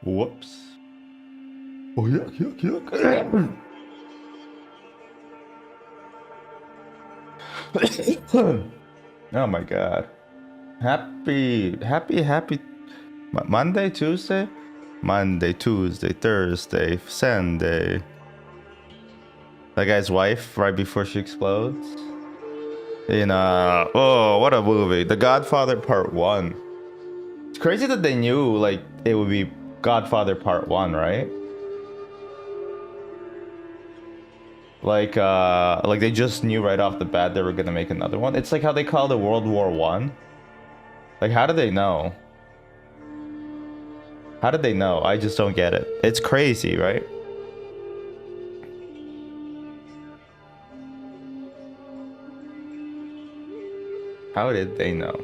Whoops. Oh, yuck, yuck, yuck. Oh my god. Happy Monday, Tuesday? Monday, Tuesday, Thursday, Sunday. That guy's wife right before she explodes. Oh, what a movie. The Godfather Part 1. It's crazy that they knew, like, it would be Godfather Part 1, right? Like they just knew right off the bat they were gonna make another one. It's like how they call it World War One. Like, how did they know? How did they know? I just don't get it. It's crazy, right? How did they know?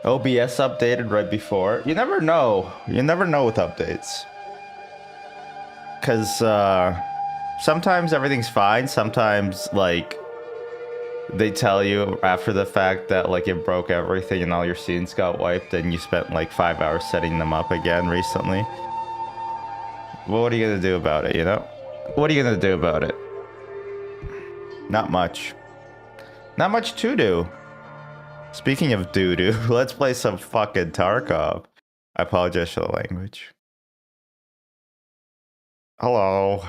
OBS updated right before. You never know. You never know with updates. Because sometimes everything's fine. Sometimes, like, they tell you after the fact that, like, it broke everything and all your scenes got wiped and you spent, like, 5 hours setting them up again recently. Well, what are you going to do about it, you know? What are you going to do about it? Not much. Not much to do. Speaking of doo-doo, let's play some fucking Tarkov. I apologize for the language. Hello.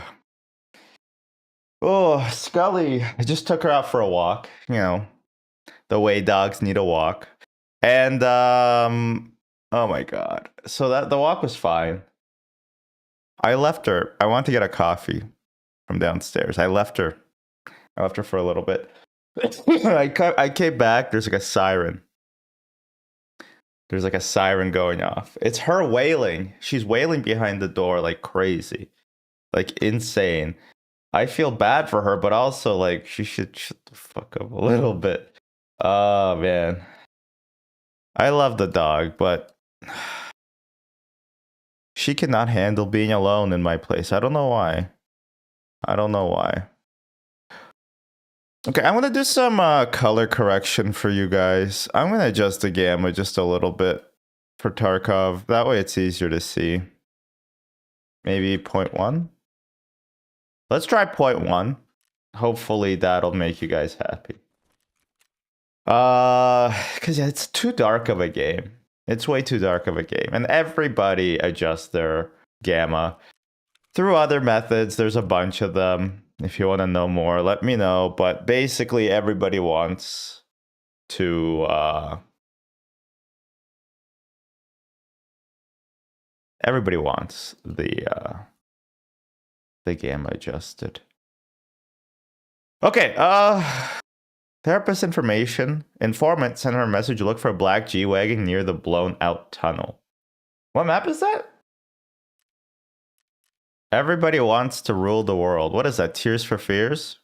Oh, Scully. I just took her out for a walk. You know, the way dogs need a walk. And, oh my god. So the walk was fine. I left her. I wanted to get a coffee from downstairs. I left her for a little bit. I came back. There's like a siren. There's like a siren going off. It's her wailing. She's wailing behind the door like crazy. Like insane. I feel bad for her, but also like she should shut the fuck up a little bit. Oh man. I love the dog, but she cannot handle being alone in my place. I don't know why. I don't know why. Okay, I'm gonna do some color correction for you guys. I'm gonna adjust the gamma just a little bit for Tarkov. That way it's easier to see. Maybe 0.1? Let's try 0.1. Hopefully that'll make you guys happy. Cause it's too dark of a game. It's way too dark of a game. And everybody adjusts their gamma through other methods. There's a bunch of them. If you want to know more, let me know. But basically everybody wants to everybody wants the gamma adjusted. Okay, therapist information. Informant sent her a message. Look for a black G-Wagon near the blown out tunnel. What map is that? Everybody wants to rule the world. What is that? Tears for Fears?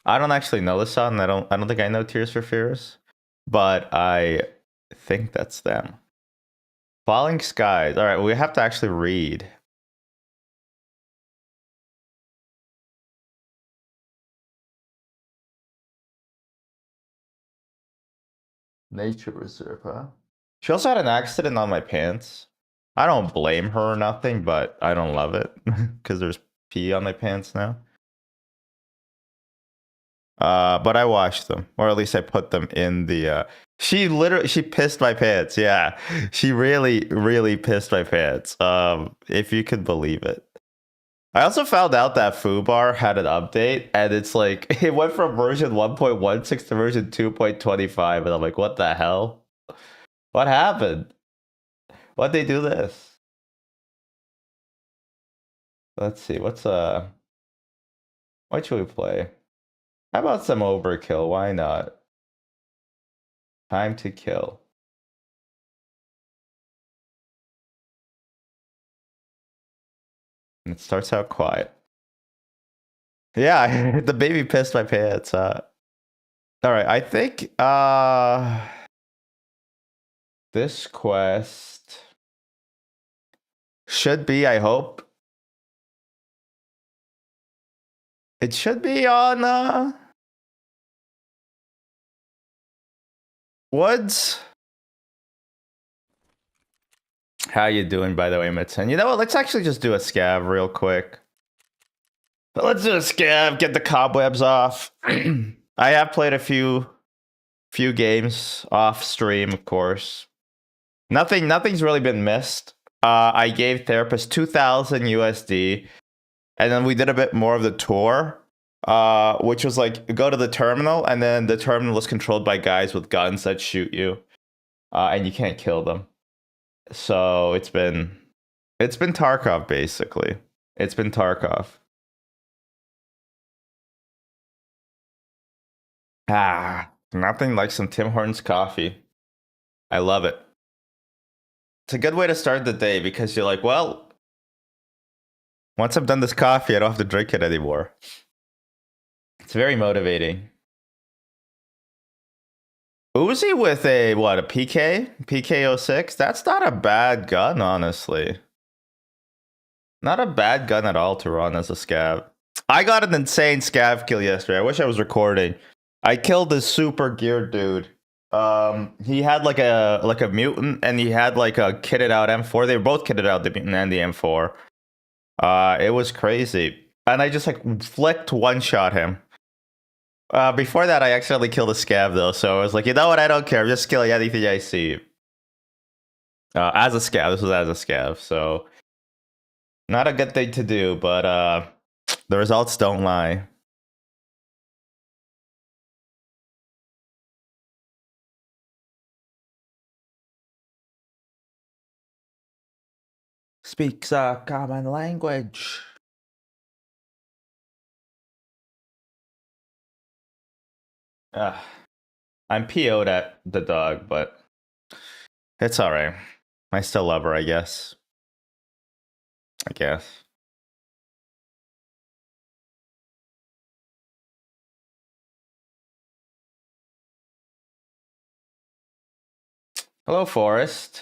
I don't actually know the song. I don't think I know Tears for Fears. But I think that's them. Falling Skies. Alright, we have to actually read. Nature Reserve, huh? She also had an accident on my pants. I don't blame her or nothing, but I don't love it. Because there's pee on my pants now. But I washed them. Or at least I put them in the she pissed my pants. Yeah. She really pissed my pants. If you could believe it. I also found out that Fubar had an update, and it's like it went from version 1.16 to version 2.25, and I'm like, what the hell? What happened? Why'd they do this? Let's see, what should we play? How about some overkill? Why not? Time to kill. And it starts out quiet. Yeah, the baby pissed my pants. All right, I think this quest should be, I hope, It should be on Woods. How you doing, by the way, Mitten? You know what? Let's actually just do a scav real quick. Let's do a scav, get the cobwebs off. I have played a few games off stream, of course. Nothing's really been missed. I gave Therapist 2,000 USD, and then we did a bit more of the tour, which was like go to the terminal, and then the terminal is controlled by guys with guns that shoot you, and you can't kill them. So it's been Tarkov basically. It's been Tarkov. Nothing like some Tim Hortons coffee. I love it. It's a good way to start the day because you're like, well, once I'm done this coffee, I don't have to drink it anymore. It's very motivating. Uzi with a PK? PK06? That's not a bad gun, honestly. Not a bad gun at all to run as a scav. I got an insane scav kill yesterday. I wish I was recording. I killed this super geared dude. He had like a mutant, and he had like a kitted out M4. They were both kitted out, the mutant and the M4. It was crazy. And I just like flicked one shot him. Before that, I accidentally killed a scav though, so I was like, you know what? I don't care. I'm just killing anything I see. As a scav, this was as a scav, so not a good thing to do, but the results don't lie. Speaks a common language. I'm PO'd at the dog, but it's alright. I still love her, I guess. Hello, Forrest.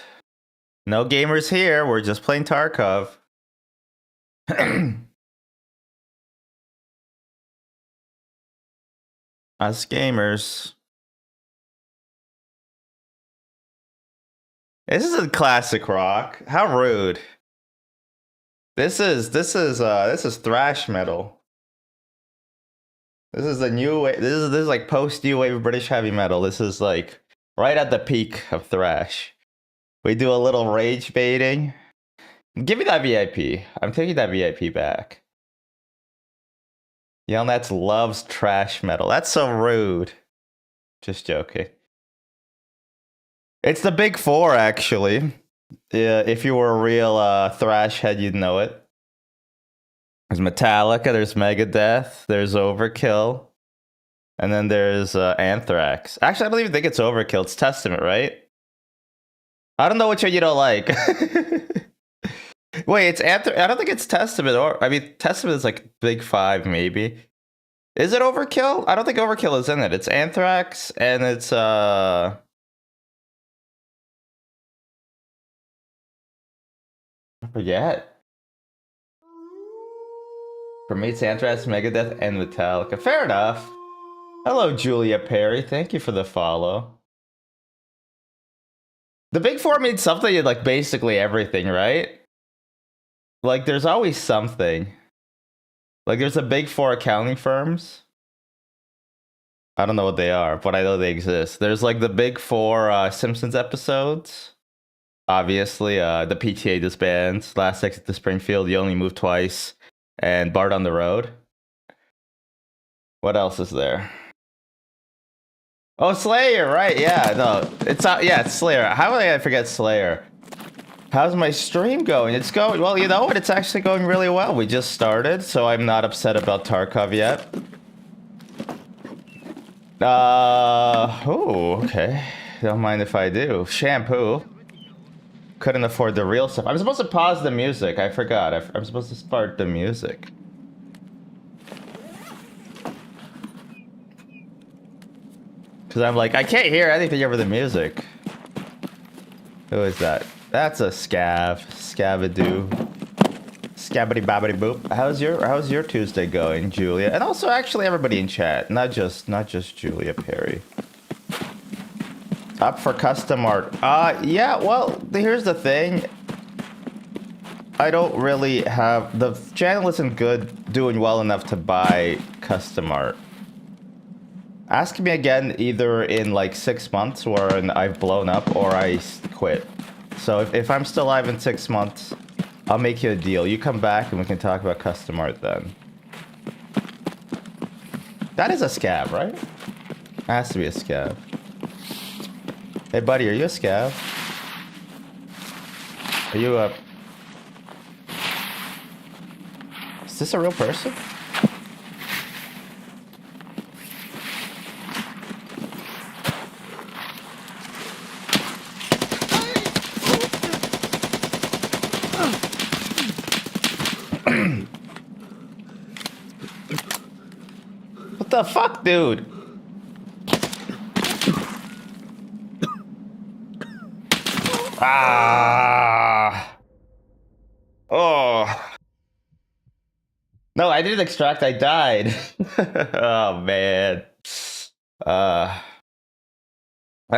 No gamers here. We're just playing Tarkov. Us gamers. This is a classic rock. How rude. This is thrash metal. This is the new wave. This is like post new wave British heavy metal. This is like right at the peak of thrash. We do a little rage baiting. Give me that VIP. I'm taking that VIP back. Yelnats loves trash metal. That's so rude. Just joking. It's the big four, actually. Yeah, if you were a real thrash head, you'd know it. There's Metallica, there's Megadeth, there's Overkill, and then there's Anthrax. Actually, I don't even think it's Overkill. It's Testament, right? I don't know which one you don't like. Wait, it's Anthrax. I don't think it's Testament. I mean, Testament is like big five, maybe. Is it Overkill? I don't think Overkill is in it. It's Anthrax, and it's I forget. For me, it's Anthrax, Megadeth, and Metallica. Fair enough. Hello, Julia Perry. Thank you for the follow. The big four means something in like basically everything, right? Like, there's always something. Like, there's a big four accounting firms. I don't know what they are, but I know they exist. There's like the big four Simpsons episodes. Obviously, the PTA disbands, Last Exit to Springfield, You Only Move Twice, and Bart on the Road. What else is there? Oh, Slayer, right? Yeah, no, it's Slayer. How would I forget Slayer? How's my stream going? It's going well. You know what? It's actually going really well. We just started, so I'm not upset about Tarkov yet. Oh, okay. Don't mind if I do. Shampoo. Couldn't afford the real stuff. I'm supposed to pause the music. I forgot. I'm supposed to start the music. Because I'm like, I can't hear anything over the music. Who is that? That's a scav. Scavadoo. Scabbity babbity boop. How's your Tuesday going, Julia? And also actually everybody in chat, not just Julia Perry. Up for custom art. Yeah, well, here's the thing. I don't really have the channel isn't doing well enough to buy custom art. Ask me again either in like 6 months when I've blown up or I quit. So if I'm still alive in 6 months, I'll make you a deal. You come back and we can talk about custom art then. That is a scab, right? It has to be a scab. Hey buddy, are you a scab? Are you a... Is this a real person? What the fuck, dude? Ah. Oh. No, I didn't extract, I died. Oh, man. That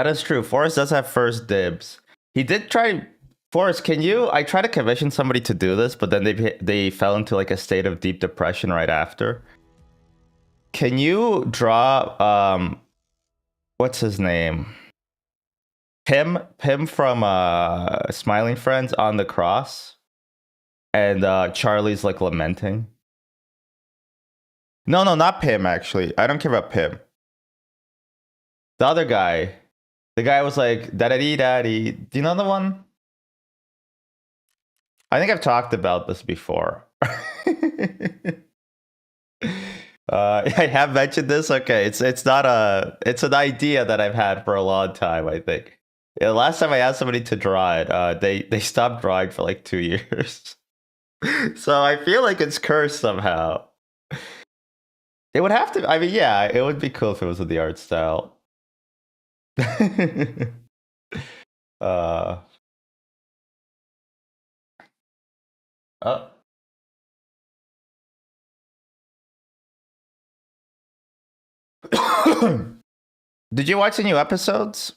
is true. Forrest does have first dibs. He did try... Forrest, can you... I tried to commission somebody to do this, but then they fell into like a state of deep depression right after. Can you draw... what's his name? Pim from Smiling Friends on the cross. And Charlie's like lamenting. No, not Pim, actually. I don't care about Pim. The other guy. The guy was like, da-da-dee-da-dee. Do you know the one? I think I've talked about this before. I have mentioned this. Okay, it's an idea that I've had for a long time, I think. Yeah, last time I asked somebody to draw it, they stopped drawing for like 2 years. So I feel like it's cursed somehow. It would have to. I mean, yeah, it would be cool if it was with the art style. Oh. Did you watch the new episodes?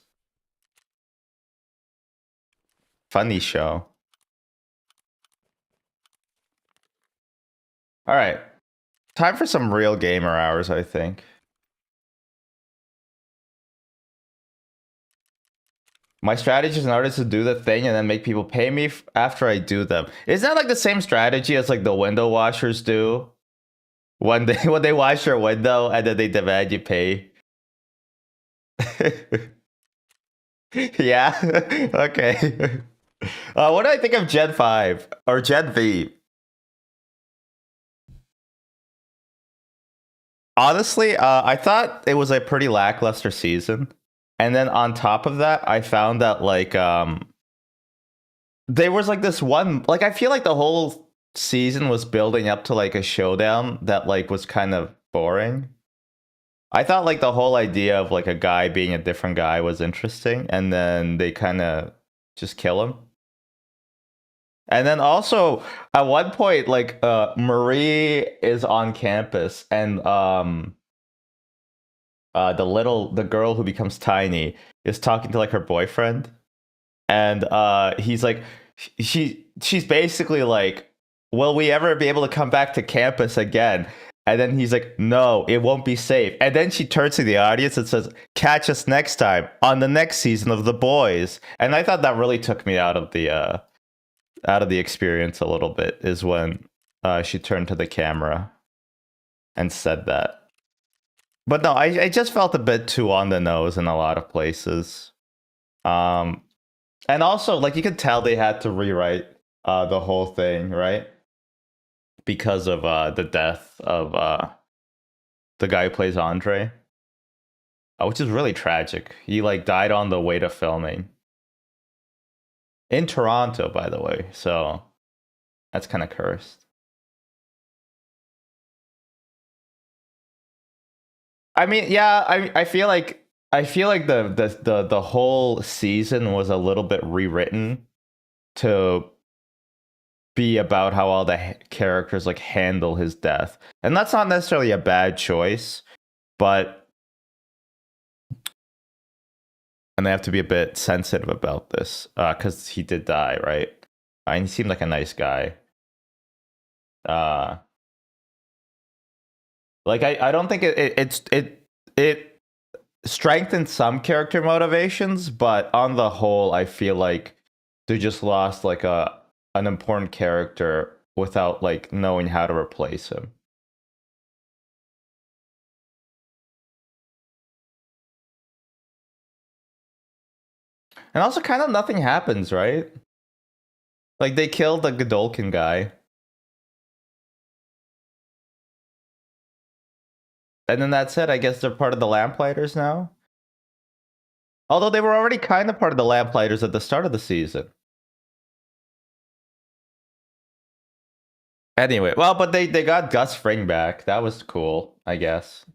Funny show. All right. Time for some real gamer hours, I think. My strategy is in order to do the thing and then make people pay me after I do them. Is that like the same strategy as like the window washers do? When they wash your window and then they demand you pay? Yeah? Okay. What do I think of Gen 5? Or Gen V? Honestly, I thought it was a pretty lackluster season. And then on top of that, I found that like there was like this one, like I feel like the whole season was building up to like a showdown that like was kind of boring. I thought like the whole idea of like a guy being a different guy was interesting, and then they kind of just kill him. And then also at one point, like Marie is on campus, and the girl who becomes tiny is talking to like her boyfriend, and he's like, she's basically like, will we ever be able to come back to campus again? And then he's like, no, it won't be safe. And then she turns to the audience and says, catch us next time on the next season of The Boys. And I thought that really took me out of the experience a little bit, is when she turned to the camera and said that. But no, I just felt a bit too on the nose in a lot of places. And also, like, you could tell they had to rewrite the whole thing, right? Because of the death of the guy who plays Andre. Which is really tragic. He, like, died on the way to filming. In Toronto, by the way. So, that's kind of cursed. I mean, yeah, I feel like the whole season was a little bit rewritten to be about how all the characters like handle his death. And that's not necessarily a bad choice, but and they have to be a bit sensitive about this because he did die, right? And he seemed like a nice guy. Like I don't think it strengthened some character motivations, but on the whole, I feel like they just lost like an important character without like knowing how to replace him. And also, kind of nothing happens, right? Like they killed the Godolkin guy, and then that's it. I guess they're part of the Lamplighters now. Although they were already kind of part of the Lamplighters at the start of the season. Anyway, well, but they got Gus Fring back. That was cool, I guess.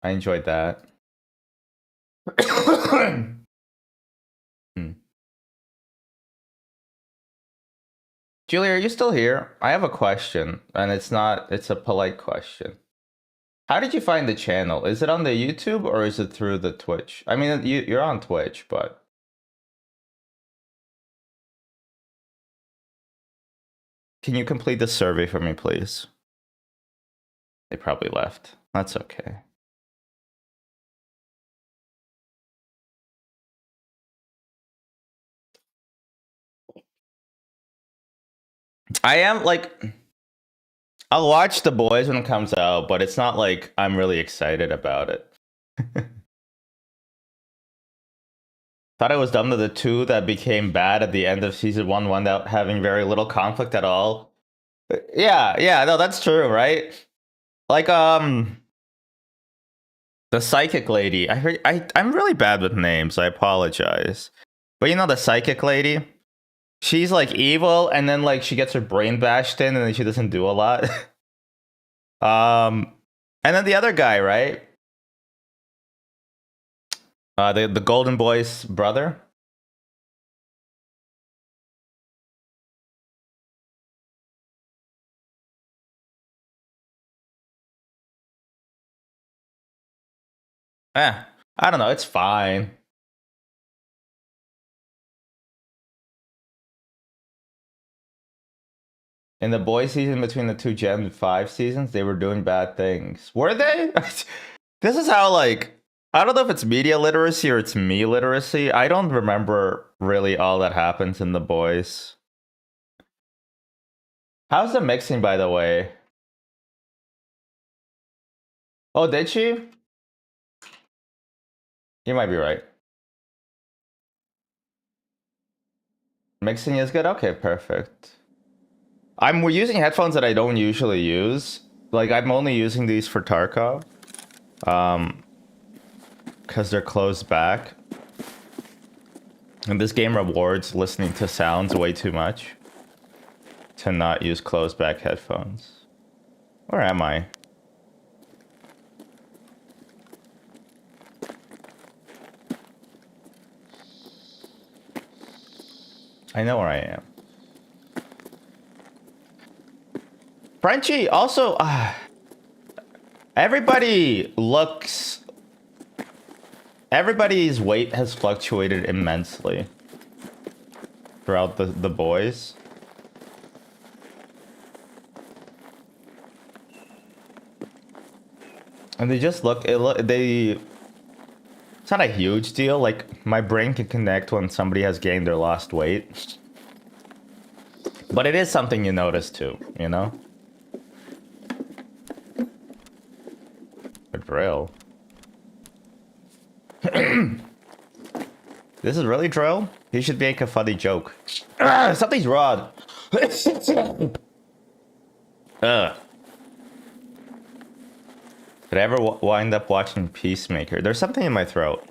I enjoyed that. Julie, are you still here? I have a question, and it's a polite question. How did you find the channel? Is it on the YouTube or is it through the Twitch? I mean, you're on Twitch, but can you complete the survey for me, please? They probably left. That's okay. I am like, I'll watch The Boys when it comes out, but it's not like I'm really excited about it. Thought it was dumb that the two that became bad at the end of season one wound out having very little conflict at all. Yeah, no, that's true, right? Like, the psychic lady. I'm really bad with names. I apologize. But you know the psychic lady? She's like evil, and then like she gets her brain bashed in, and then she doesn't do a lot. And then the other guy, right? The Golden Boy's brother. I don't know. It's fine. In the boy season between the two Gen 5 seasons, they were doing bad things. Were they? This is how, like, I don't know if it's media literacy or it's me literacy. I don't remember really all that happens in the boys. How's the mixing, by the way? Oh, did she? You might be right. Mixing is good? Okay, perfect. We're using headphones that I don't usually use. Like, I'm only using these for Tarkov. Because they're closed back. And this game rewards listening to sounds way too much to not use closed back headphones. Where am I? I know where I am. Frenchie, also, everybody's weight has fluctuated immensely throughout the boys. And they just look, it's not a huge deal. Like, my brain can connect when somebody has gained their lost weight. But it is something you notice too, you know? A drill. This is really drill? He should make a funny joke. Something's wrong. Did I ever wind up watching Peacemaker? There's something in my throat.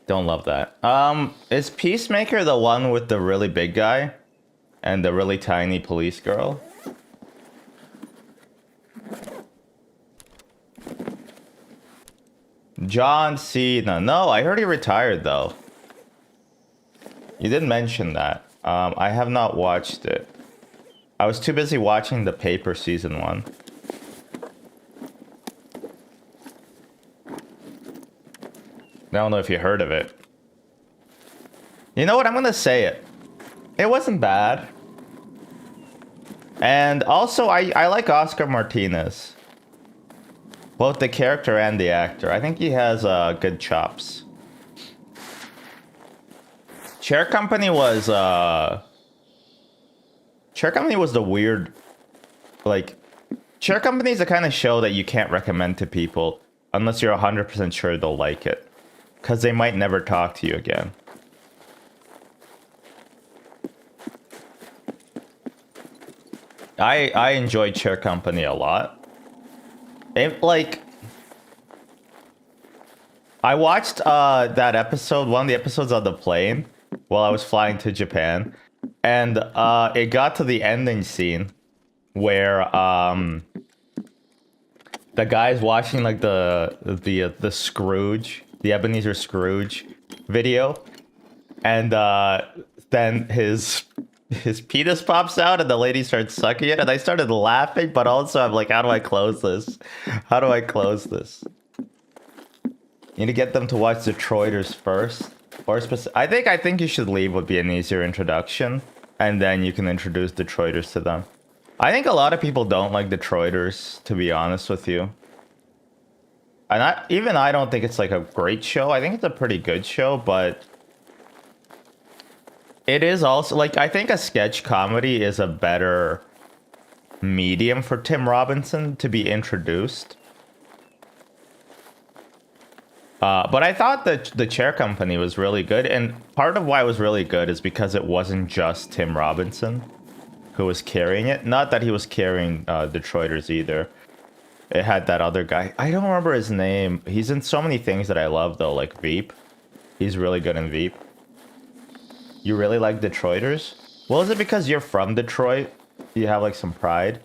Don't love that. Is Peacemaker the one with the really big guy and the really tiny police girl? John Cena. No, I heard he retired though. You did mention that. I have not watched it. I was too busy watching the Paper season 1. I don't know if you heard of it. You know what? I'm gonna say it. It wasn't bad. And also, I like Oscar Martinez. Both the character and the actor. I think he has good chops. Chair Company was the weird, like, Chair Company is the kind of show that you can't recommend to people unless you're 100% sure they'll like it. Because they might never talk to you again. I enjoyed Chair Company a lot. I watched that episode, one of the episodes on the plane while I was flying to Japan, and it got to the ending scene where the guy's watching like the Scrooge, the Ebenezer Scrooge video, and then his penis pops out and the lady starts sucking it, and I started laughing, but also I'm like, how do I close this? How do I close this? You need to get them to watch Detroiters first. Or I think you should leave would be an easier introduction, and then you can introduce Detroiters to them. I think a lot of people don't like Detroiters, to be honest with you. And I don't think it's like a great show. I think it's a pretty good show, but it is also like, I think a sketch comedy is a better medium for Tim Robinson to be introduced. But I thought that the Chair Company was really good, and part of why it was really good is because it wasn't just Tim Robinson who was carrying it. Not that he was carrying Detroiters either. It had that other guy. I don't remember his name. He's in so many things that I love, though, like Veep. He's really good in Veep. You really like Detroiters? Well, is it because you're from Detroit? You have, like, some pride?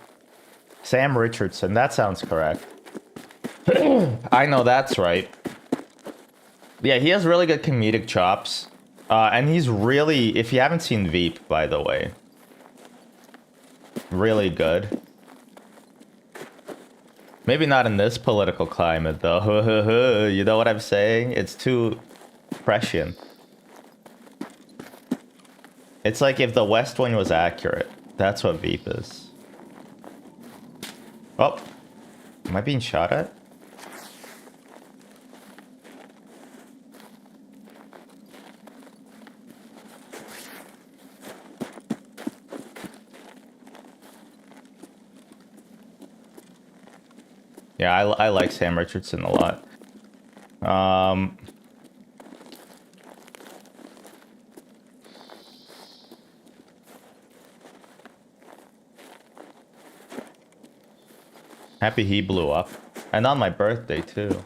Sam Richardson, that sounds correct. I know that's right. Yeah, he has really good comedic chops. And he's really, if you haven't seen Veep, by the way, really good. Maybe not in this political climate, though. You know what I'm saying? It's too prescient. It's like if the West Wing was accurate. That's what Veep is. Oh. Am I being shot at? Yeah, I like Sam Richardson a lot. Happy he blew up. And on my birthday, too.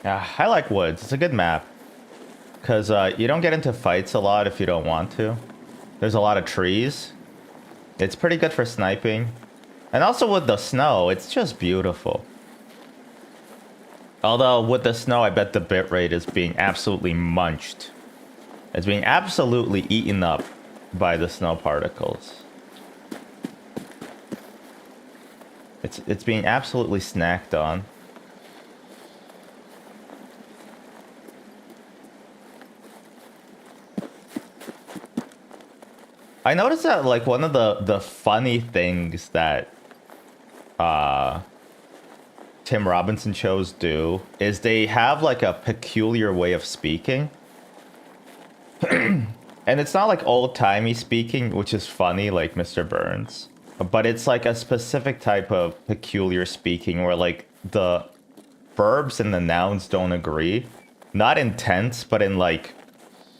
Yeah, I like Woods. It's a good map. Because you don't get into fights a lot if you don't want to. There's a lot of trees. It's pretty good for sniping. And also with the snow, it's just beautiful. Although with the snow, I bet the bitrate is being absolutely munched. It's being absolutely eaten up by the snow particles. It's being absolutely snacked on. I noticed that, like, one of the funny things that Tim Robinson shows do is they have, like, a peculiar way of speaking. And it's not, like, old-timey speaking, which is funny, like Mr. Burns. But it's, like, a specific type of peculiar speaking where, like, the verbs and the nouns don't agree. Not in tense, but in, like,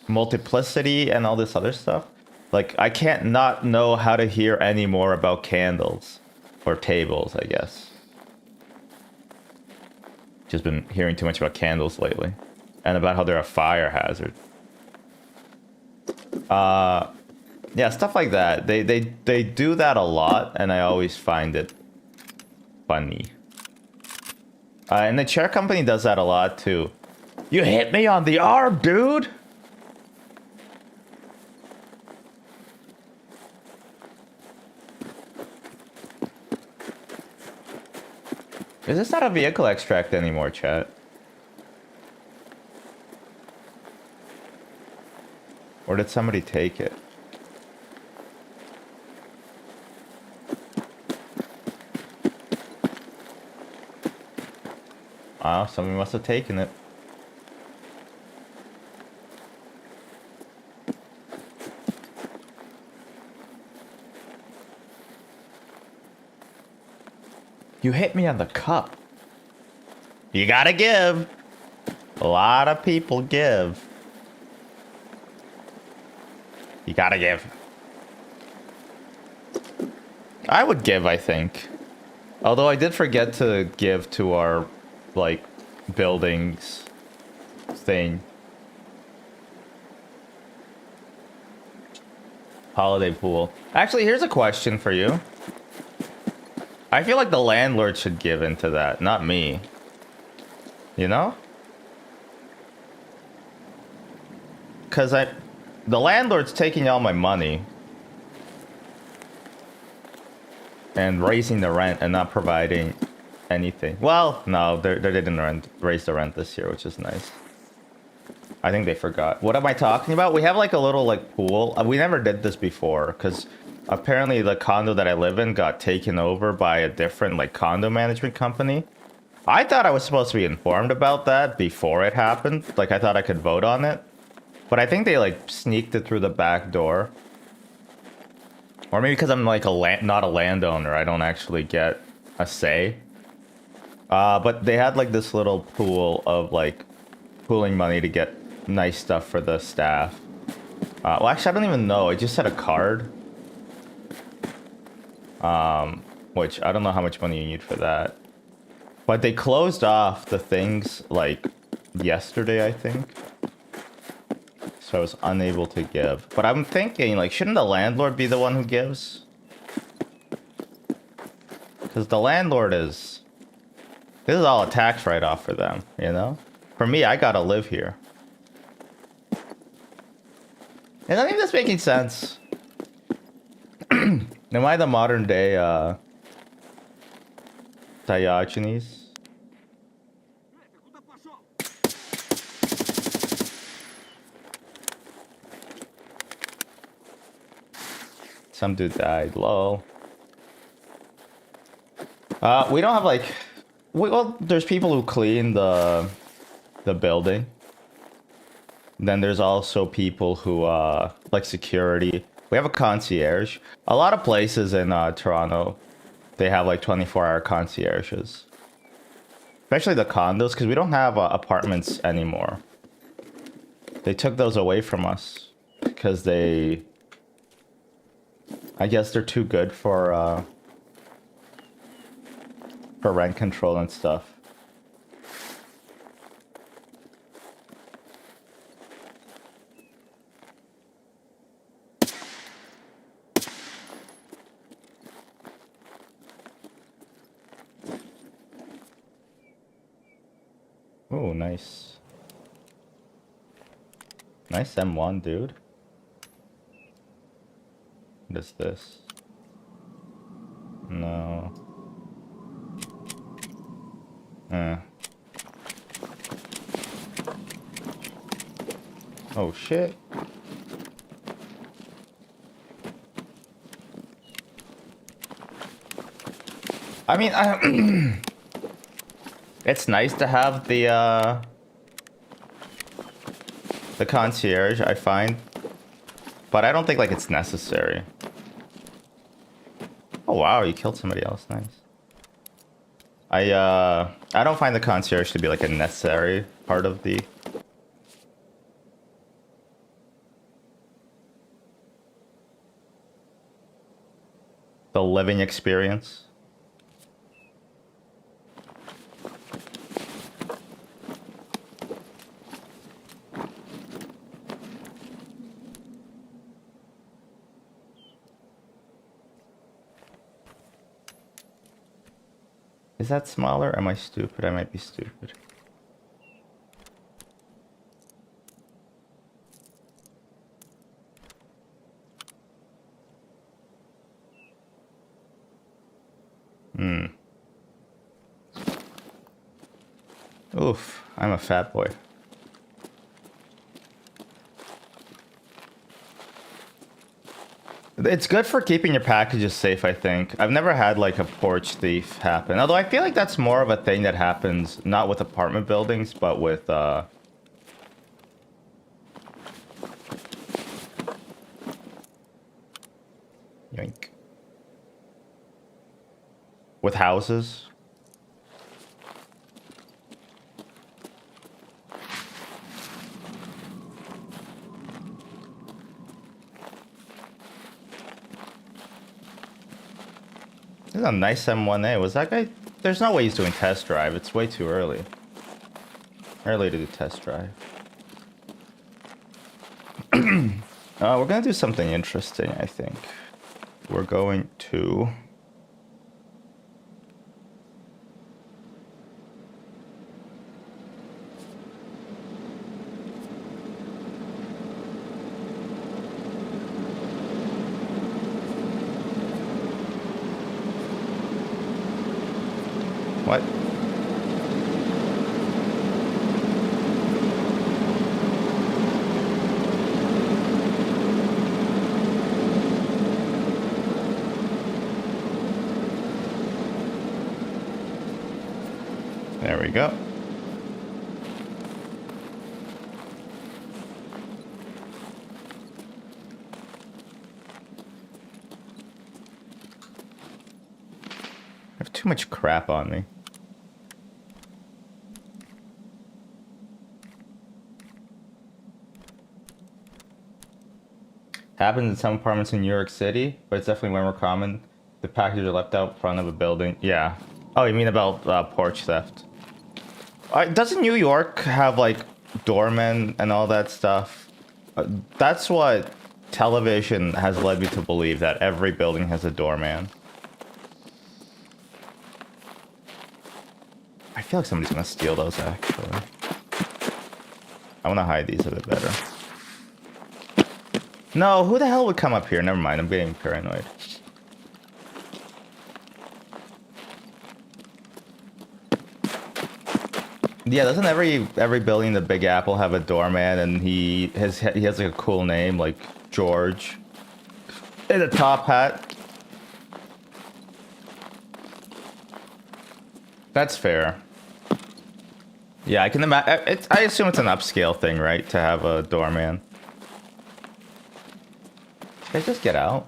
multiplicity and all this other stuff. Like, I can't not know how to hear any more about candles. Or tables, I guess. Just been hearing too much about candles lately. And about how they're a fire hazard. Yeah, stuff like that. They do that a lot, and I always find it funny. And the chair company does that a lot too. You hit me on the arm, dude! Is this not a vehicle extract anymore, chat? Or did somebody take it? Wow, somebody must have taken it. You hit me on the cup. You gotta give. A lot of people give. You gotta give. I would give, I think. Although I did forget to give to our, like, buildings thing. Holiday pool. Actually, here's a question for you. I feel like the landlord should give into that, not me. You know? Because the landlord's taking all my money. And raising the rent and not providing anything. Well, no, they didn't raise the rent this year, which is nice. I think they forgot. What am I talking about? We have like a little like pool. We never did this before because apparently the condo that I live in got taken over by a different like condo management company. I thought I was supposed to be informed about that before it happened. Like I thought I could vote on it. But I think they like sneaked it through the back door. Or maybe because I'm like not a landowner, I don't actually get a say. But they had like this little pool of like pooling money to get nice stuff for the staff. Well, actually, I don't even know. I just had a card. Which I don't know how much money you need for that. But they closed off the things like yesterday, I think. So I was unable to give. But I'm thinking, like, shouldn't the landlord be the one who gives? Because the landlord is... This is all a tax write-off for them, you know? For me, I gotta live here. Is any of this making sense? Am I the modern day, Diogenes? Some dude died, lol. We don't have like... Well, there's people who clean the building. Then there's also people who, like security. We have a concierge. A lot of places in Toronto, they have like 24-hour concierges. Especially the condos, because we don't have apartments anymore. They took those away from us because they... I guess they're too good for rent control and stuff. Oh, nice. Nice M1, dude. What is this? No. Oh, shit. I mean, it's nice to have the concierge, I find. But I don't think, like, it's necessary. Oh, wow, you killed somebody else. Nice. I don't find the concierge to be, like, a necessary part of the living experience. Is that smaller? Am I stupid? I might be stupid. Oof, I'm a fat boy. It's good for keeping your packages safe, I think. I've never had like a porch thief happen. Although I feel like that's more of a thing that happens not with apartment buildings, but with yoink. With houses. This is a nice M1A. Was that guy? There's no way he's doing test drive. It's way too early. Early to do test drive. We're gonna do something interesting, I think. We're going to... What? There we go. I have too much crap on me. Happens in some apartments in New York City, but it's definitely way more common. The packages are left out front of a building. Yeah. Oh, you mean about porch theft? Doesn't New York have like doormen and all that stuff? That's what television has led me to believe, that every building has a doorman. I feel like somebody's gonna steal those actually. I wanna hide these a bit better. No, who the hell would come up here? Never mind, I'm getting paranoid. Yeah, doesn't every building in the Big Apple have a doorman, and he has like a cool name like George, and a top hat? That's fair. Yeah, I can imagine. I assume it's an upscale thing, right, to have a doorman. Can I just get out?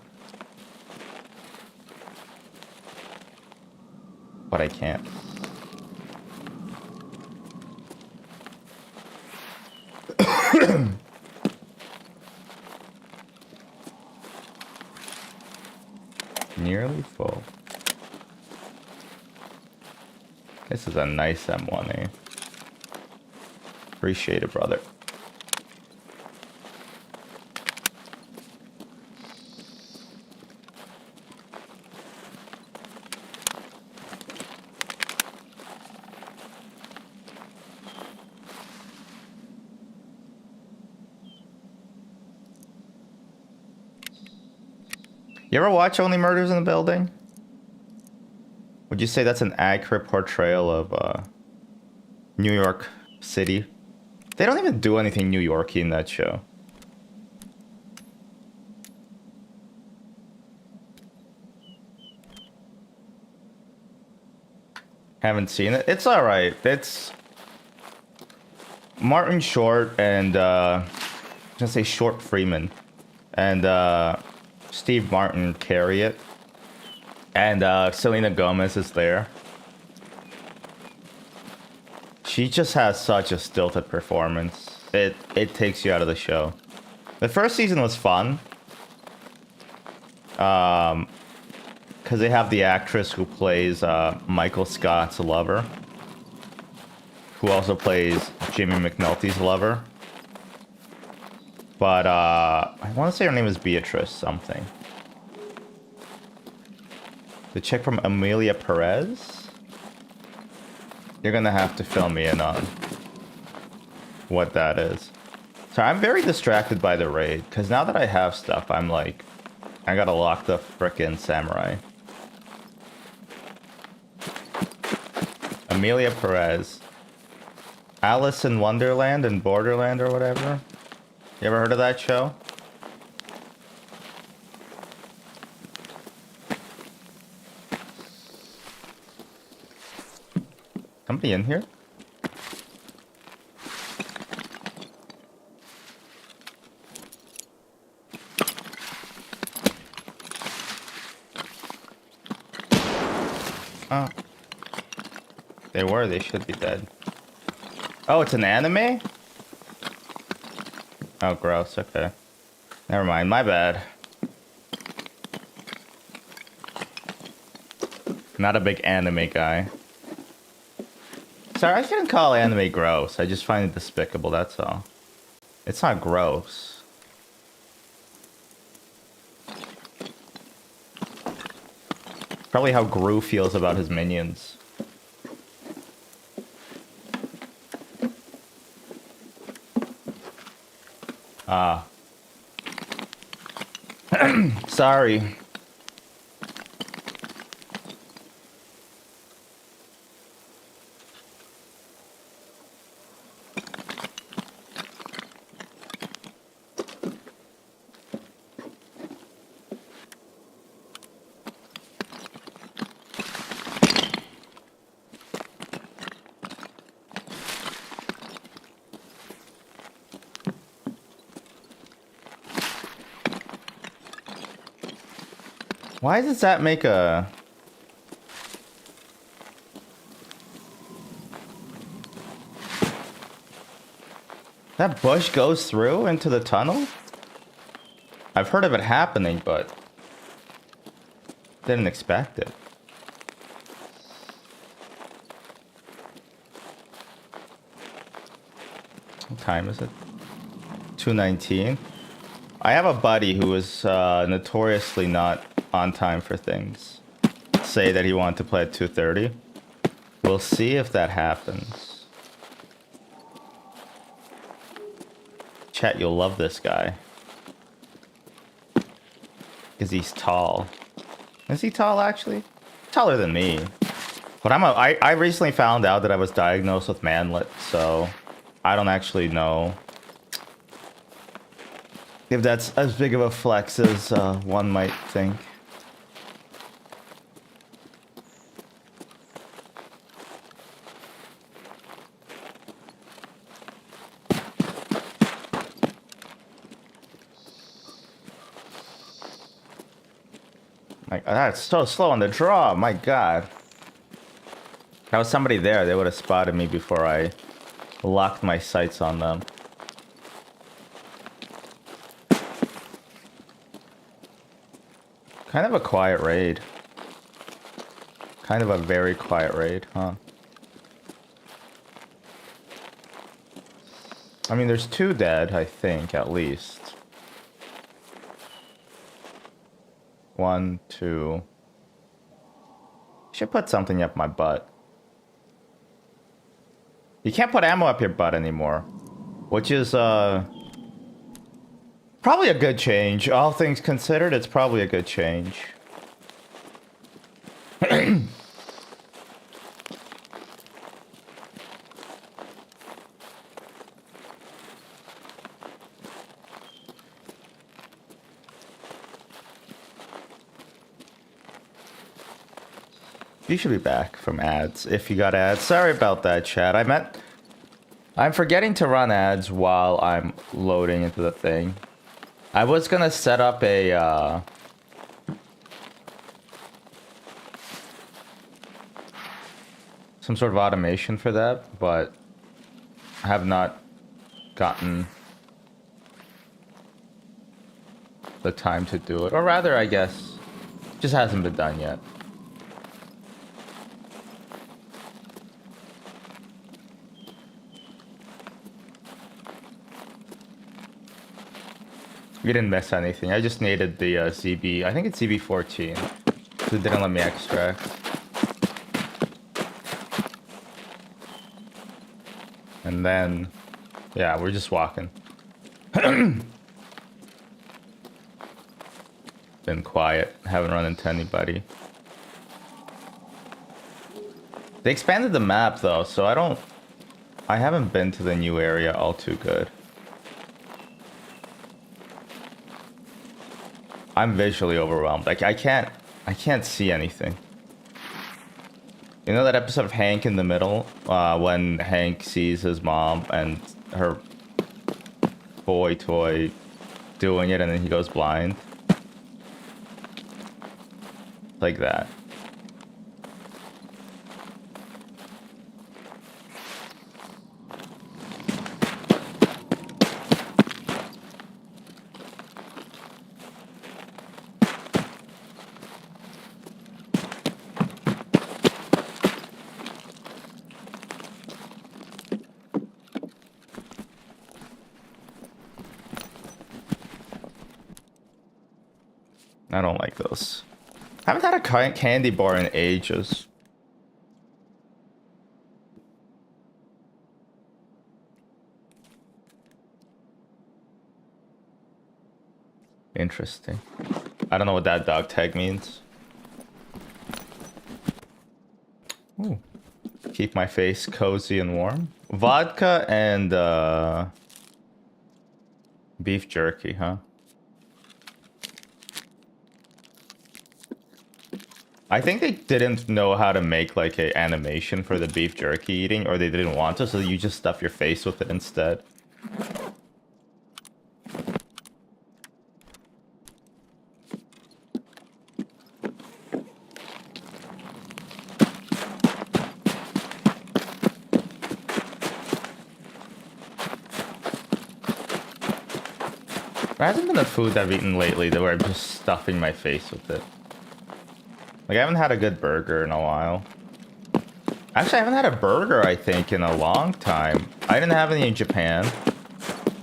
But I can't. Nearly full. This is a nice M1A. Appreciate it, brother. You ever watch Only Murders in the Building? Would you say that's an accurate portrayal of New York City? They don't even do anything New Yorky in that show. Haven't seen it. It's alright. It's Martin Short and I'm gonna say Short Freeman and Steve Martin carry it, and Selena Gomez is there. She just has such a stilted performance. It takes you out of the show. The first season was fun, because they have the actress who plays Michael Scott's lover, who also plays Jimmy McNulty's lover. But I want to say her name is Beatrice something. The chick from Amelia Perez? You're gonna have to fill me in on what that is. So I'm very distracted by the raid, because now that I have stuff, I'm like, I gotta lock the frickin' samurai. Amelia Perez. Alice in Wonderland and Borderland or whatever. You ever heard of that show? Somebody in here? Oh. They should be dead. Oh, it's an anime? Oh, gross, okay. Never mind, my bad. Not a big anime guy. Sorry, I shouldn't call anime gross. I just find it despicable, that's all. It's not gross. Probably how Gru feels about his minions. Ah. Sorry. Why does that make a... That bush goes through into the tunnel? I've heard of it happening, but didn't expect it. What time is it? 2:19. I have a buddy who is notoriously not on time for things. Say that he wanted to play at 2:30. We'll see if that happens. Chat, you'll love this guy. Because he's tall. Is he tall, actually? Taller than me. But I recently found out that I was diagnosed with manlet, so I don't actually know if that's as big of a flex as one might think. That's so slow on the draw, my god. If there was somebody there, they would have spotted me before I locked my sights on them. Kind of a quiet raid. Kind of a very quiet raid, huh? I mean, there's 2 dead, I think, at least. 1, 2. Should put something up my butt. You can't put ammo up your butt anymore. Which is, probably a good change. All things considered, it's probably a good change. You should be back from ads if you got ads. Sorry about that, chat. I'm forgetting to run ads while I'm loading into the thing. I was gonna set up a some sort of automation for that, but I have not gotten the time to do it. Or rather, I guess, just hasn't been done yet. We didn't miss anything. I just needed the ZB. I think it's ZB14. So it didn't let me extract. And then, yeah, we're just walking. Been quiet. Haven't run into anybody. They expanded the map though, so I haven't been to the new area all too good. I'm visually overwhelmed. Like I can't see anything. You know that episode of Hank in the middle, when Hank sees his mom and her boy toy doing it, and then he goes blind? Like that. I don't like those. I haven't had a candy bar in ages. Interesting. I don't know what that dog tag means. Ooh. Keep my face cozy and warm. Vodka and beef jerky, huh? I think they didn't know how to make like a animation for the beef jerky eating, or they didn't want to, so you just stuff your face with it instead. There hasn't been a food I've eaten lately that where I'm just stuffing my face with it. Like, I haven't had a good burger in a while. Actually, I haven't had a burger, I think, in a long time. I didn't have any in Japan.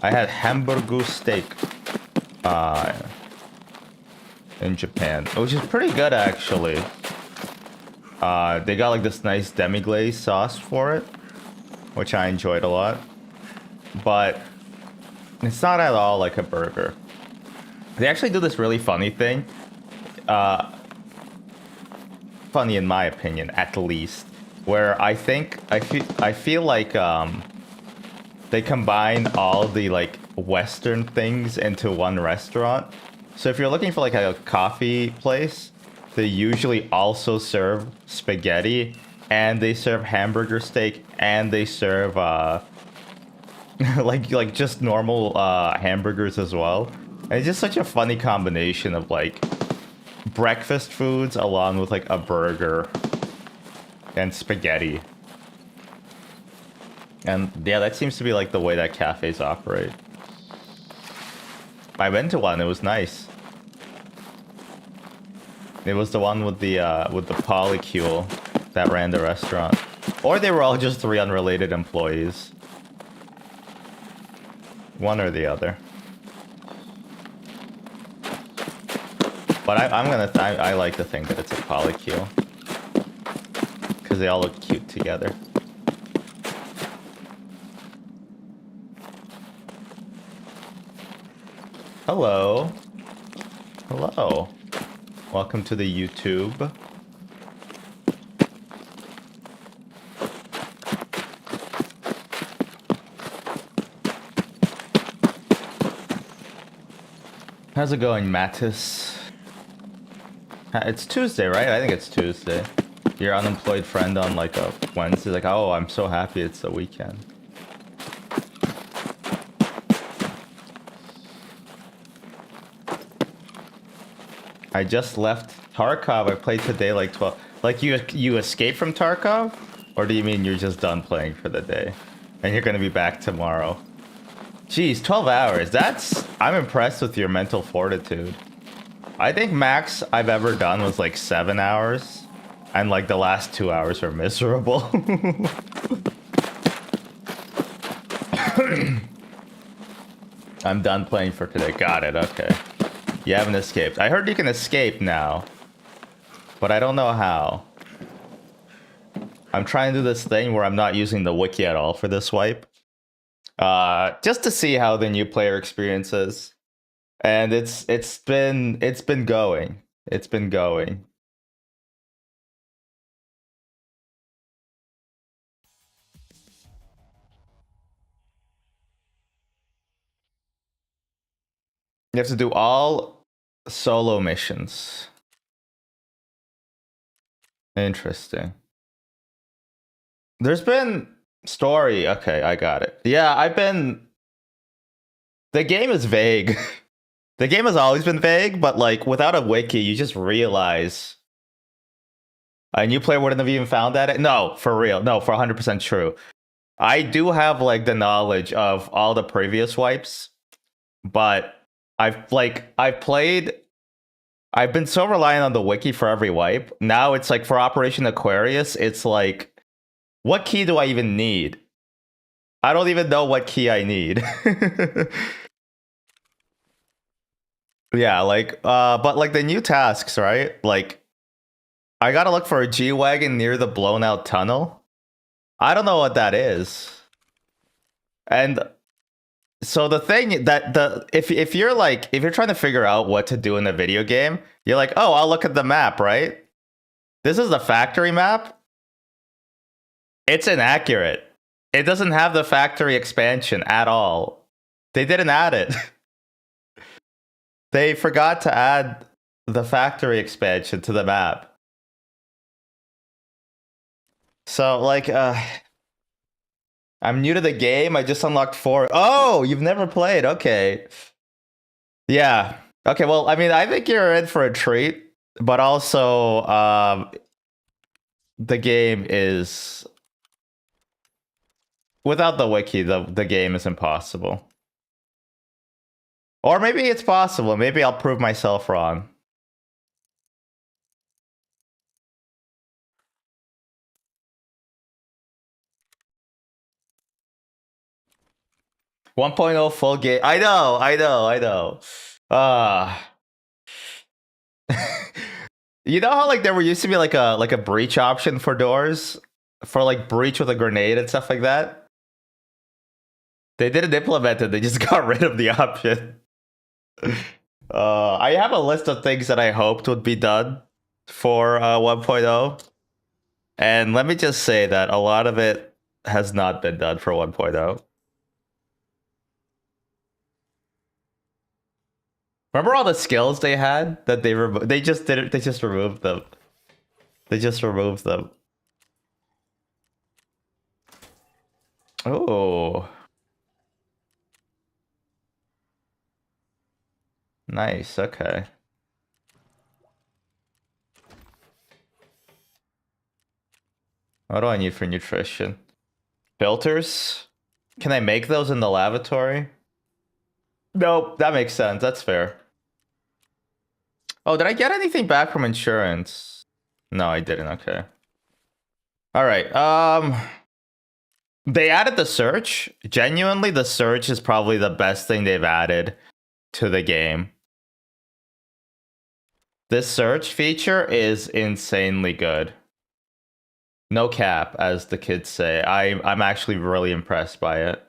I had hamburger steak in Japan, which is pretty good, actually. They got, like, this nice demi-glaze sauce for it, which I enjoyed a lot. But it's not at all like a burger. They actually do this really funny thing. Funny in my opinion, at least, where I feel like they combine all the like Western things into one restaurant. So if you're looking for like a coffee place, they usually also serve spaghetti, and they serve hamburger steak, and they serve like just normal hamburgers as well. And it's just such a funny combination of like breakfast foods along with like a burger and spaghetti. And yeah, that seems to be like the way that cafes operate. I went to one, it was nice. It was the one with the polycule that ran the restaurant. Or they were all just 3 unrelated employees. One or the other. But I like to think that it's a polycule. Because they all look cute together. Hello. Hello. Welcome to the YouTube. How's it going, Mattis? It's Tuesday, right? I think it's Tuesday. Your unemployed friend on like a Wednesday, like, oh, I'm so happy it's the weekend. I just left Tarkov. I played today like 12. Like you escaped from Tarkov? Or do you mean you're just done playing for the day? And you're gonna be back tomorrow? Jeez, 12 hours. I'm impressed with your mental fortitude. I think max I've ever done was like 7 hours. And like the last 2 hours were miserable. I'm done playing for today. Got it, okay. You haven't escaped. I heard you can escape now. But I don't know how. I'm trying to do this thing where I'm not using the wiki at all for this wipe. just to see how the new player experience is. And it's been going. It's been going. You have to do all solo missions. Interesting. There's been story. Okay, I got it. Yeah, the game is vague. The game has always been vague, but like without a wiki, you just realize a new player wouldn't have even found that. No, for real. No, for 100% true. I do have like the knowledge of all the previous wipes, but I've been so reliant on the wiki for every wipe. Now it's like for Operation Aquarius, it's like, what key do I even need? I don't even know what key I need. Yeah, but like the new tasks, right? Like I gotta look for a G-Wagon near the blown out tunnel. I don't know what that is. And so the thing that if you're trying to figure out what to do in a video game, you're like, oh, I'll look at the map, right? This is the factory map. It's inaccurate. It doesn't have the factory expansion at all. They didn't add it. They forgot to add the factory expansion to the map. So like I'm new to the game. I just unlocked 4. Oh, you've never played. Okay. Yeah. Okay, well, I mean, I think you're in for a treat, but also the game is without the wiki, the game is impossible. Or maybe it's possible. Maybe I'll prove myself wrong. One point oh full game. I know. Uh You know how like there used to be like a breach option for doors? For like breach with a grenade and stuff like that? They didn't implement it, they just got rid of the option. I have a list of things that I hoped would be done for 1.0. And let me just say that a lot of it has not been done for 1.0. Remember all the skills they had that they just did it, they just removed them. They just removed them. Oh. Nice, okay. What do I need for nutrition? Filters? Can I make those in the lavatory? Nope, that makes sense. That's fair. Oh, did I get anything back from insurance? No, I didn't. Okay. All right. They added the search. Genuinely, the search is probably the best thing they've added to the game. This search feature is insanely good. No cap, as the kids say. I'm actually really impressed by it.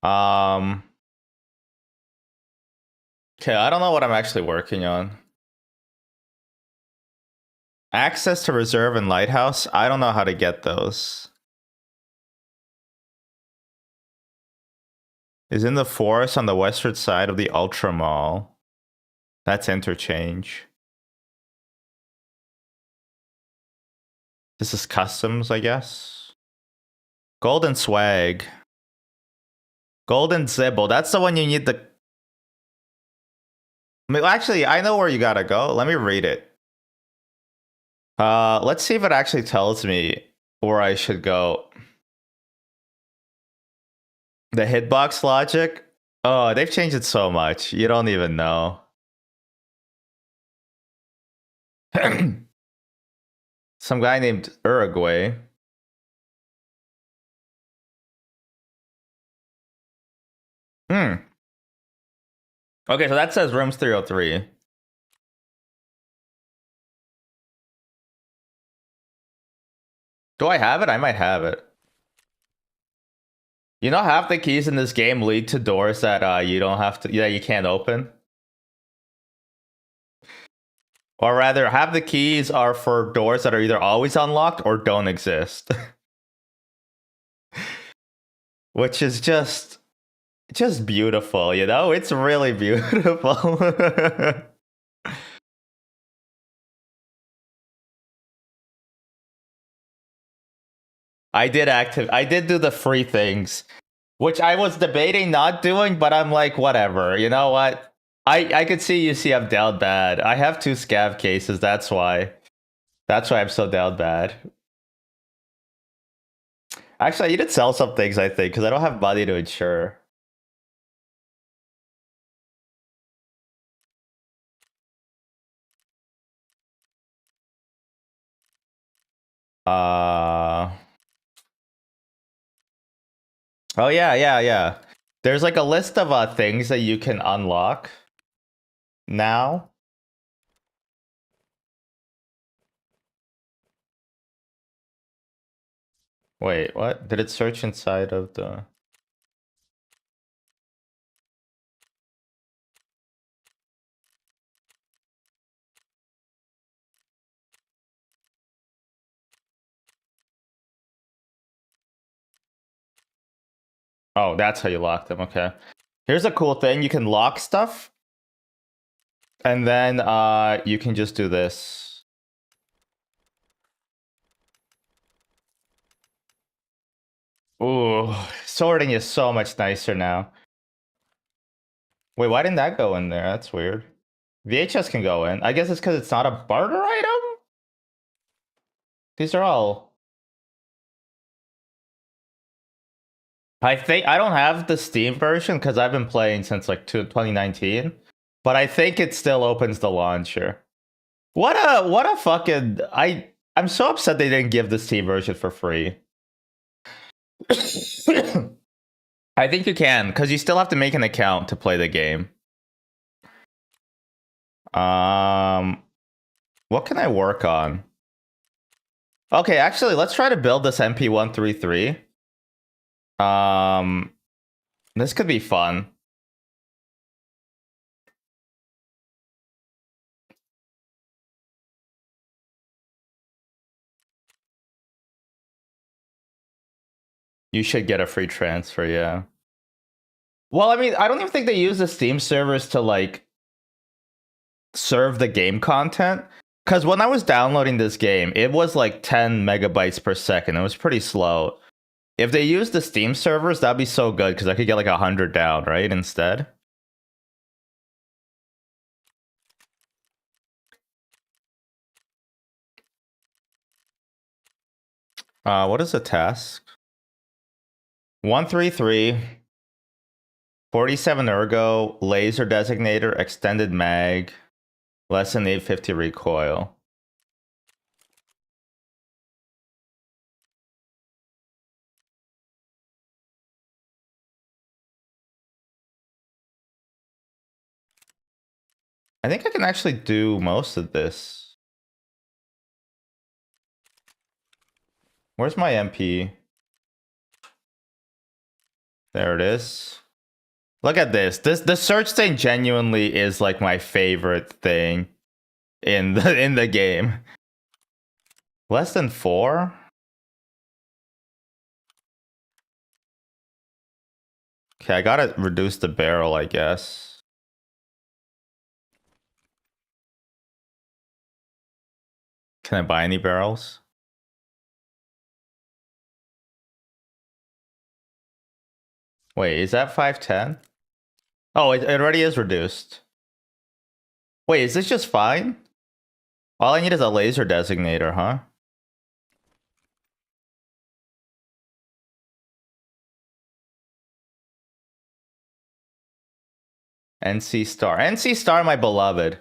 Okay, I don't know what I'm actually working on. Access to reserve and lighthouse. I don't know how to get those. Is in the forest on the western side of the Ultra Mall. That's interchange. This is customs, I guess. Golden swag. Golden Zibble. That's the one you need the... Actually, I know where you gotta go. Let me read it. Let's see if it actually tells me where I should go. The hitbox logic? Oh, they've changed it so much. You don't even know. Some guy named Uruguay. Okay, so that says rooms 303. Do I have it? I might have it. You know, half the keys in this game lead to doors that you don't have to, yeah, you can't open. Or rather, half the keys are for doors that are either always unlocked or don't exist. Which is just beautiful, you know? It's really beautiful. I did do the free things, which I was debating not doing, but I'm like, whatever. You know what? I could see you see I'm down bad. I have 2 scav cases, that's why. That's why I'm so down bad. Actually, I need to sell some things, I think, because I don't have money to insure. Uh oh yeah. There's like a list of things that you can unlock now. Wait, what? Did it search inside of the... Oh, that's how you lock them. Okay. Here's a cool thing. You can lock stuff, and then you can just do this. Ooh, sorting is so much nicer now. Wait, why didn't that go in there? That's weird. VHS can go in. I guess it's because it's not a barter item? These are all... I think I don't have the Steam version because I've been playing since like 2019, but I think it still opens the launcher. What a fucking... I'm so upset they didn't give the Steam version for free. I think you can, because you still have to make an account to play the game. What can I work on? Okay, actually, let's try to build this MP133. This could be fun. You should get a free transfer, yeah. Well, I mean, I don't even think they use the Steam servers to like serve the game content. Because when I was downloading this game, it was like 10 megabytes per second. It was pretty slow. If they used the Steam servers, that'd be so good because I could get like 100 down, right? Instead. What is the task? 133, 47 ergo, laser designator, extended mag, less than 850 recoil. I think I can actually do most of this. Where's my MP? There it is. Look at this. The search thing genuinely is like my favorite thing in the game. Less than 4? Okay, I gotta reduce the barrel, I guess. Can I buy any barrels? Wait, is that 510? Oh, it already is reduced. Wait, is this just fine? All I need is a laser designator, huh? NC Star. NC Star, my beloved.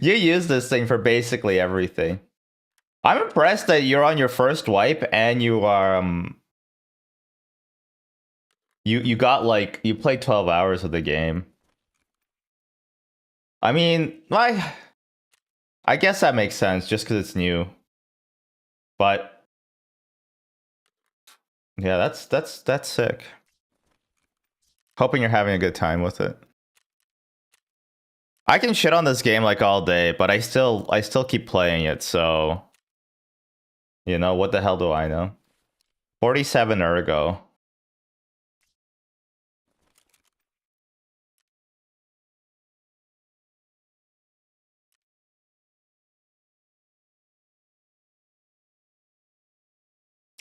You use this thing for basically everything. I'm impressed that you're on your first wipe and you are you got like you played 12 hours of the game. I mean, I guess that makes sense just because it's new. But Yeah, that's sick. Hoping you're having a good time with it. I can shit on this game like all day, but I still keep playing it, so you know, what the hell do I know? 47 ergo.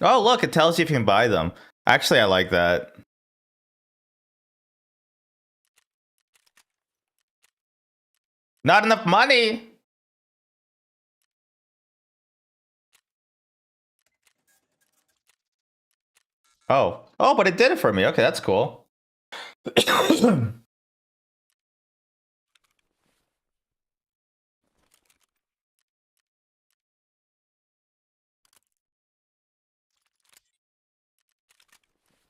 Oh, look, it tells you if you can buy them. Actually, I like that. Not enough money. Oh, but it did it for me. Okay, that's cool.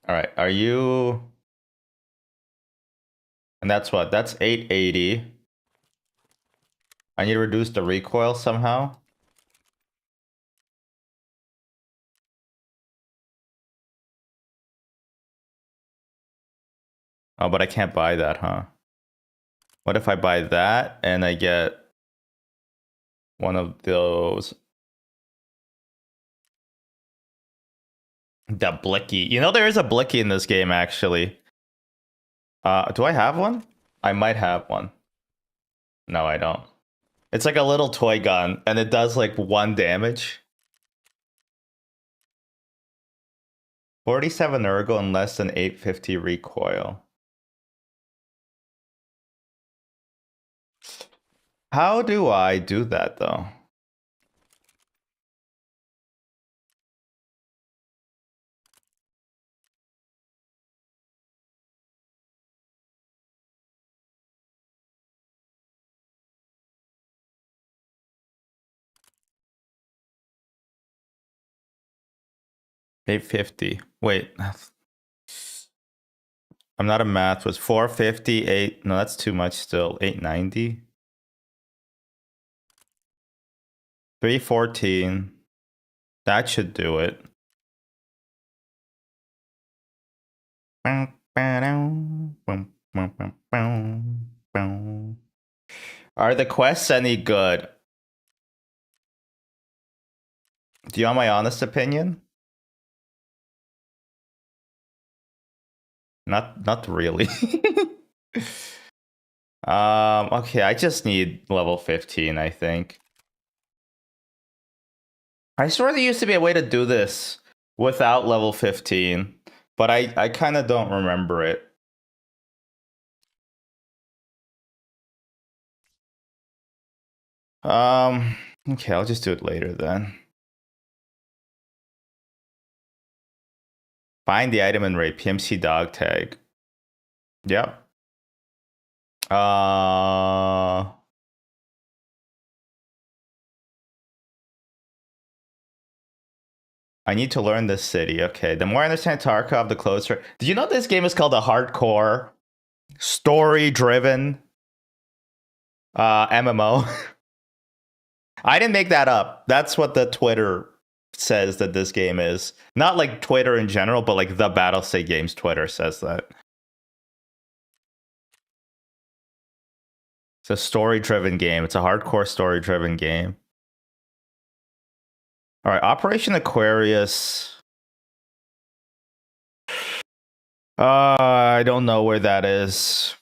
All right, are you? And that's what? That's 880. I need to reduce the recoil somehow. Oh, but I can't buy that, huh? What if I buy that and I get one of those? The blicky. You know, there is a blicky in this game, actually. Do I have one? I might have one. No, I don't. It's like a little toy gun, and it does like 1 damage. 47 ergo and less than 850 recoil. How do I do that, though? $850. Wait. I'm not a math. Was 458? No, that's too much still. 890? 314. That should do it. Are the quests any good? Do you want my honest opinion? Not really. Okay, I just need level 15, I think. I swear there used to be a way to do this without level 15, but I kind of don't remember it. Okay, I'll just do it later then. Find the item and rate PMC dog tag. Yep. I need to learn this city. Okay, the more I understand Tarkov, the closer. Did you know this game is called a hardcore, story-driven MMO? I didn't make that up. That's what the Twitter says that this game is. Not like Twitter in general, but like the Battlestate Games Twitter says that. It's a story-driven game. It's a hardcore story-driven game. All right, Operation Aquarius. I don't know where that is.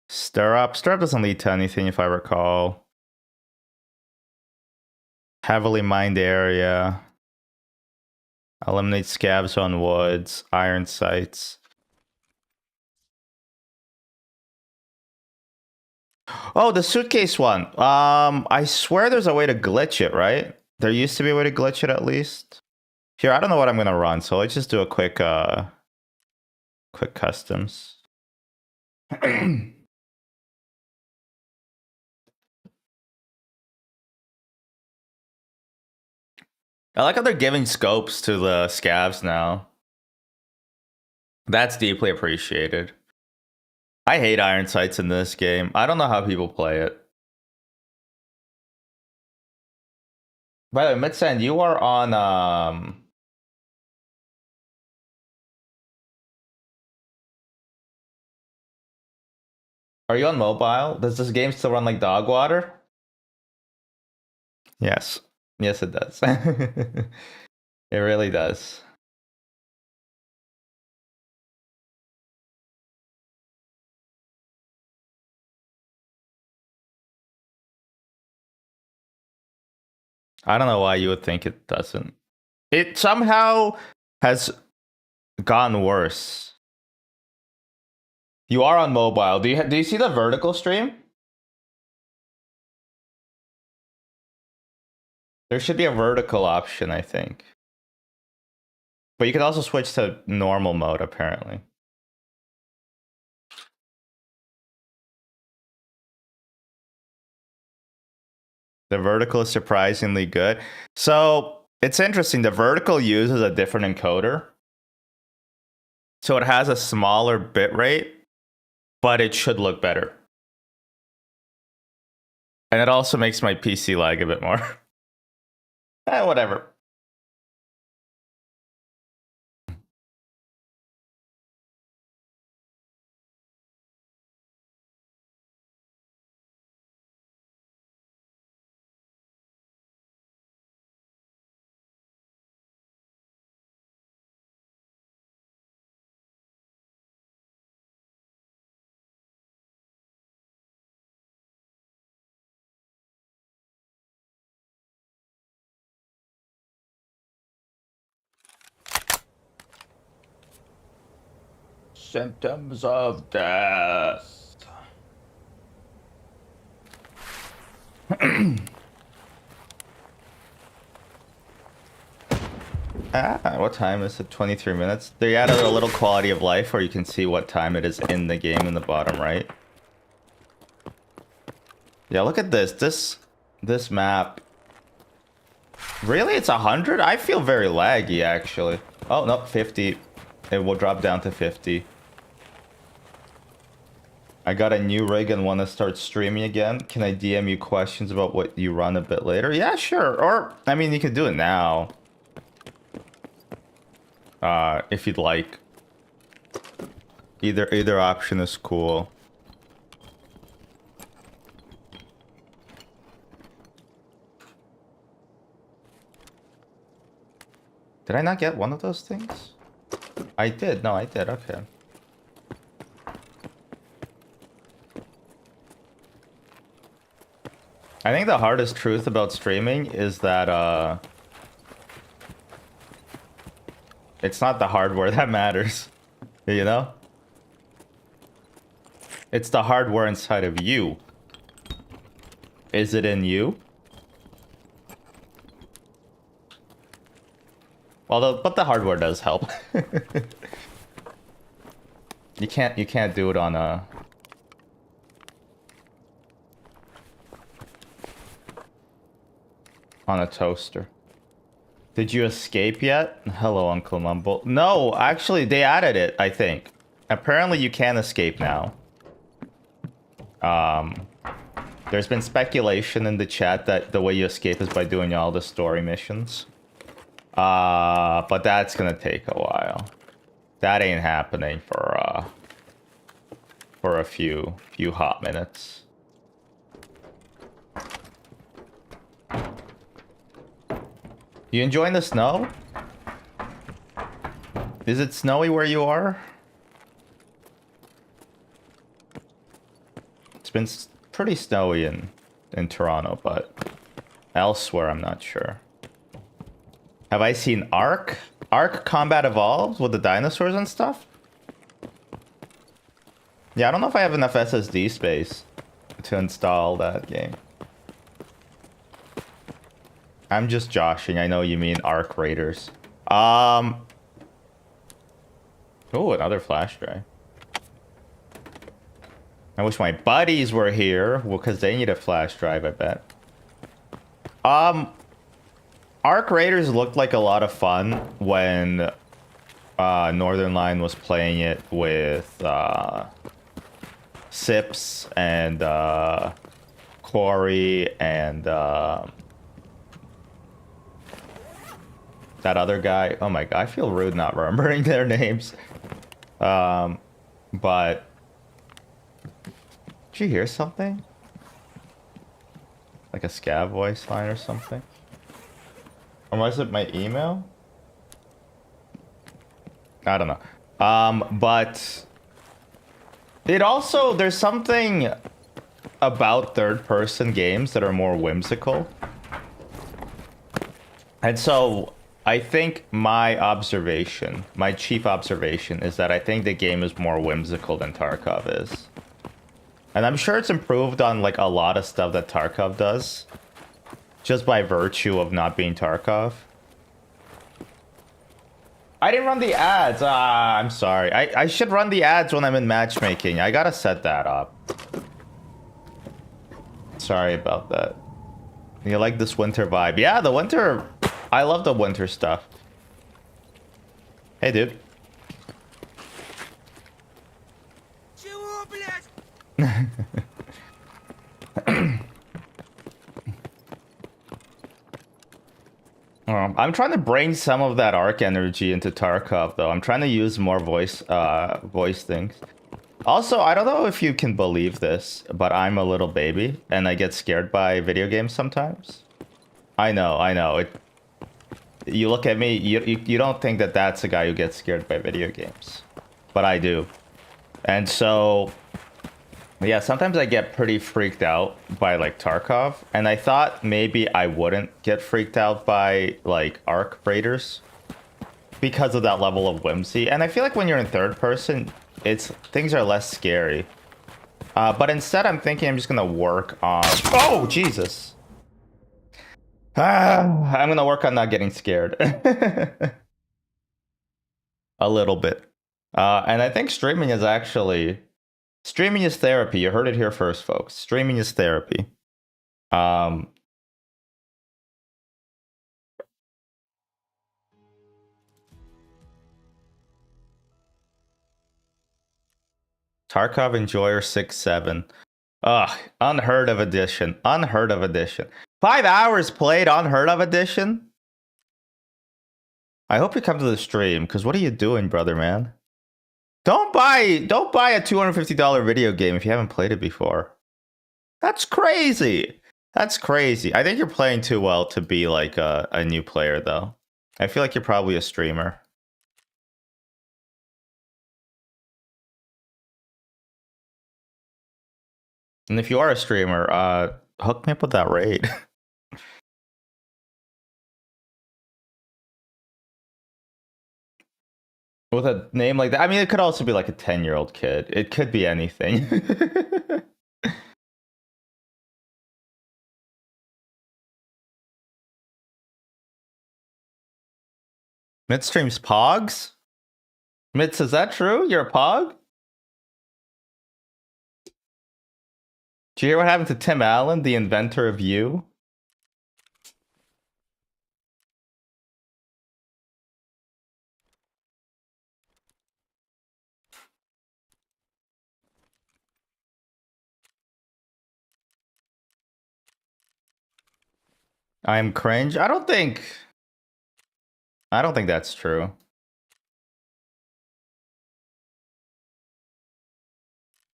Stir up. Stir up doesn't lead to anything, if I recall. Heavily mined area. Eliminate scabs on woods. Iron sights. Oh, the suitcase one. I swear there's a way to glitch it, right? There used to be a way to glitch it at least. Here, I don't know what I'm gonna run, so let's just do a quick customs. I like how they're giving scopes to the scavs now. That's deeply appreciated. I hate iron sights in this game. I don't know how people play it. By the way, Midsand, you are on are you on mobile? Does this game still run like dog water? Yes. Yes, it does. It really does. I don't know why you would think it doesn't. It somehow has gotten worse. You are on mobile. Do you see the vertical stream? There should be a vertical option, I think. But you can also switch to normal mode, apparently. The vertical is surprisingly good. So it's interesting. The vertical uses a different encoder. So it has a smaller bitrate, but it should look better. And it also makes my PC lag a bit more. Whatever. Symptoms of death. What time is it? 23 minutes. They added a little quality of life where you can see what time it is in the game in the bottom right. Yeah, look at this. This map. Really? It's 100? I feel very laggy, actually. Oh, no, 50. It will drop down to 50. I got a new rig and want to start streaming again. Can I DM you questions about what you run a bit later? Yeah, sure. Or, I mean, you can do it now. If you'd like. Either option is cool. Did I not get one of those things? I did. No, I did. Okay. I think the hardest truth about streaming is that it's not the hardware that matters, you know? It's the hardware inside of you. Is it in you? Although, but the hardware does help. You can't do it on a toaster. Did you escape yet? Hello, Uncle Mumble. No, actually, they added it, I think. Apparently, you can escape now. There's been speculation in the chat that the way you escape is by doing all the story missions. But that's gonna take a while. That ain't happening for a few hot minutes. You enjoying the snow? Is it snowy where you are? It's been pretty snowy in Toronto, but elsewhere I'm not sure. Have I seen Ark? Ark Combat Evolved with the dinosaurs and stuff? Yeah, I don't know if I have enough SSD space to install that game. I'm just joshing. I know you mean Ark Raiders. Oh, another flash drive. I wish my buddies were here, well, because they need a flash drive, I bet. Ark Raiders looked like a lot of fun when Northern Line was playing it with Sips and Corey and that other guy. Oh my god, I feel rude not remembering their names. But did you hear something? Like a scav voice line or something? Or was it my email? I don't know. But it also, there's something about third-person games that are more whimsical. And so I think my observation, my chief observation, is that I think the game is more whimsical than Tarkov is. And I'm sure it's improved on like a lot of stuff that Tarkov does, just by virtue of not being Tarkov. I didn't run the ads. I'm sorry. I should run the ads when I'm in matchmaking. I gotta set that up. Sorry about that. You like this winter vibe? Yeah, the winter... I love the winter stuff. Hey, dude. I'm trying to bring some of that arc energy into Tarkov, though. I'm trying to use more voice things. Also, I don't know if you can believe this, but I'm a little baby, and I get scared by video games sometimes. I know. You look at me, you don't think that that's a guy who gets scared by video games. But I do. And so... yeah, sometimes I get pretty freaked out by, like, Tarkov. And I thought maybe I wouldn't get freaked out by, like, Arc Raiders. Because of that level of whimsy. And I feel like when you're in third person, things are less scary. But instead, I'm thinking I'm just gonna work on... oh, Jesus! I'm gonna work on not getting scared. A little bit. And I think streaming is actually... streaming is therapy. You heard it here first, folks. Streaming is therapy. Tarkov Enjoyer 6-7. Ugh, unheard of edition. Unheard of edition. 5 hours played, unheard of edition? I hope you come to the stream, because what are you doing, brother, man? Don't buy a $250 video game if you haven't played it before. That's crazy. That's crazy. I think you're playing too well to be like a new player, though. I feel like you're probably a streamer. And if you are a streamer, hook me up with that raid. With a name like that. I mean, it could also be like a 10-year-old kid. It could be anything. Midstream's Pogs? Mitz, is that true? You're a Pog? Did you hear what happened to Tim Allen, the inventor of you? I'm cringe. I don't think that's true.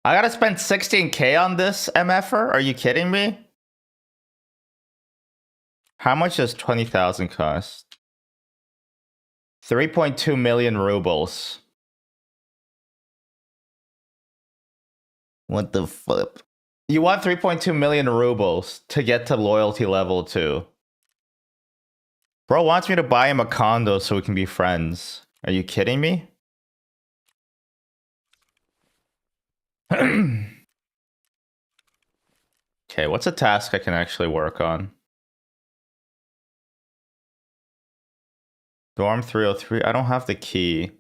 I gotta spend 16K on this MFer? Are you kidding me? How much does 20,000 cost? 3.2 million rubles. What the flip? You want 3.2 million rubles to get to loyalty level 2. Bro wants me to buy him a condo so we can be friends. Are you kidding me? Okay, what's a task I can actually work on? Dorm 303. I don't have the key.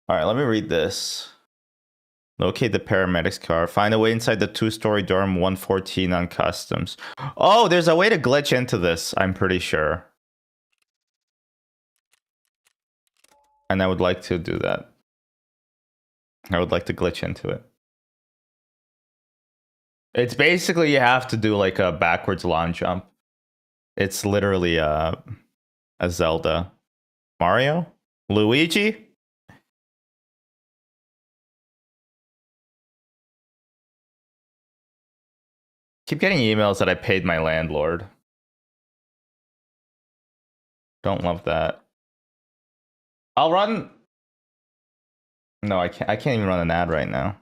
Alright, let me read this. Locate the paramedics car. Find a way inside the 2-story dorm 114 on customs. Oh, there's a way to glitch into this, I'm pretty sure. And I would like to do that. I would like to glitch into it. It's basically you have to do like a backwards launch jump. It's literally a Zelda. Mario? Luigi? Keep getting emails that I paid my landlord. Don't love that. I'll run. No, I can't. I can't even run an ad right now.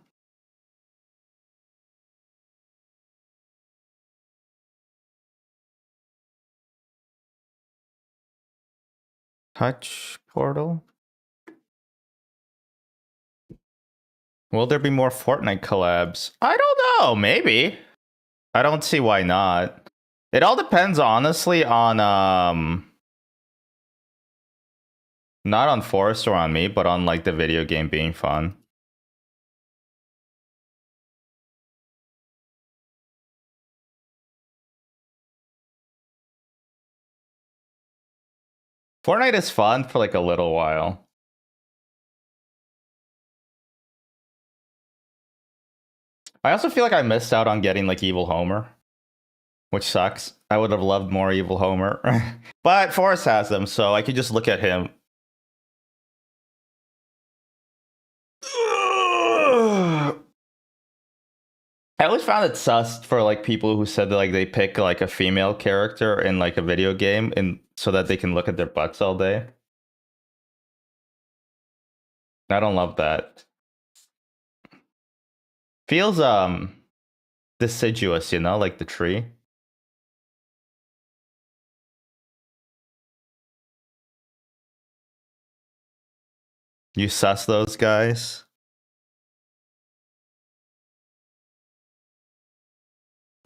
Touch portal. Will there be more Fortnite collabs? I don't know. Maybe. I don't see why not. It all depends, honestly, on not on Forrest or on me, but on like the video game being fun. Fortnite is fun for like a little while. I also feel like I missed out on getting like Evil Homer, which sucks. I would have loved more Evil Homer. But Forrest has them, so I could just look at him. I always found it sus for like people who said that like they pick like a female character in like a video game and so that they can look at their butts all day. I don't love that. Feels deciduous, you know, like the tree. You sus those guys.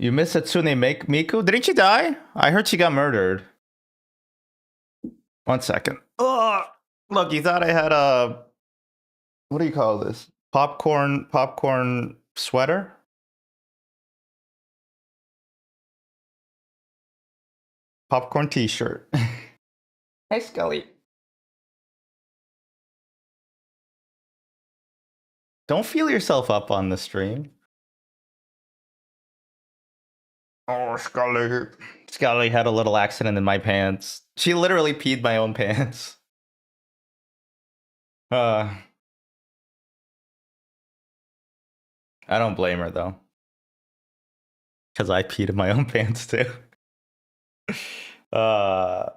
You miss Hatsune Miku? Didn't she die? I heard she got murdered. 1 second. Oh, look, you thought I had a what do you call this? Popcorn sweater? Popcorn t-shirt. Hey, Scully. Don't feel yourself up on the stream. Oh, Scully. Scully had a little accident in my pants. She literally peed my own pants. I don't blame her though. Because I peed in my own pants too. I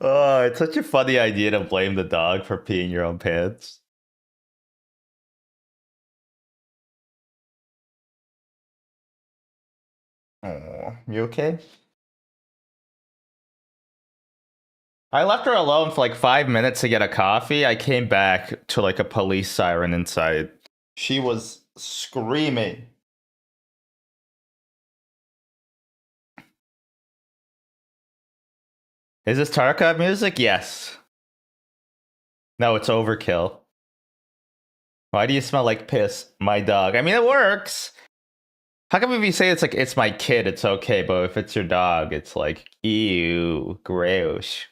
oh, it's such a funny idea to blame the dog for peeing your own pants. Oh, you okay? I left her alone for like 5 minutes to get a coffee. I came back to like a police siren inside. She was screaming. Is this Tarkov music? Yes. No, it's overkill. Why do you smell like piss? My dog. I mean, it works. How come if you say it's like it's my kid, it's okay, but if it's your dog, it's like ew, gross.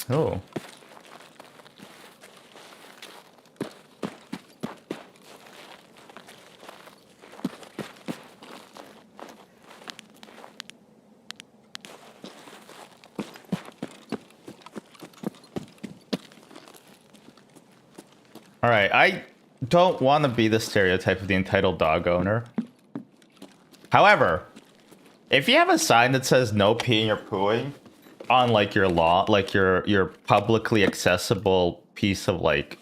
Oh. All right, I don't want to be the stereotype of the entitled dog owner. However, if you have a sign that says no peeing or pooing on like your lawn, like your publicly accessible piece of like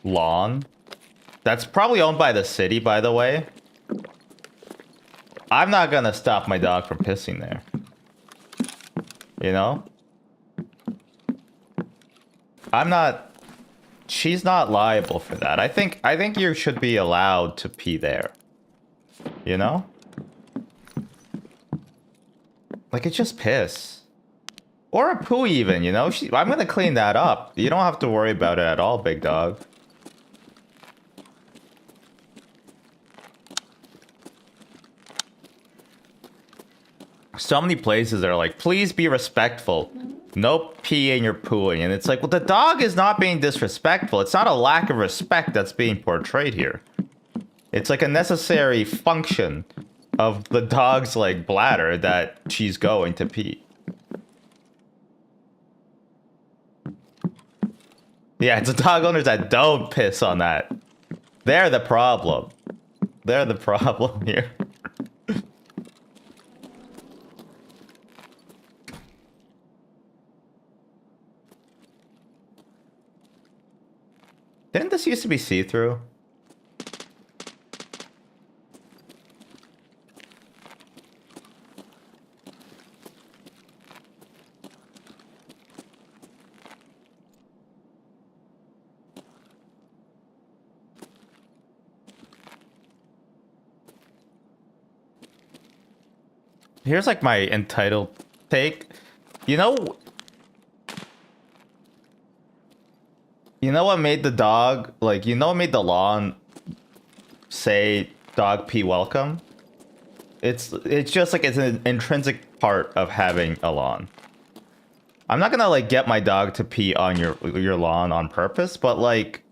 lawn, that's probably owned by the city, by the way. I'm not gonna stop my dog from pissing there. You know? I'm not. She's not liable for that. I think you should be allowed to pee there. You know? Like it's just piss. Or a poo even, you know? I'm gonna clean that up. You don't have to worry about it at all, big dog. So many places that are like, please be respectful. No peeing or pooing. And it's like, well, the dog is not being disrespectful. It's not a lack of respect that's being portrayed here. It's like a necessary function of the dog's like bladder that she's going to pee. Yeah, it's the dog owners that don't piss on that. They're the problem. They're the problem here. Didn't this used to be see-through? Here's like my entitled take. You know what made the dog, like, you know what made the lawn say dog pee welcome? It's just like it's an intrinsic part of having a lawn. I'm not gonna like get my dog to pee on your lawn on purpose, but like,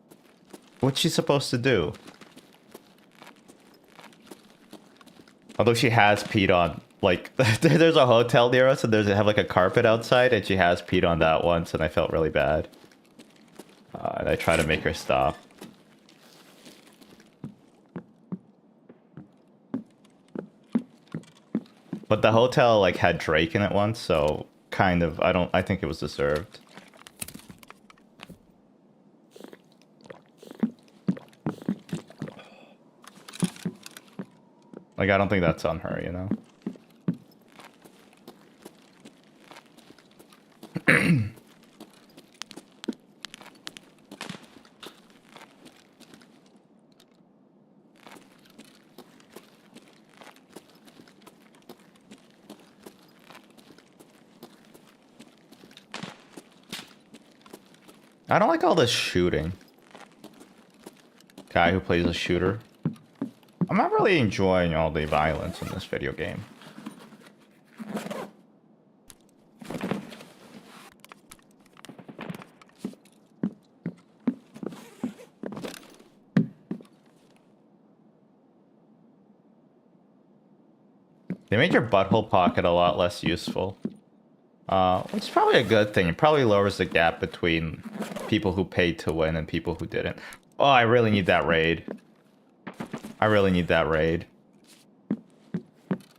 what's she supposed to do? Although she has peed on, like, there's a hotel near us and they have like a carpet outside and she has peed on that once and I felt really bad. And I try to make her stop. But the hotel like had Drake in it once, so kind of, I think it was deserved. Like, I don't think that's on her, you know? I don't like all this shooting. Guy who plays a shooter. I'm not really enjoying all the violence in this video game. They made your butthole pocket a lot less useful. Which is probably a good thing. It probably lowers the gap between people who paid to win and people who didn't. Oh, I really need that raid. I really need that raid.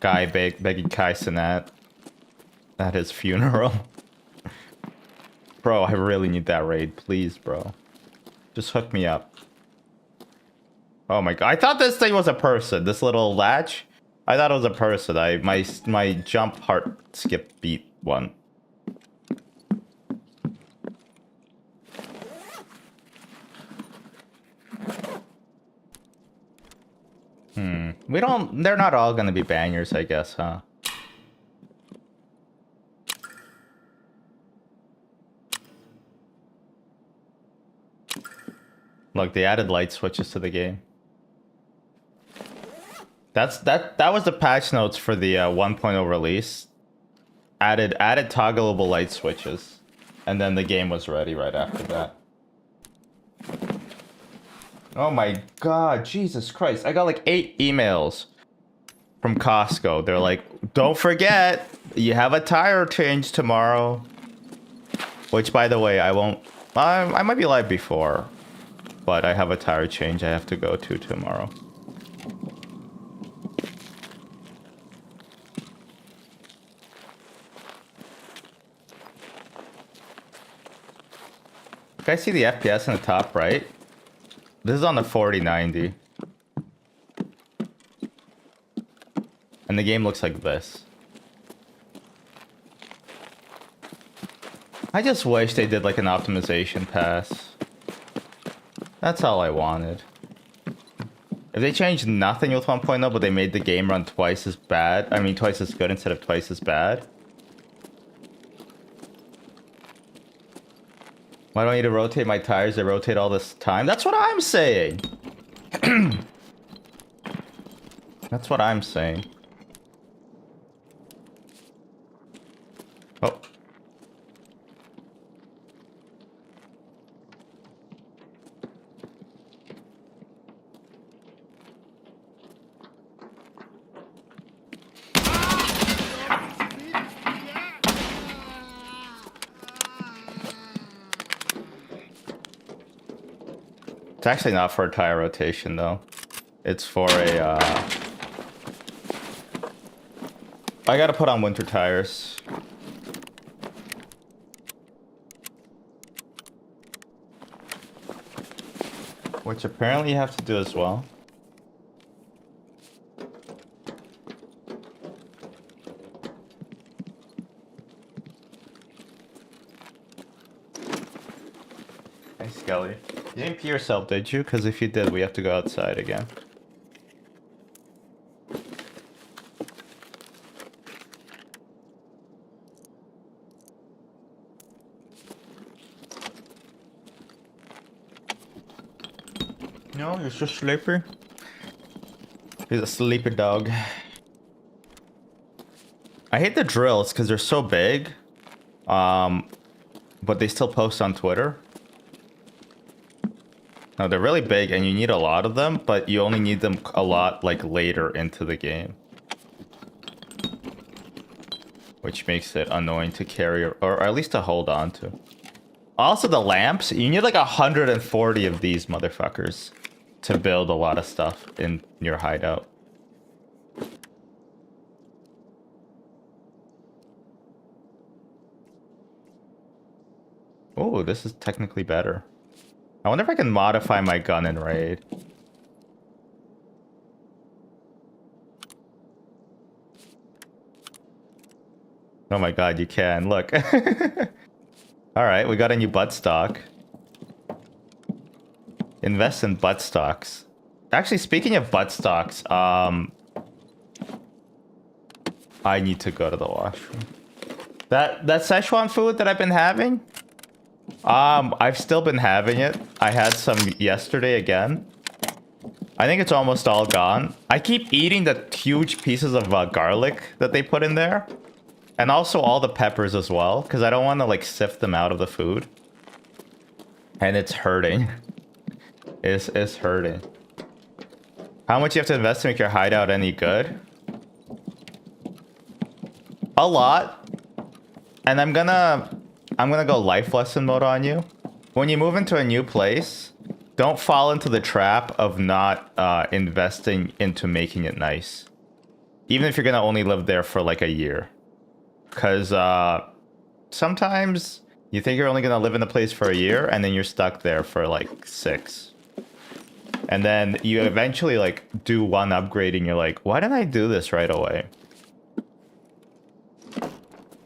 Guy begging Kai Cenat at his funeral. Bro, I really need that raid. Please, bro. Just hook me up. Oh my god. I thought this thing was a person. This little latch. I thought it was a person. My jump heart skip beat one. They're not all gonna be bangers, I guess, huh? Look, they added light switches to the game. That was the patch notes for the 1.0 release. Added toggleable light switches. And then the game was ready right after that. Oh my god, Jesus Christ. I got like 8 emails from Costco. They're like, don't forget, you have a tire change tomorrow. Which, by the way, I won't... I might be live before. But I have a tire change I have to go to tomorrow. You guys see the FPS in the top right? This is on the 4090. And the game looks like this. I just wish they did like an optimization pass. That's all I wanted. If they changed nothing with 1.0, but they made the game run twice as bad, I mean twice as good instead of twice as bad. Why do I need to rotate my tires? They rotate all this time? That's what I'm saying! That's what I'm saying. Oh. It's actually not for a tire rotation though. It's for a I gotta put on winter tires. Which apparently you have to do as well. Hey, Skelly. You didn't pee yourself, did you? Because if you did, we have to go outside again. No, you're just sleepy. He's a sleepy dog. I hate the drills because they're so big. But they still post on Twitter. No, they're really big and you need a lot of them, but you only need them a lot like later into the game. Which makes it annoying to carry or at least to hold on to. Also the lamps, you need like 140 of these motherfuckers to build a lot of stuff in your hideout. Oh, this is technically better. I wonder if I can modify my gun in Raid. Oh my god, you can. Look. Alright, we got a new buttstock. Invest in buttstocks. Actually, speaking of buttstocks, I need to go to the washroom. That Szechuan food that I've been having? I've still been having it. I had some yesterday again. I think it's almost all gone. I keep eating the huge pieces of garlic that they put in there. And also all the peppers as well, because I don't want to like sift them out of the food. And it's hurting. It's hurting. How much you have to invest to make your hideout any good? A lot. And I'm gonna go life lesson mode on you. When you move into a new place, don't fall into the trap of not investing into making it nice. Even if you're gonna only live there for like a year. Because sometimes you think you're only gonna live in the place for a year and then you're stuck there for like 6. And then you eventually like do one upgrade and you're like, why didn't I do this right away?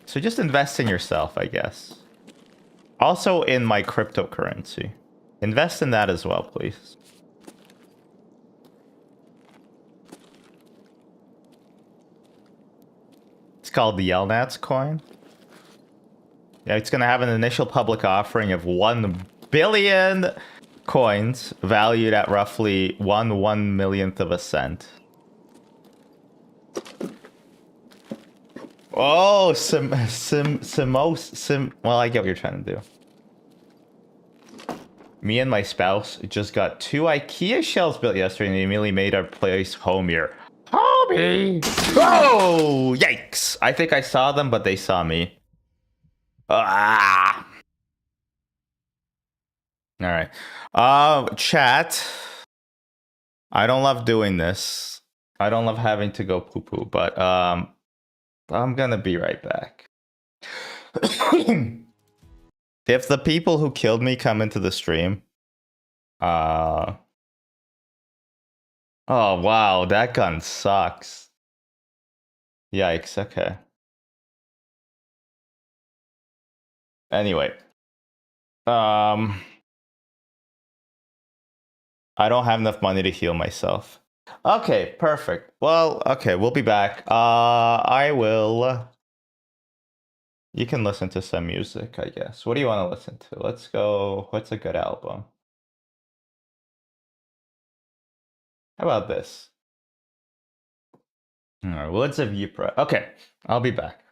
So just invest in yourself, I guess. Also in my cryptocurrency. Invest in that as well, please. It's called the Yelnats coin. Yeah, it's going to have an initial public offering of 1 billion coins valued at roughly 1/1,000,000th of a cent. Oh, well, I get what you're trying to do. Me and my spouse just got 2 IKEA shelves built yesterday and they immediately made our place homier. Homie! Oh, yikes! I think I saw them, but they saw me. Ah! All right. Chat. I don't love doing this. I don't love having to go poo-poo, but I'm gonna be right back. If the people who killed me come into the stream, oh wow, that gun sucks. Yikes, okay. Anyway. I don't have enough money to heal myself. Okay, perfect. Well, okay, we'll be back. I will. You can listen to some music, I guess. What do you want to listen to? Let's go. What's a good album? How about this? All right, well, it's a Vipra. Okay, I'll be back.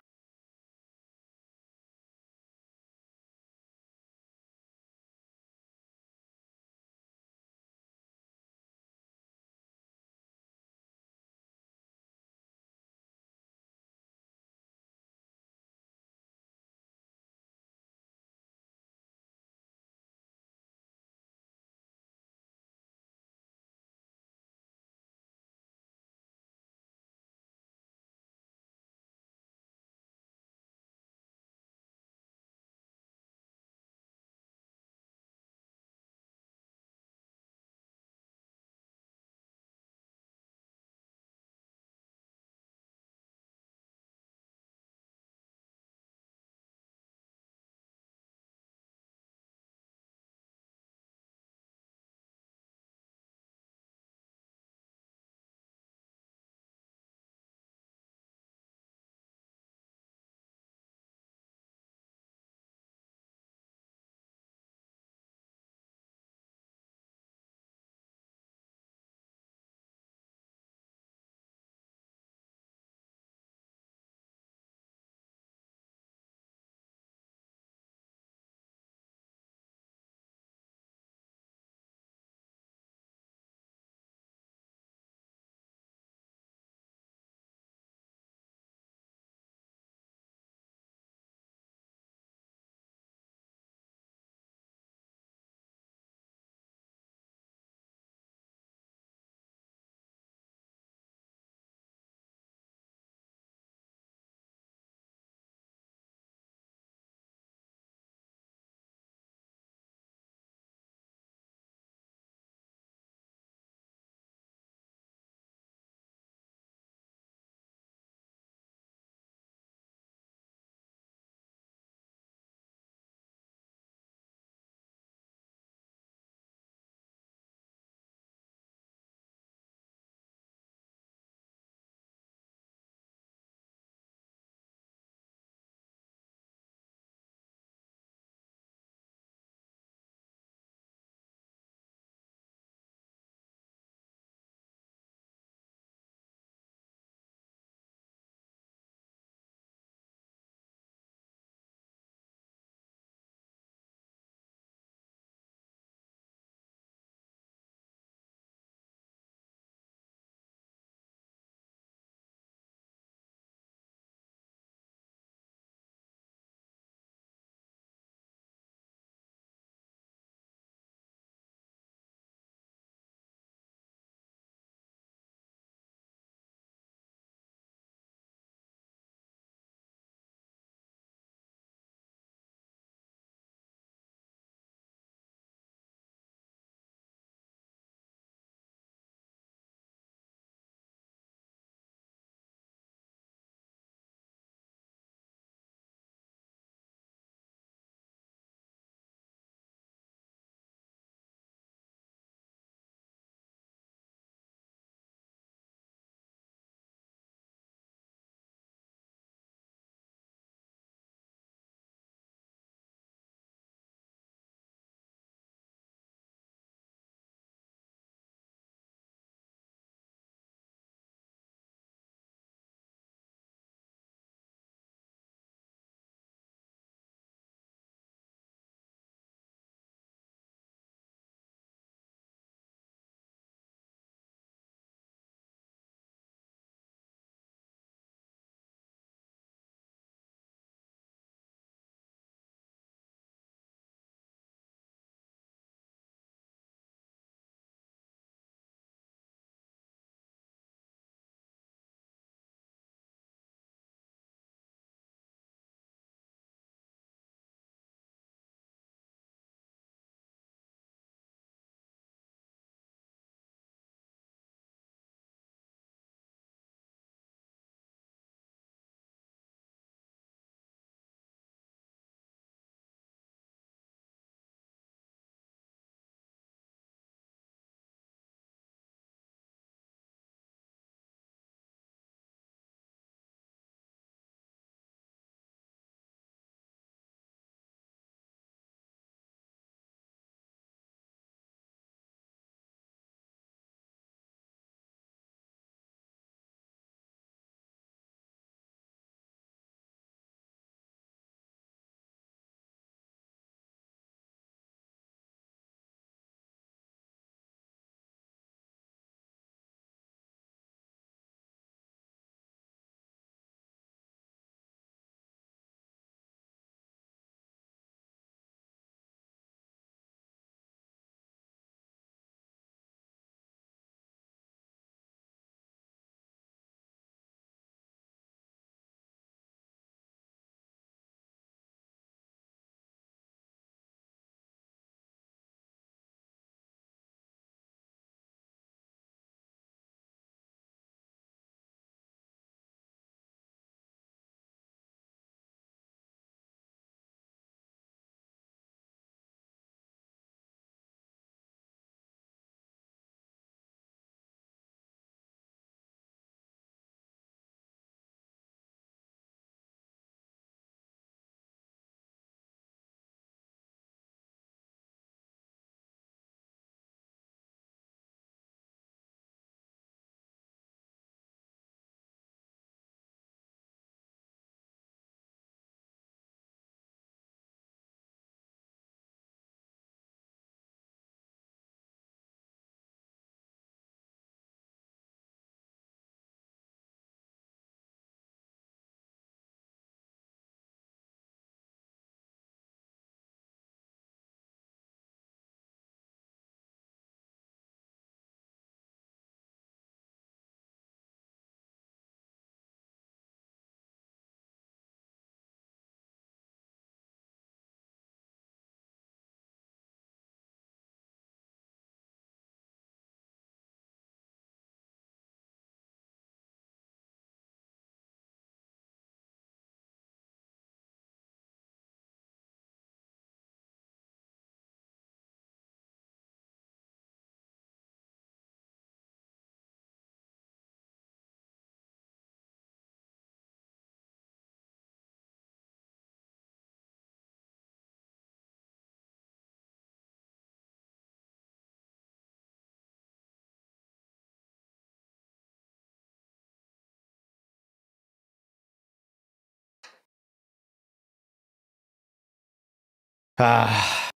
Ah.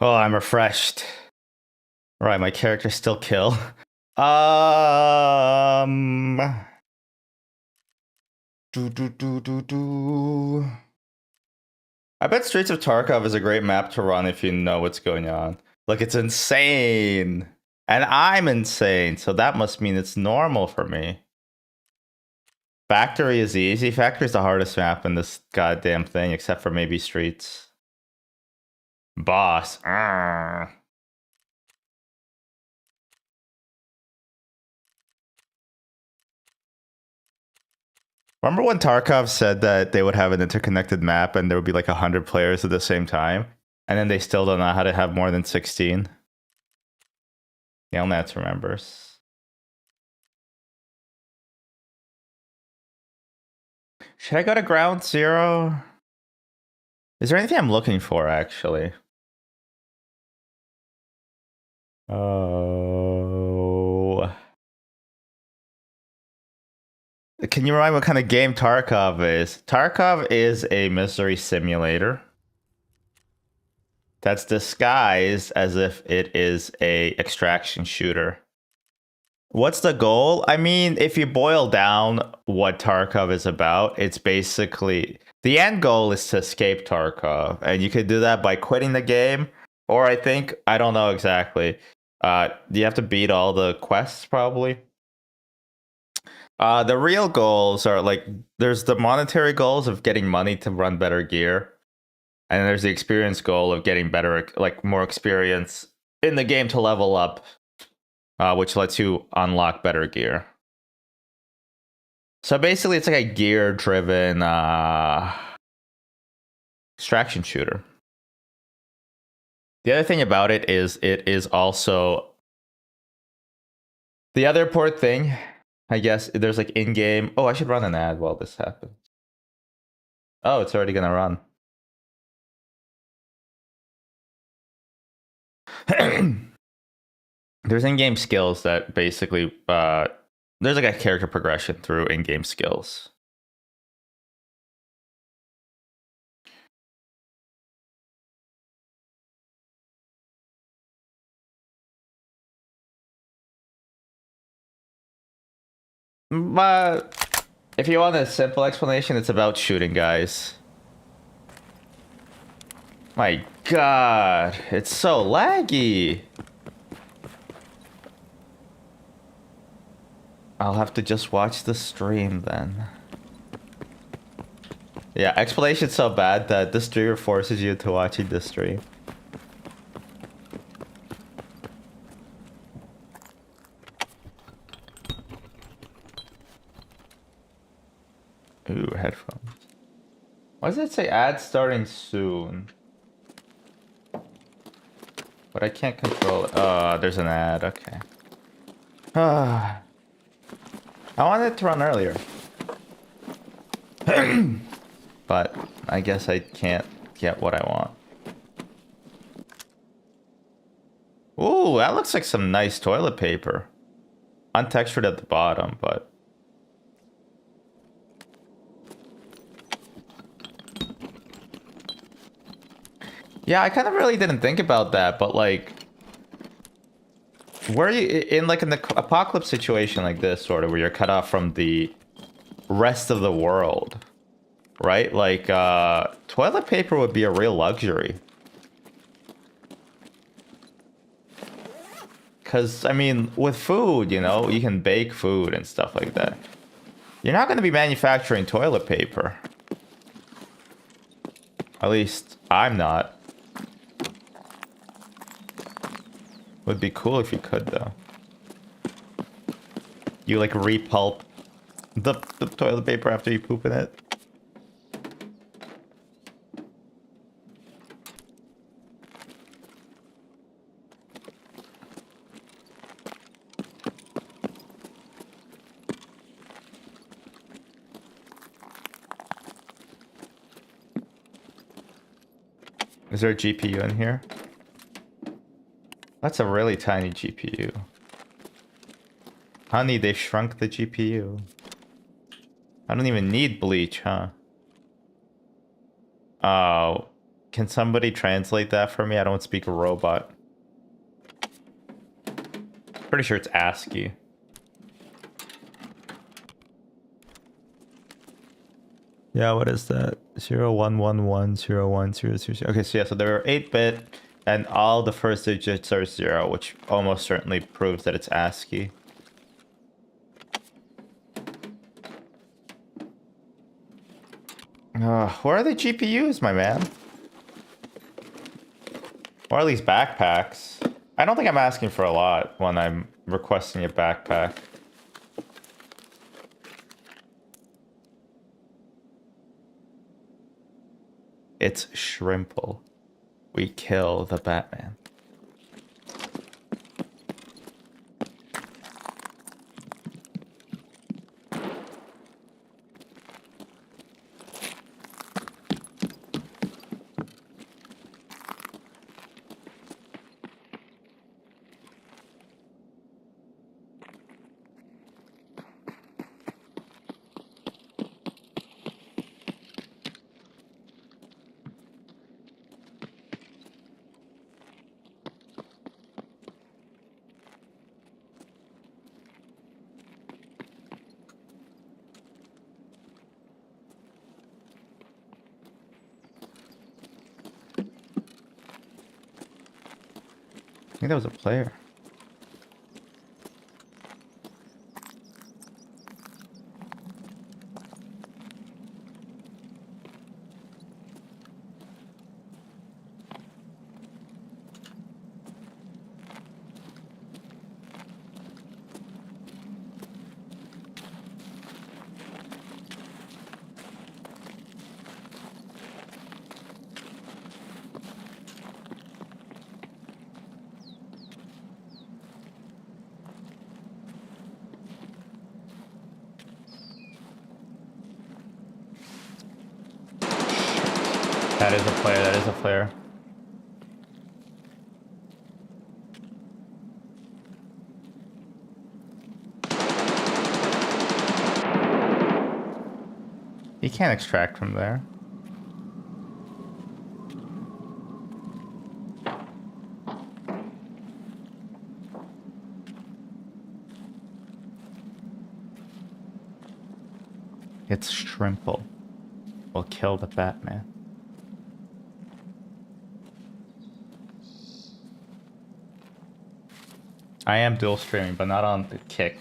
Oh, I'm refreshed. Right, my character still kill. Um. Do. I bet Streets of Tarkov is a great map to run if you know what's going on. Like, it's insane. And I'm insane, so that must mean it's normal for me. Factory is easy. Factory is the hardest map in this goddamn thing, except for maybe Streets. Boss. Remember when Tarkov said that they would have an interconnected map and there would be like 100 players at the same time? And then they still don't know how to have more than 16? Yelnats remembers. Should I go to ground zero? Is there anything I'm looking for, actually? Oh. Can you remind me what kind of game Tarkov is? Tarkov is a misery simulator that's disguised as if it is a extraction shooter. What's the goal? I mean, if you boil down what Tarkov is about, it's basically the end goal is to escape Tarkov, and you could do that by quitting the game, or I don't know exactly. You have to beat all the quests probably. The real goals are like there's the monetary goals of getting money to run better gear, and there's the experience goal of getting better, like more experience in the game to level up, which lets you unlock better gear. So basically, it's like a gear-driven extraction shooter. The other thing about it is also the other important thing. I guess there's like in-game. Oh, I should run an ad while this happens. Oh, it's already gonna run. There's in-game skills that basically there's like a character progression through in-game skills. But if you want a simple explanation, it's about shooting guys. My god, it's so laggy. I'll have to just watch the stream then. Yeah, explanation's so bad that the streamer forces you to watching the stream. Ooh, headphones. Why does it say ad starting soon? But I can't control it. Oh, there's an ad, okay. I wanted it to run earlier. But I guess I can't get what I want. Ooh, that looks like some nice toilet paper. Untextured at the bottom, but... Yeah, I kind of really didn't think about that, but like... Where are you... In like an apocalypse situation like this, sort of, where you're cut off from the rest of the world, right? Like, toilet paper would be a real luxury. Because, I mean, with food, you know, you can bake food and stuff like that. You're not going to be manufacturing toilet paper. At least, I'm not. Would be cool if you could, though. You, like, repulp the toilet paper after you poop in it. Is there a GPU in here? That's a really tiny GPU. Honey, they shrunk the GPU. I don't even need bleach, huh? Oh. Can somebody translate that for me? I don't speak robot. Pretty sure it's ASCII. Yeah, what is that? 01110100. Okay, so yeah, so there are 8-bit, and all the first digits are 0, which almost certainly proves that it's ASCII. Where are the GPUs, my man? Or at least backpacks. I don't think I'm asking for a lot when I'm requesting a backpack. It's Shrimple. We kill the Batman. I think that was a player. That is a player, that is a player. He can't extract from there. It's Shrimple. We'll kill the Batman. I am dual streaming, but not on the Kick.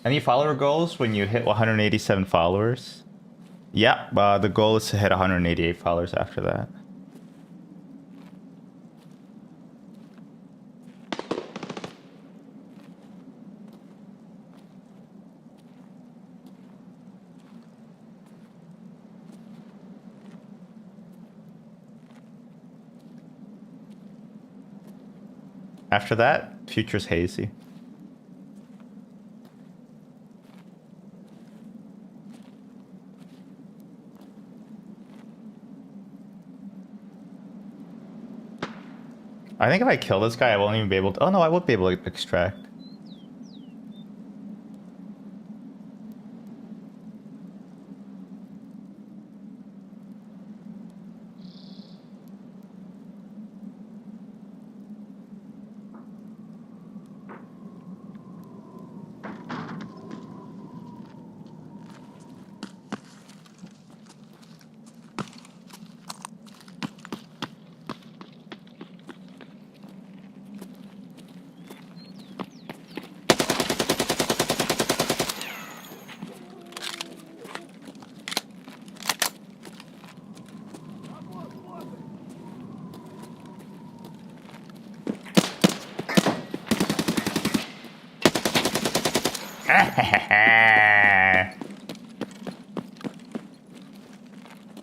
Any follower goals when you hit 187 followers? Yeah, the goal is to hit 188 followers after that. After that, future's hazy. I think if I kill this guy, I won't even be able to... Oh no, I would be able to extract.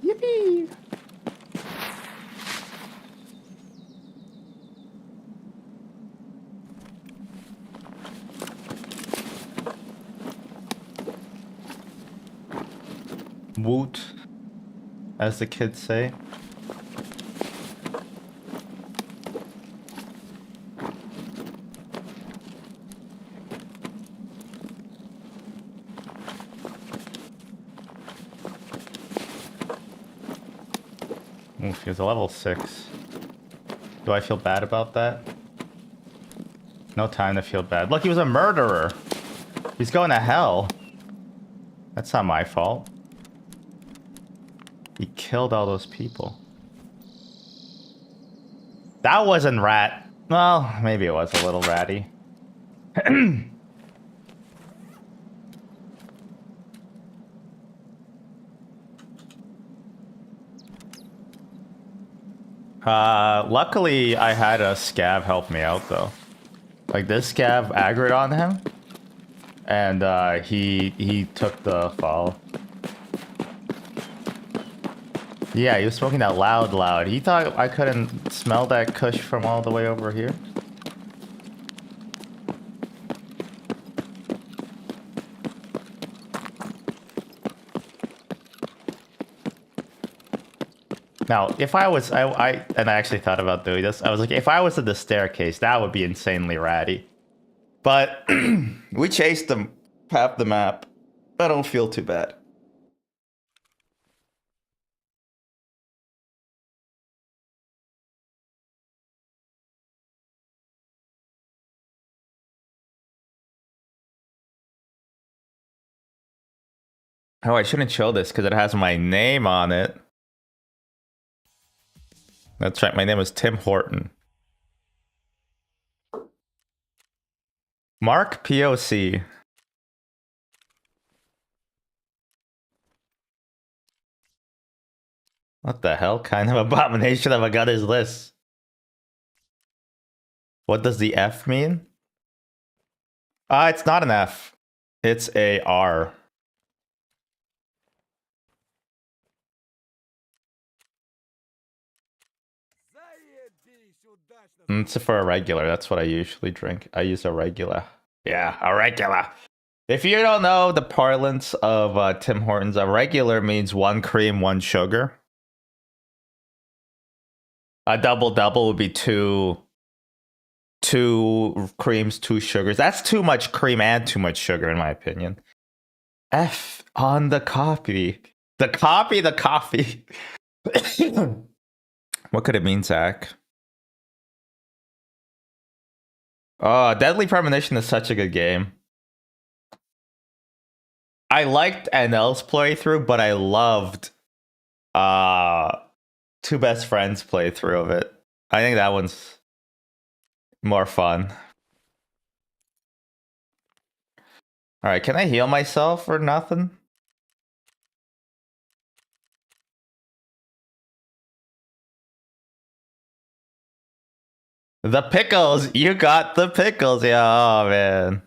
Yippee! Woot, as the kids say. Oof, he was a level 6. Do I feel bad about that? No time to feel bad. Look, he was a murderer. He's going to hell. That's not my fault. He killed all those people. That wasn't rat. Well, maybe it was a little ratty. Luckily I had a scav help me out though. Like this scav aggroed on him, and he took the fall. Yeah, he was smoking that loud. He thought I couldn't smell that kush from all the way over here. Now, if I was, I actually thought about doing this. I was like, if I was at the staircase, that would be insanely ratty. But we chased them half the map. I don't feel too bad. Oh, I shouldn't show this because it has my name on it. That's right, my name is Tim Horton. Mark POC. What the hell kind of abomination of a gun is this? What does the F mean? It's not an F. It's a R. It's for a regular. That's what I usually drink. I use a regular. Yeah, a regular. If you don't know the parlance of Tim Hortons, a regular means 1 cream, 1 sugar. A double would be two creams, 2 sugars. That's too much cream and too much sugar, in my opinion. F on the copy. The coffee. What could it mean, Zach? Oh, Deadly Premonition is such a good game. I liked NL's playthrough, but I loved Two Best Friends playthrough of it. I think that one's more fun. Alright, can I heal myself or nothing? The pickles! You got the pickles! Yeah, oh man.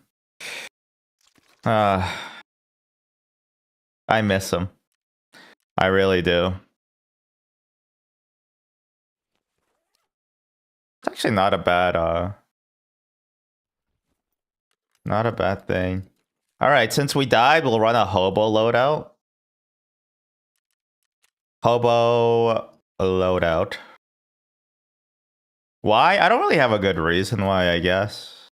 I miss them. I really do. It's actually not a bad thing. Alright, since we died, we'll run a hobo loadout. Hobo loadout. Why? I don't really have a good reason why, I guess.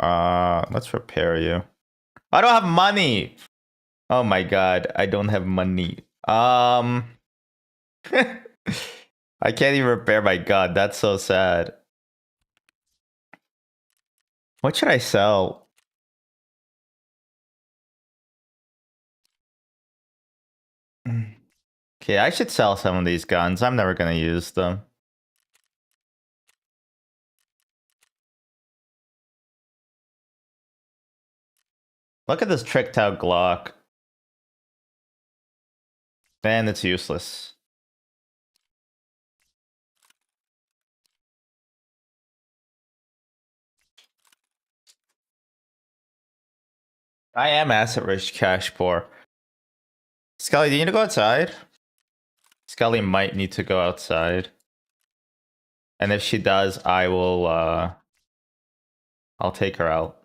Let's repair you. I don't have money. Oh my god, I don't have money. I can't even repair my gun. That's so sad. What should I sell? Okay, I should sell some of these guns. I'm never gonna use them. Look at this tricked out Glock. And it's useless. I am asset rich, cash poor. Scully, do you need to go outside? Scully might need to go outside. And if she does, I will I'll take her out.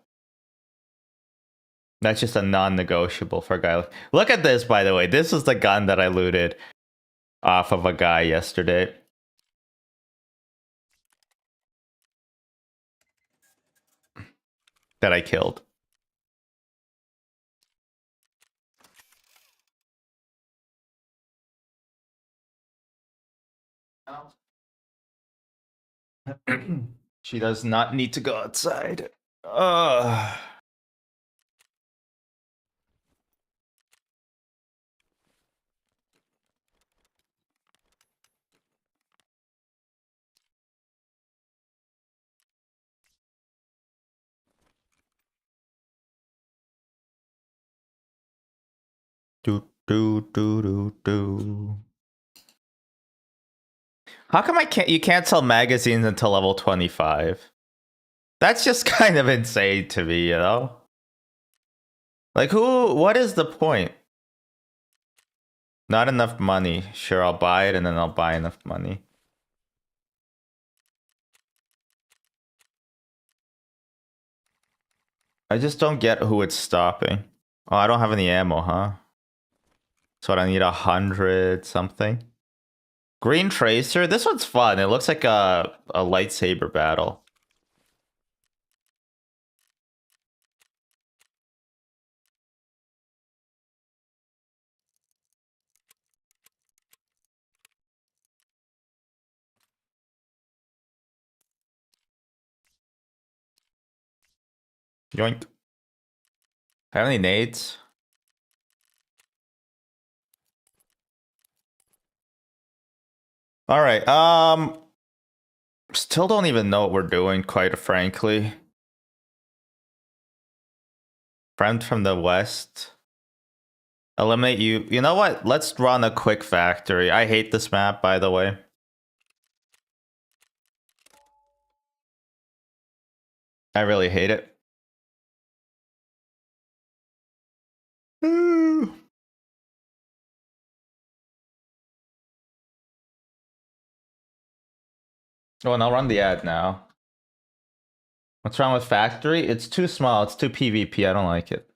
That's just a non-negotiable for a guy. Look at this, by the way. This is the gun that I looted off of a guy yesterday. That I killed. She does not need to go outside. Do do do do do. How come you can't sell magazines until level 25? That's just kind of insane to me, you know? Like what is the point? Not enough money. Sure, I'll buy it and then I'll buy enough money. I just don't get who it's stopping. Oh, I don't have any ammo, huh? So I need 100 something. Green Tracer. This one's fun. It looks like a lightsaber battle. Yoink. Have any nades? All right. Still don't even know what we're doing, quite frankly. Friend from the west. Eliminate you. You know what? Let's run a quick factory. I hate this map, by the way. I really hate it. Oh, and I'll run the ad now. What's wrong with factory? It's too small. It's too PvP. I don't like it.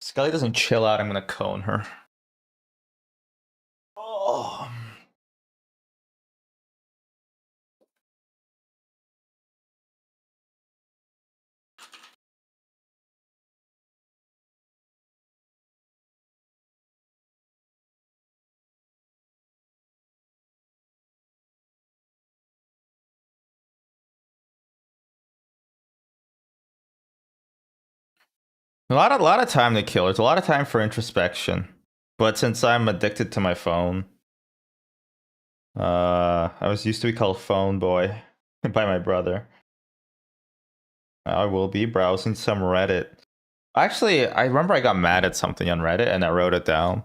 Scully doesn't chill out. I'm gonna cone her. Oh. A lot of time to kill. There's a lot of time for introspection. But since I'm addicted to my phone, I was used to be called Phone Boy by my brother. I will be browsing some Reddit. Actually, I remember I got mad at something on Reddit and I wrote it down.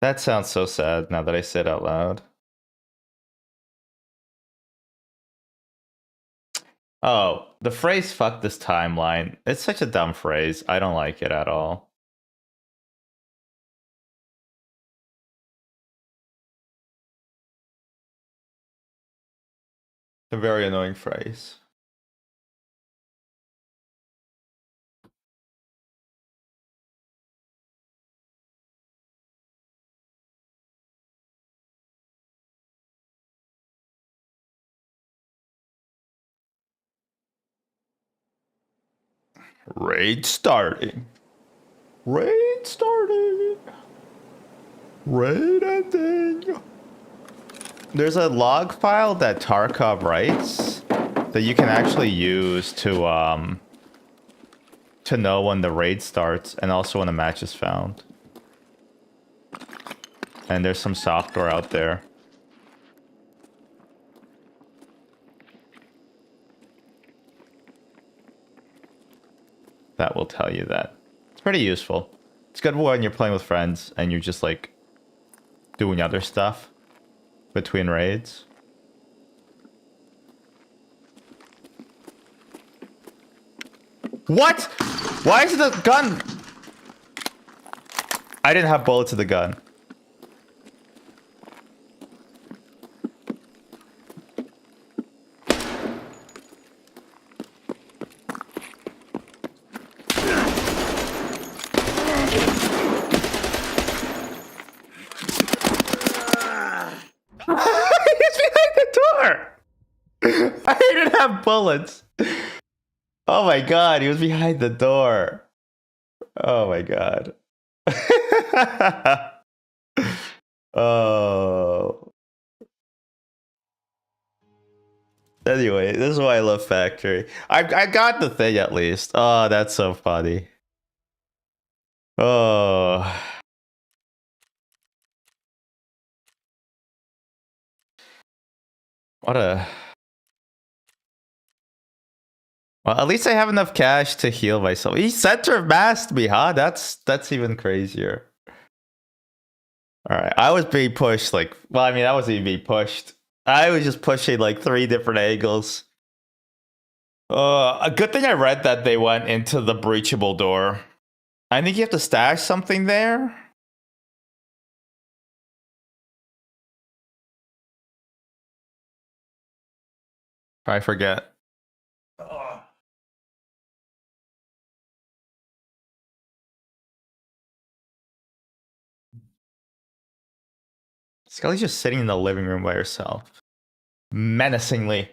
That sounds so sad now that I say it out loud. Oh, the phrase fuck this timeline. It's such a dumb phrase. I don't like it at all. It's a very annoying phrase. Raid starting. Raid starting. Raid ending. There's a log file that Tarkov writes that you can actually use to know when the raid starts and also when a match is found. And there's some software out there. That will tell you that. It's pretty useful. It's good when you're playing with friends and you're just like doing other stuff between raids. What? Why is the gun? I didn't have bullets in the gun. He's behind the door. I didn't have bullets. Oh my god, he was behind the door. Oh my god. Oh. Anyway, this is why I love Factory. I got the thing at least. Oh, that's so funny. Oh. What a... Well, at least I have enough cash to heal myself. He center masked me, huh? That's even crazier. Alright, I was being pushed like... Well, I mean, I wasn't even being pushed. I was just pushing like 3 different angles. A good thing I read that they went into the breachable door. I think you have to stash something there. I forget. Scully's just sitting in the living room by herself. Menacingly.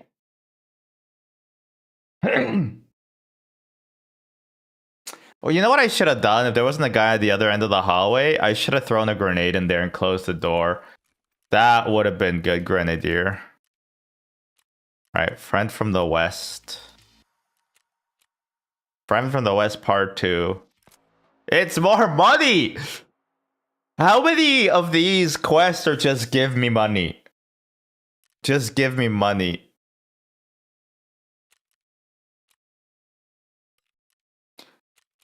Well, you know what I should have done? If there wasn't a guy at the other end of the hallway, I should have thrown a grenade in there and closed the door. That would have been good, Grenadier. Alright, Friend from the West. Friend from the West Part 2. It's more money! How many of these quests are just give me money? Just give me money.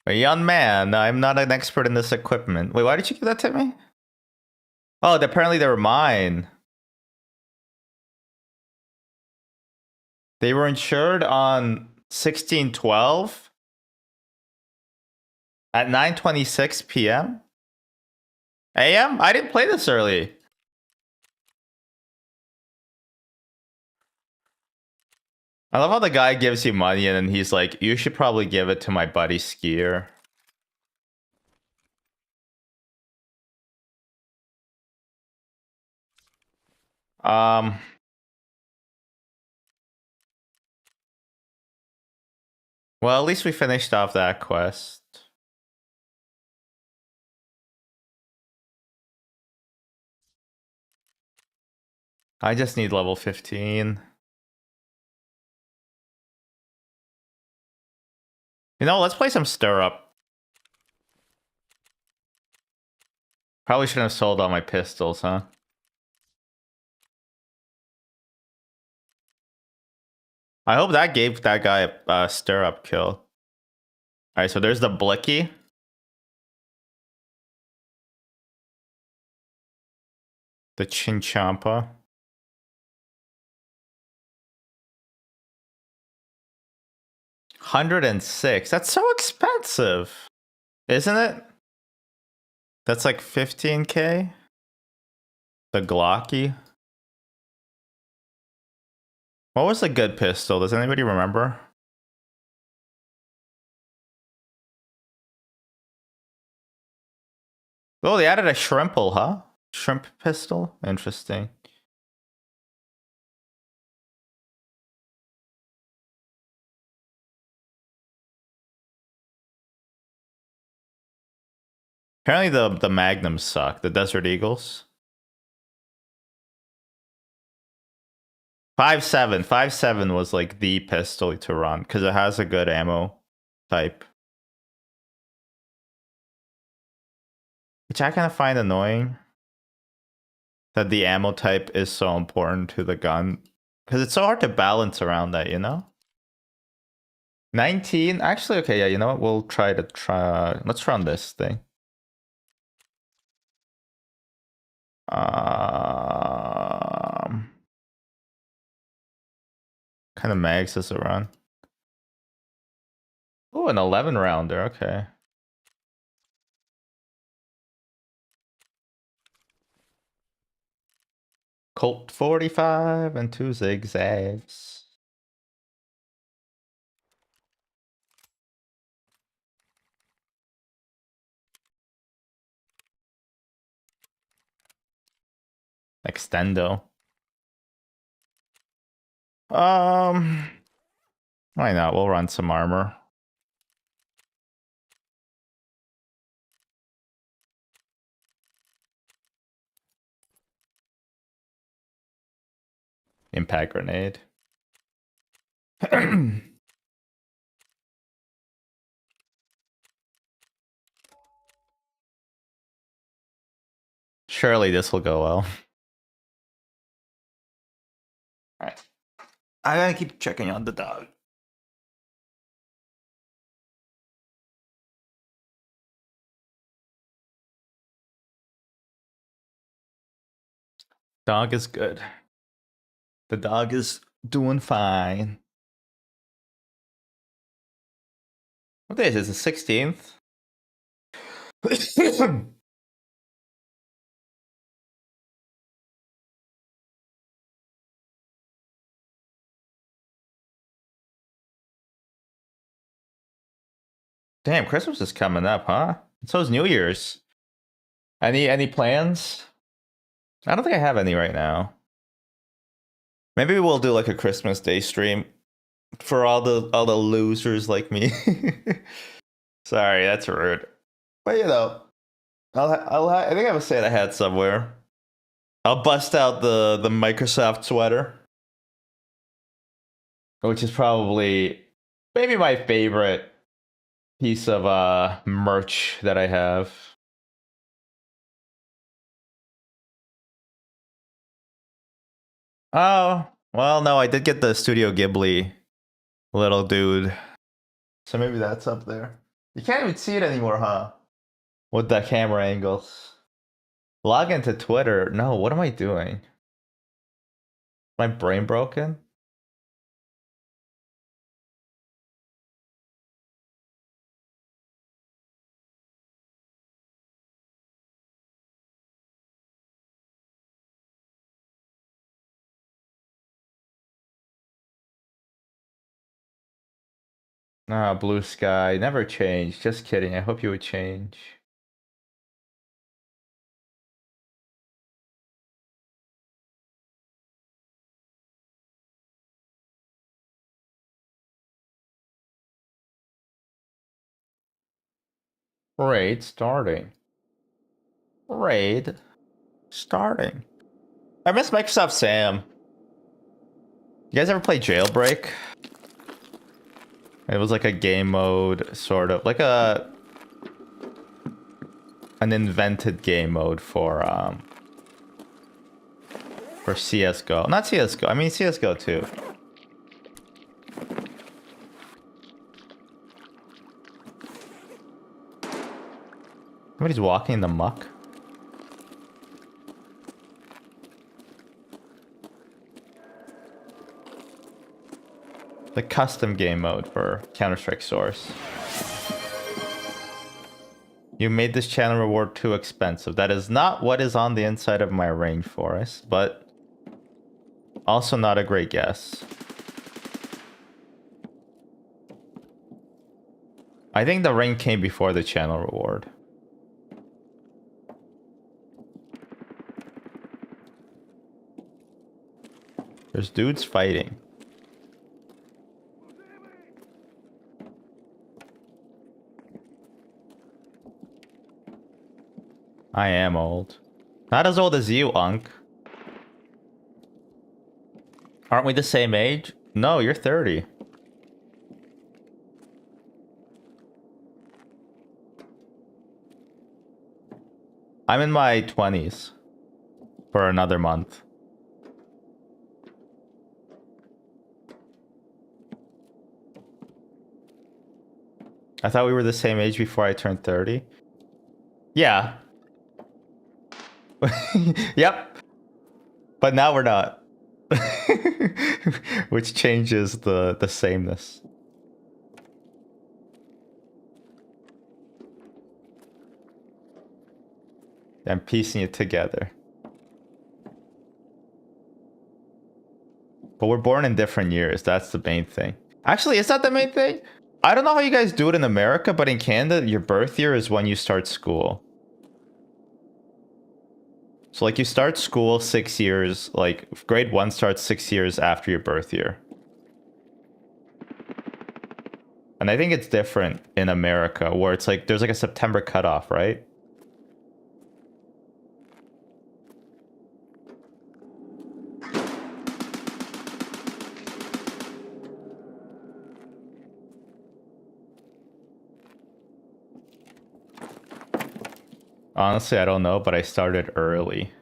A young man, I'm not an expert in this equipment. Wait, why did you give that to me? Oh, apparently they were mine. They were insured on 16/12 at 9:26 p.m. a.m. I didn't play this early. I love how the guy gives you money and then he's like, you should probably give it to my buddy Skier. Well, at least we finished off that quest. I just need level 15. You know, let's play some Stir Up. Probably shouldn't have sold all my pistols, huh? I hope that gave that guy a Stir Up kill. Alright, so there's the Blicky. The Chinchampa. $106. That's so expensive. Isn't it? That's like 15k. The Glocky. What was a good pistol? Does anybody remember? Oh, they added a Shrimple, huh? Shrimp pistol? Interesting. Apparently the Magnums suck. The Desert Eagles. 5.7. 5.7 was like the pistol to run because it has a good ammo type. Which I kind of find annoying. That the ammo type is so important to the gun. Because it's so hard to balance around that, you know? 19? Actually, okay, yeah, you know what? We'll try. Let's run this thing. Kind of mags this around. Oh, an 11 rounder. Okay. Colt 45 and 2 zigzags. Extendo. Why not? We'll run some armor. Impact grenade. Surely this will go well. Alright. I gotta keep checking on the dog. Dog is good. The dog is doing fine. What day is this? The 16th? Damn, Christmas is coming up, huh? So is New Year's. Any plans? I don't think I have any right now. Maybe we'll do like a Christmas Day stream for all the losers like me. Sorry, that's rude. But you know, I think I have a Santa hat somewhere. I'll bust out the Microsoft sweater, which is probably maybe my favorite piece of merch that I have. Oh, well, no, I did get the Studio Ghibli little dude. So maybe that's up there. You can't even see it anymore, huh? With the camera angles. Log into Twitter. No, what am I doing? My brain broken? Ah, blue sky. Never change. Just kidding. I hope you would change. Raid starting. Raid starting. I miss Microsoft Sam. You guys ever play Jailbreak? It was like a game mode, sort of like an invented game mode for CS:GO. Not CS:GO. I mean CS:GO too. Somebody's walking in the muck. The custom game mode for Counter-Strike Source. You made this channel reward too expensive. That is not what is on the inside of my rainforest, but also not a great guess. I think the ring came before the channel reward. There's dudes fighting. I am old. Not as old as you, Unk. Aren't we the same age? No, you're 30. I'm in my 20s. For another month. I thought we were the same age before I turned 30. Yeah. Yep. But now we're not. Which changes the sameness. I'm piecing it together. But we're born in different years. That's the main thing. Actually, is that the main thing? I don't know how you guys do it in America, but in Canada, your birth year is when you start school. So like you start school 6 years, like grade 1 starts 6 years after your birth year. And I think it's different in America where it's like there's like a September cutoff, right? Honestly, I don't know, but I started early.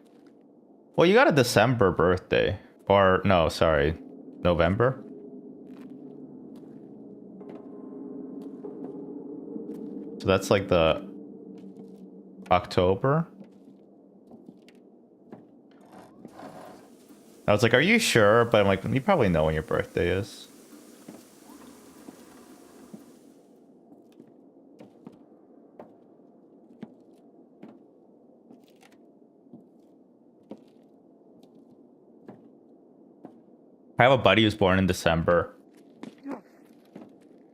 Well, you got a December birthday. Or, no, sorry, November? So that's like the October? I was like, are you sure? But I'm like, you probably know when your birthday is. I have a buddy who's born in December.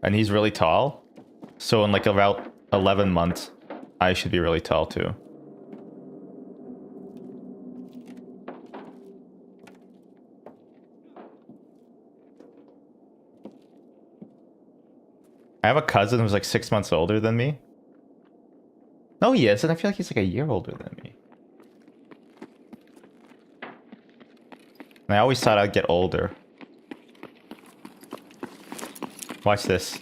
And he's really tall. So in like about 11 months, I should be really tall too. I have a cousin who's like 6 months older than me. No, he isn't. I feel like he's like a year older than me. And I always thought I'd get older. Watch this.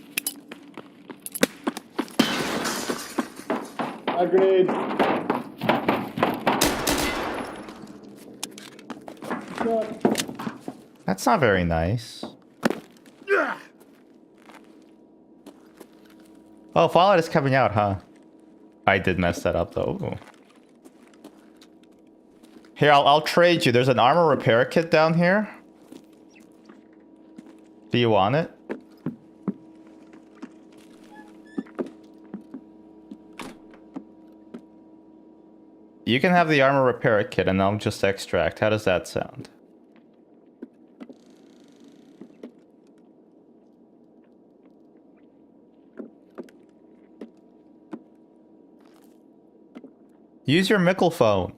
Grenade. That's not very nice. Oh, Fallout is coming out, huh? I did mess that up though. Ooh. Here, I'll trade you. There's an armor repair kit down here. Do you want it? You can have the armor repair kit and I'll just extract. How does that sound? Use your Mickle phone.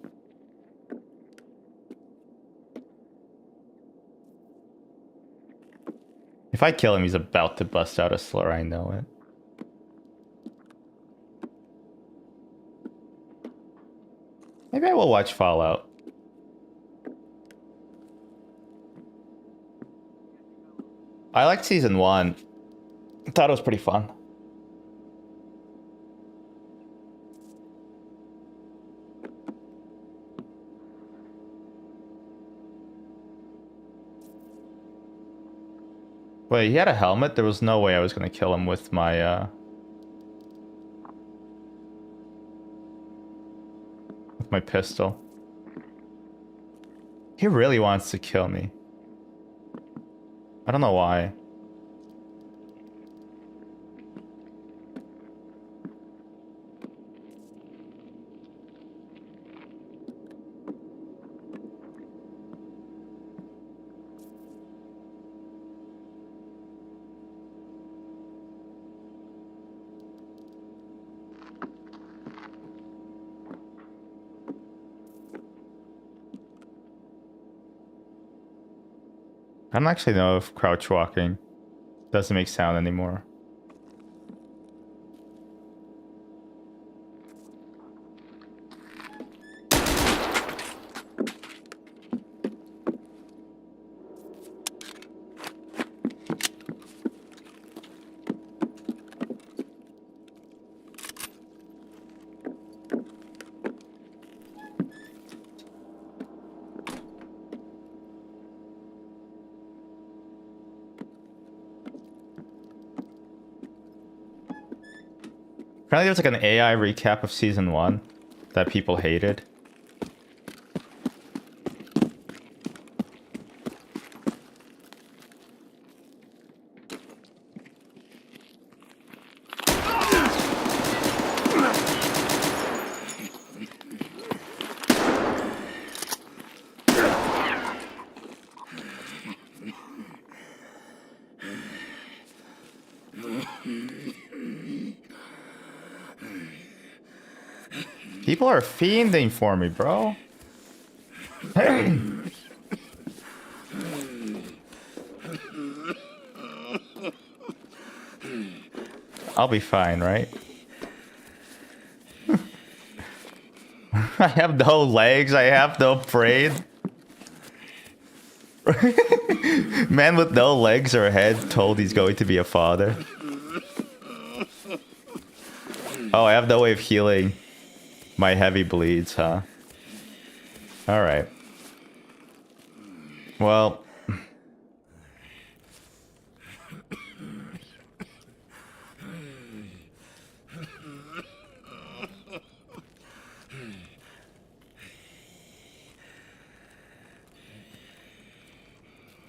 If I kill him, he's about to bust out a slur, I know it. Maybe I will watch Fallout. I liked season 1. I thought it was pretty fun. Wait, he had a helmet? There was no way I was gonna kill him with my, with my pistol. He really wants to kill me. I don't know why. I don't actually know if crouch walking doesn't make sound anymore. Apparently there's like an AI recap of season 1 that people hated. People are fiending for me, bro. I'll be fine, right? I have no legs. I have no brain. Man with no legs or head told he's going to be a father. Oh, I have no way of healing my heavy bleeds, huh? Alright. Well...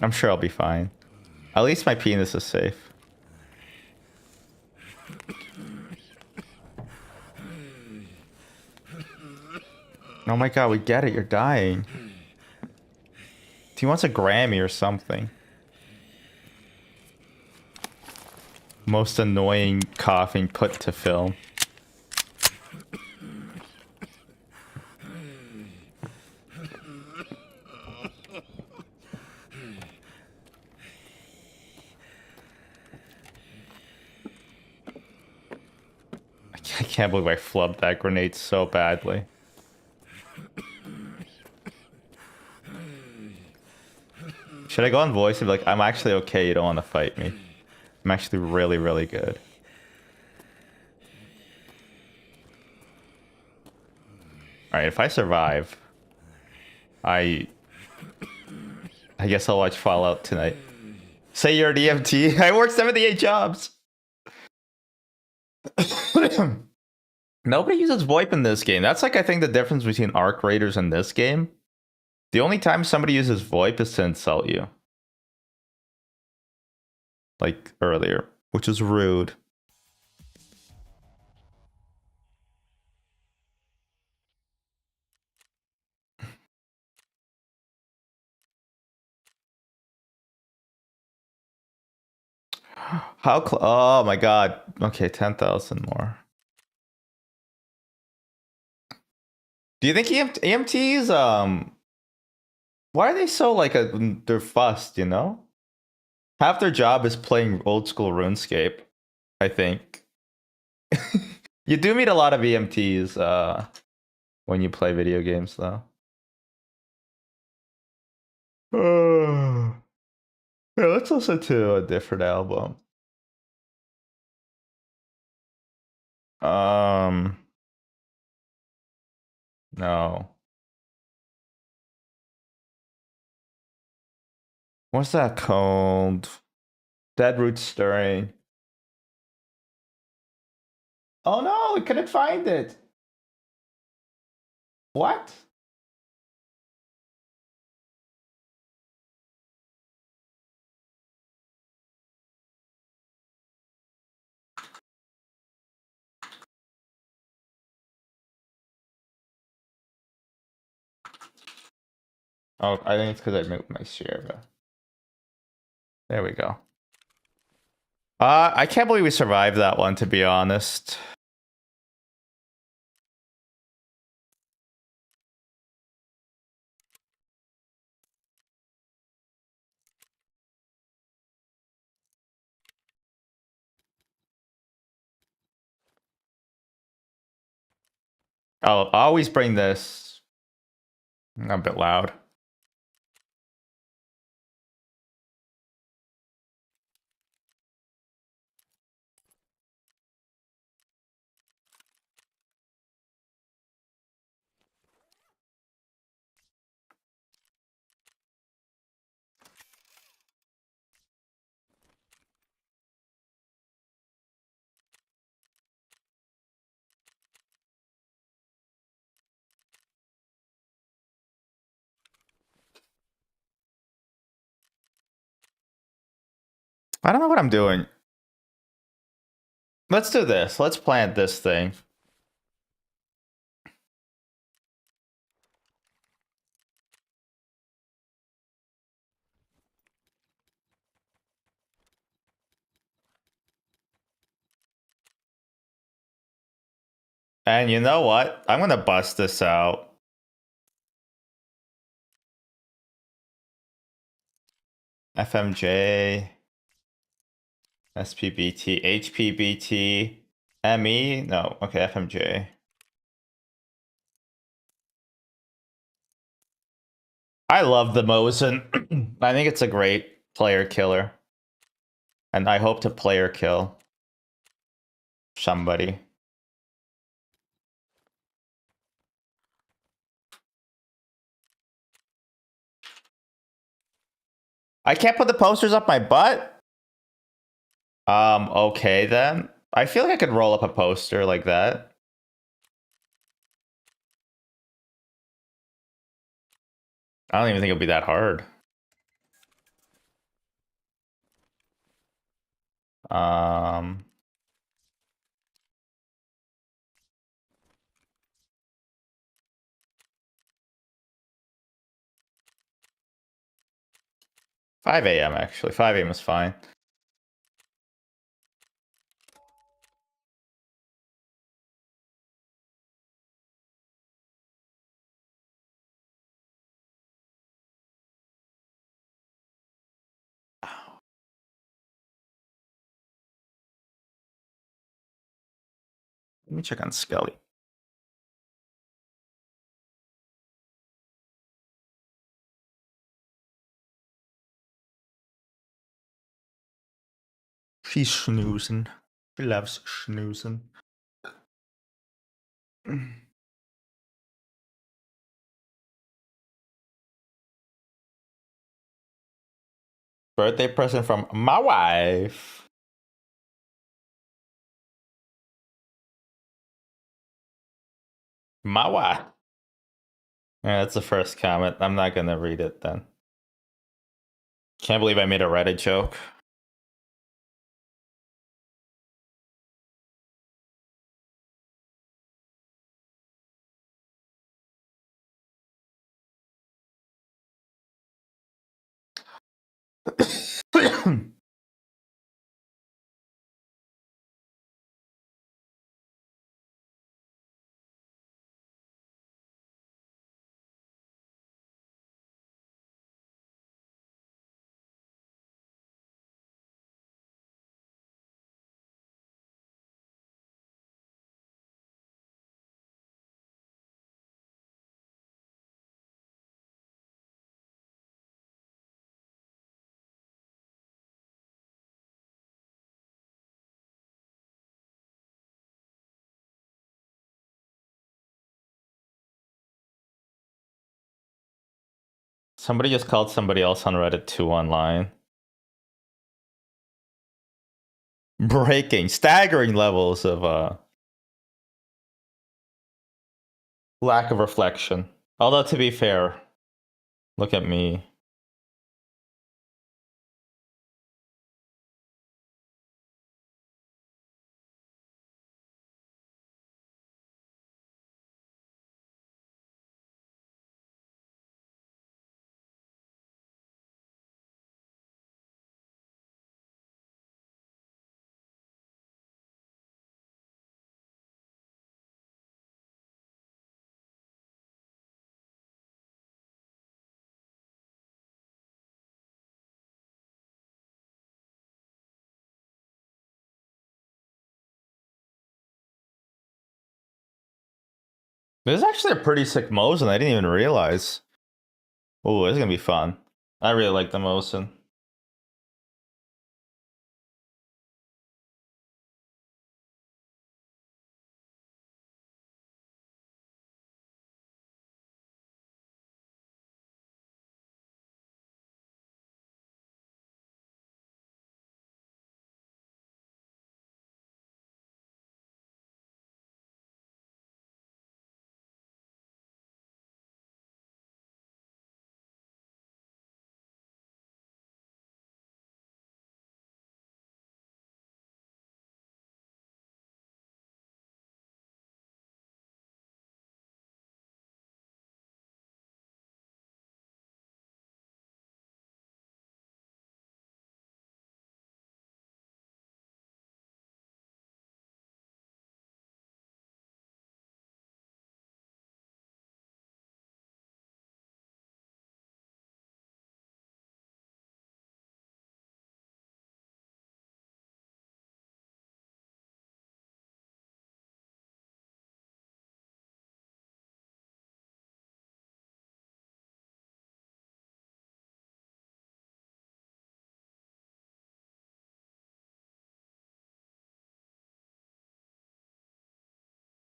I'm sure I'll be fine. At least my penis is safe. Oh my god, we get it. You're dying. He wants a Grammy or something. Most annoying coughing put to film. I can't believe I flubbed that grenade so badly. Should I go on voice and be like, I'm actually okay, you don't want to fight me. I'm actually really, really good. Alright, if I survive, I guess I'll watch Fallout tonight. Say you're an EMT. I work 78 jobs. Nobody uses VoIP in this game. That's like, I think, the difference between Arc Raiders and this game. The only time somebody uses VoIP is to insult you. Like earlier, which is rude. How oh my god. Okay, 10,000 more. Do you think EMTs, why are they so like they're fussed, you know? Half their job is playing old school RuneScape, I think. You do meet a lot of EMTs when you play video games though. Yeah, let's listen to a different album. No. What's that called? Dead Root Stirring. Oh no, we couldn't find it. What? Oh, I think it's because I moved my share, but there we go. I can't believe we survived that one, to be honest. I'll always bring this. I'm a bit loud. I don't know what I'm doing. Let's do this. Let's plant this thing. And you know what? I'm gonna bust this out. FMJ, SPBT, HPBT, ME? No, okay, FMJ. I love the Mosin. I think it's a great player killer. And I hope to player kill somebody. I can't put the posters up my butt? Okay then. I feel like I could roll up a poster like that. I don't even think it'll be that hard. Um, 5 a.m. actually. 5 a.m. is fine. Let me check on Skelly. She's snoozing. She loves snoozing. Birthday present from my wife. My wife. Yeah, that's the first comment. I'm not gonna read it then. Can't believe I made a Reddit joke. Somebody just called somebody else on Reddit 2 online. Breaking, staggering levels of lack of reflection. Although to be fair, look at me. This is actually a pretty sick Mosin. I didn't even realize. Oh, this is gonna be fun. I really like the Mosin.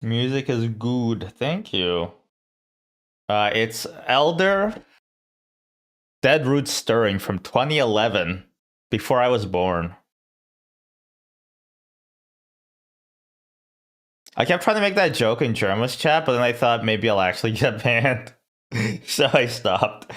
Music is good. Thank you. It's Elder Dead Root Stirring from 2011, before I was born. I kept trying to make that joke in German's chat, but then I thought maybe I'll actually get banned. So I stopped.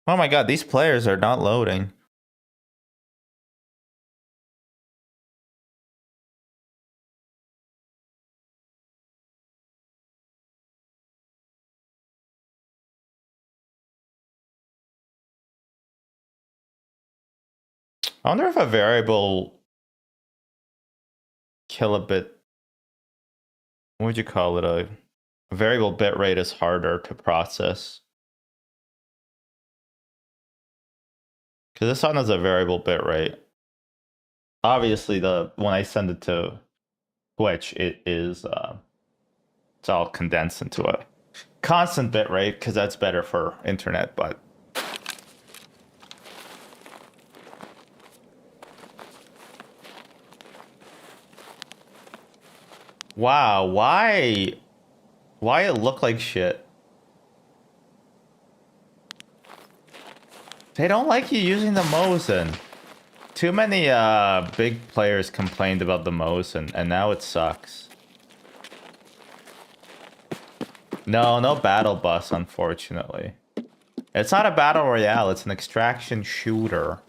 Oh my god, these players are not loading. I wonder if a variable kilobit, what would you call it? A variable bit rate is harder to process. Because this one has a variable bit rate. Obviously, when I send it to Twitch, it's all condensed into a constant bit rate because that's better for internet, but wow, why it look like shit? They don't like you using the Mosin. Too many big players complained about the Mosin, and now it sucks. No battle bus, unfortunately. It's not a battle royale, it's an extraction shooter.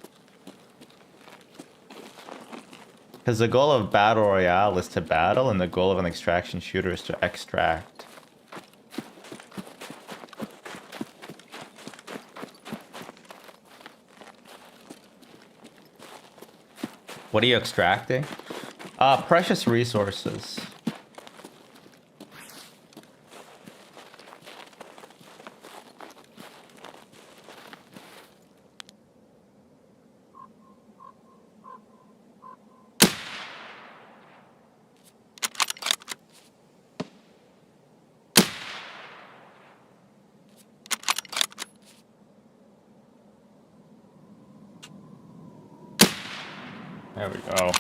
Because the goal of battle royale is to battle, and the goal of an extraction shooter is to extract. What are you extracting? Precious resources. There we go.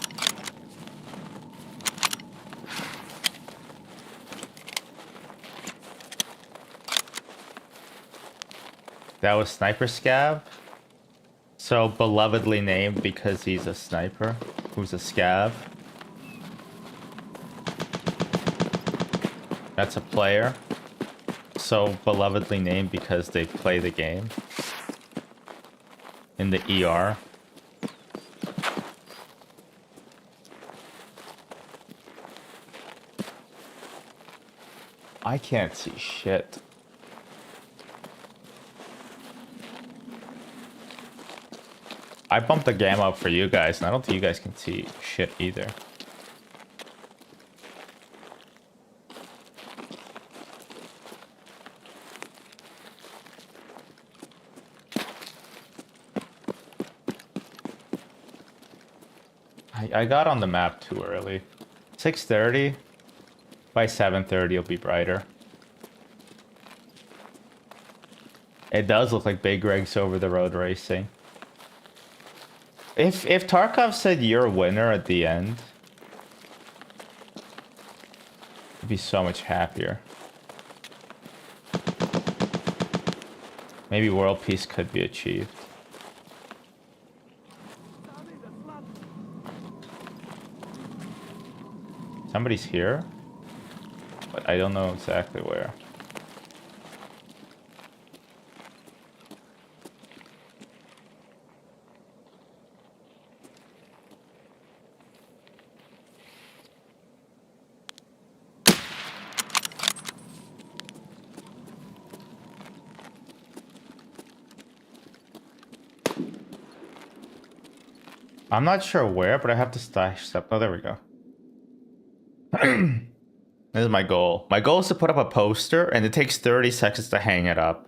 That was Sniper Scav. So belovedly named because he's a sniper who's a scav. That's a player. So belovedly named because they play the game in the ER. I can't see shit. I bumped the gamma up for you guys, and I don't think you guys can see shit either. I got on the map too early. 6:30. By 7:30 it'll be brighter. It does look like Big Reg's over the road racing. If Tarkov said you're a winner at the end, I'd be so much happier. Maybe world peace could be achieved. Somebody's here, but I don't know exactly where. I'm not sure where, but I have to stash stuff. Oh, there we go. This is my goal. My goal is to put up a poster, and it takes 30 seconds to hang it up.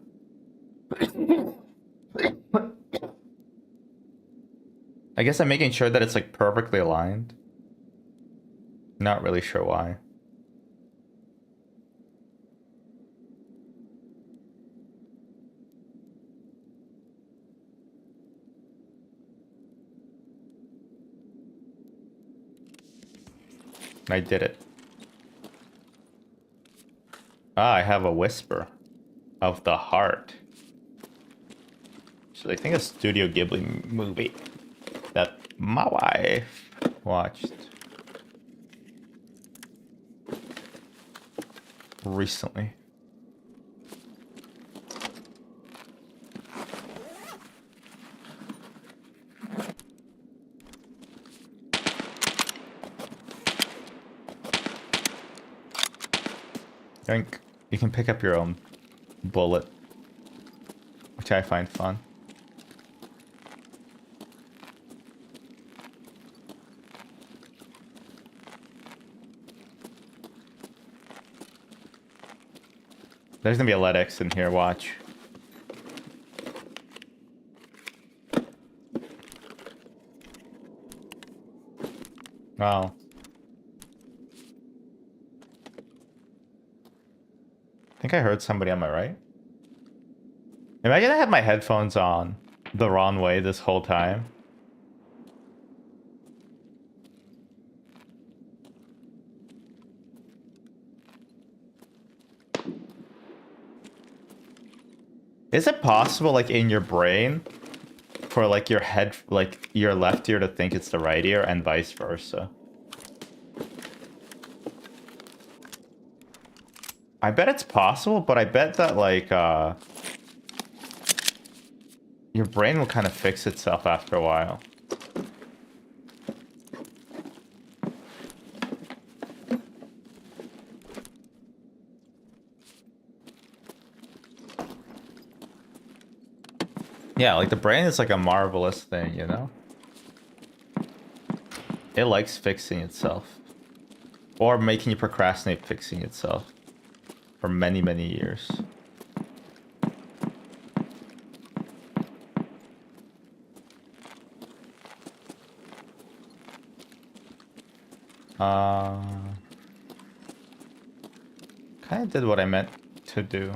I guess I'm making sure that it's like perfectly aligned. Not really sure why. I did it. Ah, I have a whisper of the heart. So I think a Studio Ghibli movie that my wife watched recently. I think you can pick up your own bullet, which I find fun. There's gonna be a LEDX in here, watch. Wow. I think I heard somebody on my right. Imagine I had my headphones on the wrong way this whole time. Is it possible, like, in your brain, for, like, your head, like, your left ear to think it's the right ear and vice versa? I bet it's possible, but I bet that, like, your brain will kind of fix itself after a while. Yeah, like, the brain is like a marvelous thing, you know? It likes fixing itself. Or making you procrastinate fixing itself. For many, many years. Kind of did what I meant to do.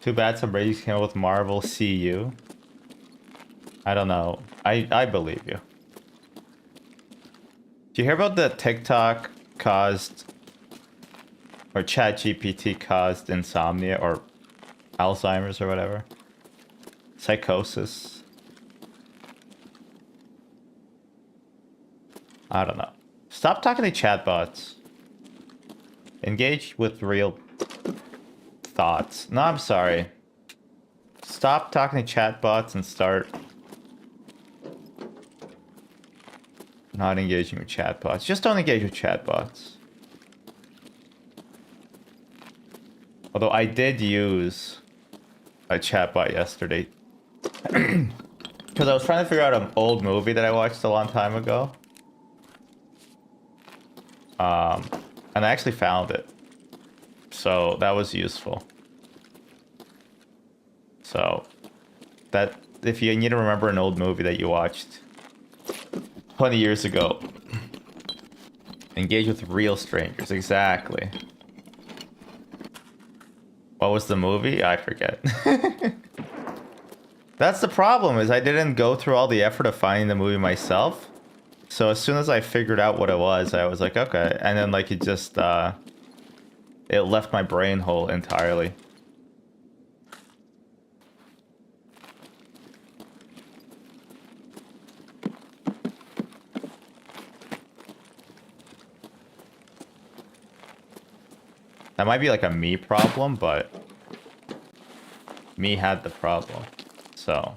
Too bad some ratings came out with Marvel CU. I don't know. I believe you. Do you hear about the TikTok caused or ChatGPT caused insomnia or Alzheimer's or whatever? Psychosis. I don't know. Stop talking to chatbots. Engage with real thoughts. No, I'm sorry. Stop talking to chatbots and start not engaging with chatbots. Just don't engage with chatbots. Although I did use a chatbot yesterday. Because I was trying to figure out an old movie that I watched a long time ago. And I actually found it. So that was useful. So that if you need to remember an old movie that you watched 20 years ago, engage with real strangers. Exactly. What was the movie? I forget. That's the problem, is I didn't go through all the effort of finding the movie myself. So as soon as I figured out what it was, I was like, okay. And then, like, it just, it left my brain whole entirely. That might be like a me problem, but me had the problem. So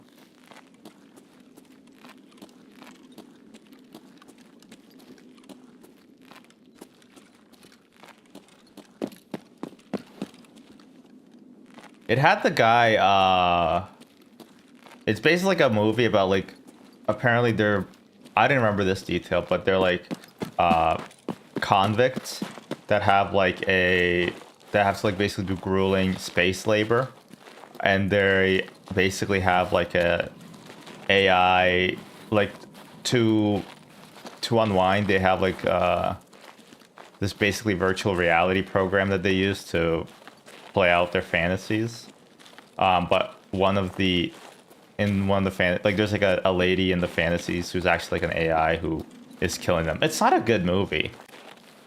it had the guy, it's basically like a movie about, like, apparently they're, I didn't remember this detail, but they're like convicts that have like that have to, like, basically do grueling space labor, and they basically have like AI, like to unwind. They have like this basically virtual reality program that they use to play out their fantasies. But in one of the like there's like a lady in the fantasies who's actually like an AI who is killing them. It's not a good movie.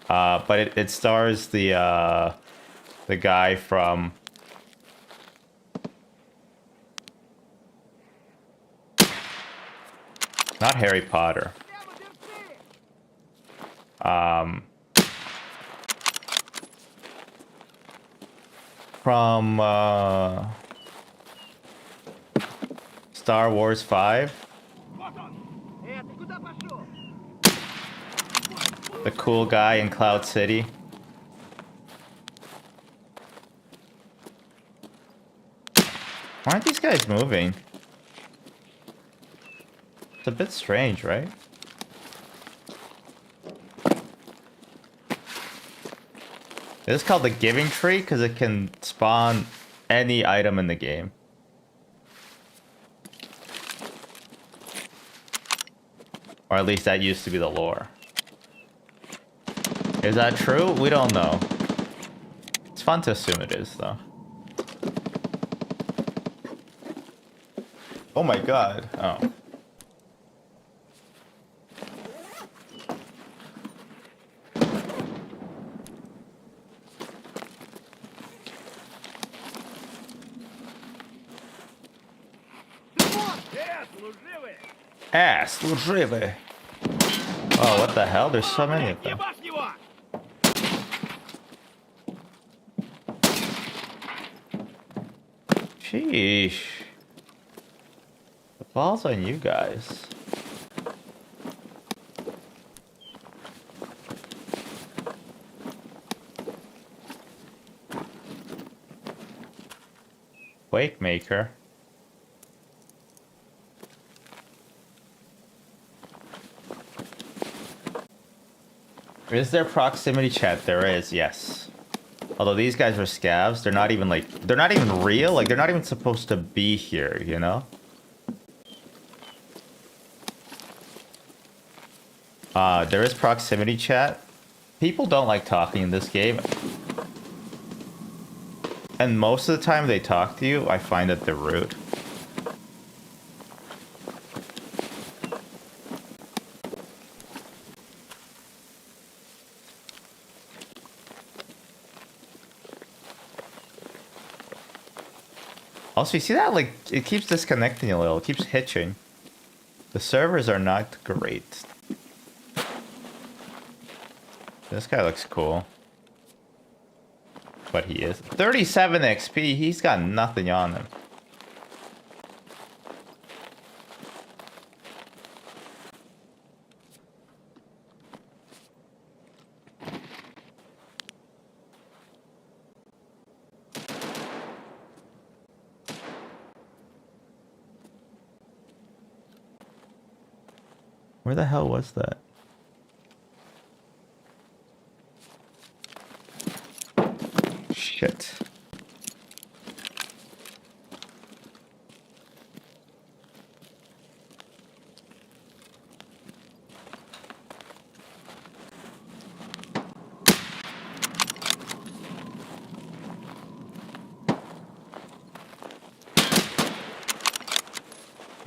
But it stars the guy from not Harry Potter. From Star Wars 5. The cool guy in Cloud City. Why aren't these guys moving? It's a bit strange, right? This is called the Giving Tree because it can spawn any item in the game. Or at least that used to be the lore. Is that true? We don't know. It's fun to assume it is, though. Oh my god. Oh. Служивый. Oh, what the hell? There's so many of them. Sheesh. The ball's on you guys. Wake Maker. Is there proximity chat? There is, yes. Although these guys are scavs, they're not even real. Like, they're not even supposed to be here, you know? There is proximity chat. People don't like talking in this game. And most of the time they talk to you, I find that they're rude. Also, you see that? Like, it keeps disconnecting a little. It keeps hitching. The servers are not great. This guy looks cool. But he is. 37 XP. He's got nothing on him. Where the hell was that? Shit.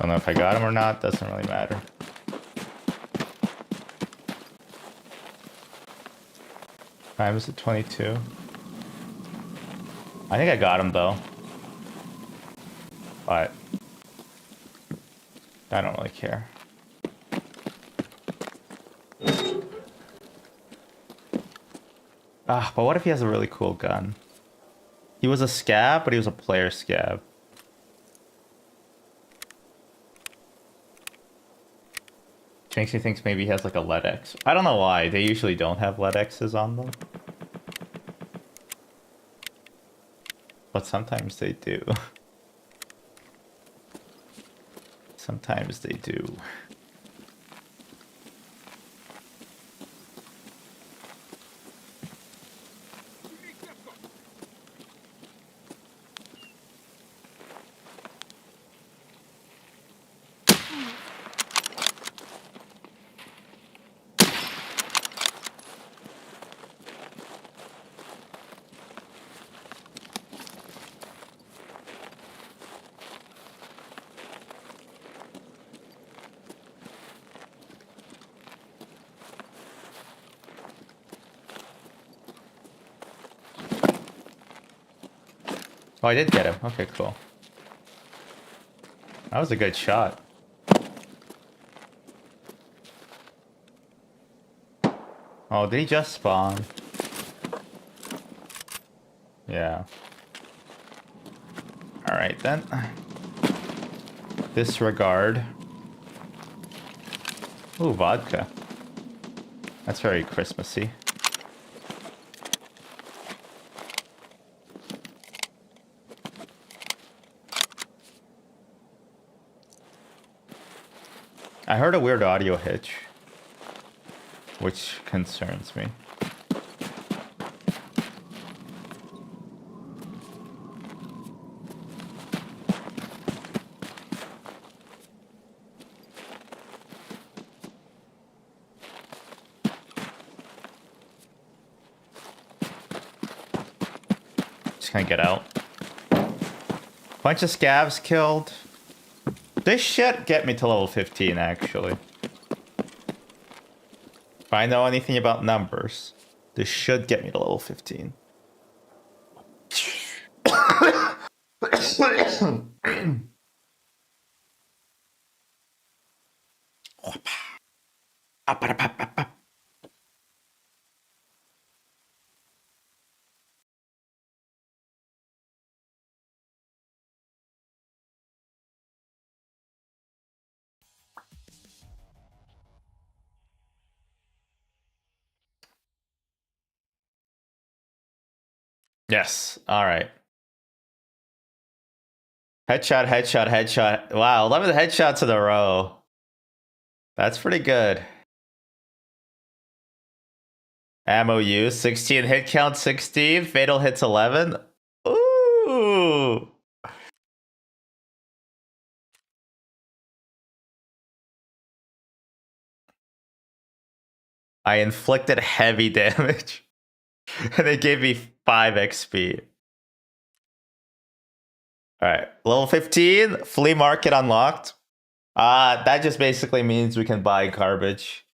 I don't know if I got him or not. Doesn't really matter. Time is at 22. I think I got him though. But I don't really care. But what if he has a really cool gun? He was a scab, but he was a player scab. Which makes me think maybe he has like a lead X. I don't know why. They usually don't have lead X's on them. But sometimes they do. Sometimes they do. Oh, I did get him. Okay, cool. That was a good shot. Oh, did he just spawn? Yeah. Alright then. Disregard. Ooh, vodka. That's very Christmassy. I heard a weird audio hitch, which concerns me. Just gonna get out. Bunch of scavs killed. This should get me to level 15, actually. If I know anything about numbers, this should get me to level 15. Yes. All right. Headshot, headshot, headshot. Wow, 11 headshots in a row. That's pretty good. Ammo use, 16 hit count, 16. Fatal hits 11. Ooh. I inflicted heavy damage. And it gave me 5 XP. Alright, level 15, flea market unlocked. That just basically means we can buy garbage.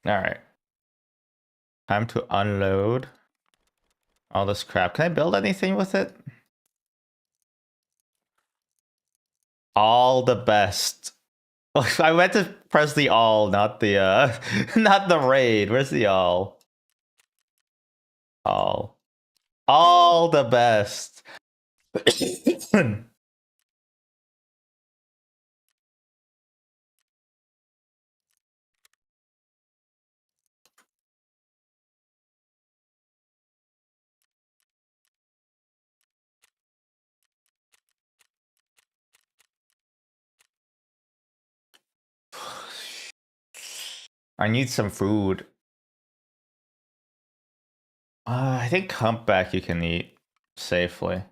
Alright. Time to unload all this crap. Can I build anything with it? All the best. I meant to press the all, not the not the raid. Where's the all? All. All the best. I need some food. I think humpback you can eat safely.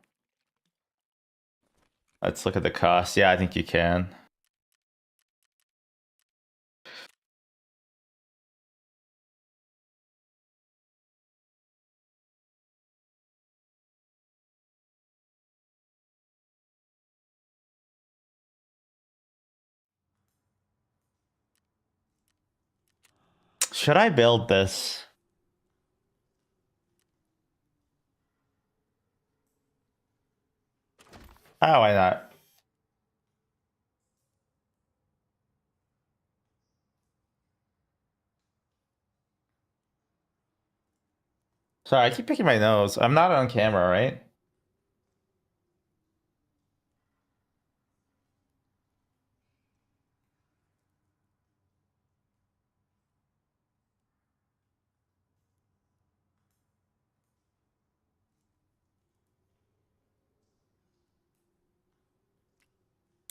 Let's look at the cost. Yeah, I think you can. Should I build this? Oh, why not? Sorry, I keep picking my nose. I'm not on camera, right?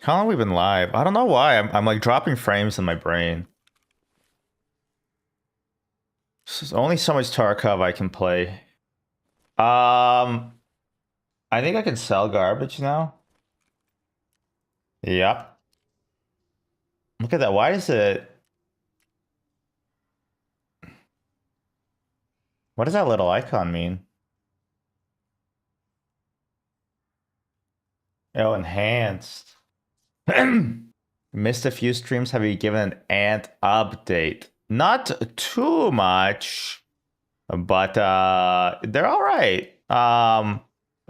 How long have we been live? I don't know why. I'm like dropping frames in my brain. There's only so much Tarkov I can play. I think I can sell garbage now. Yep. Look at that. Why is it? What does that little icon mean? Oh, enhanced. Missed a few streams. Have you given an ant update? Not too much, but they're all right. A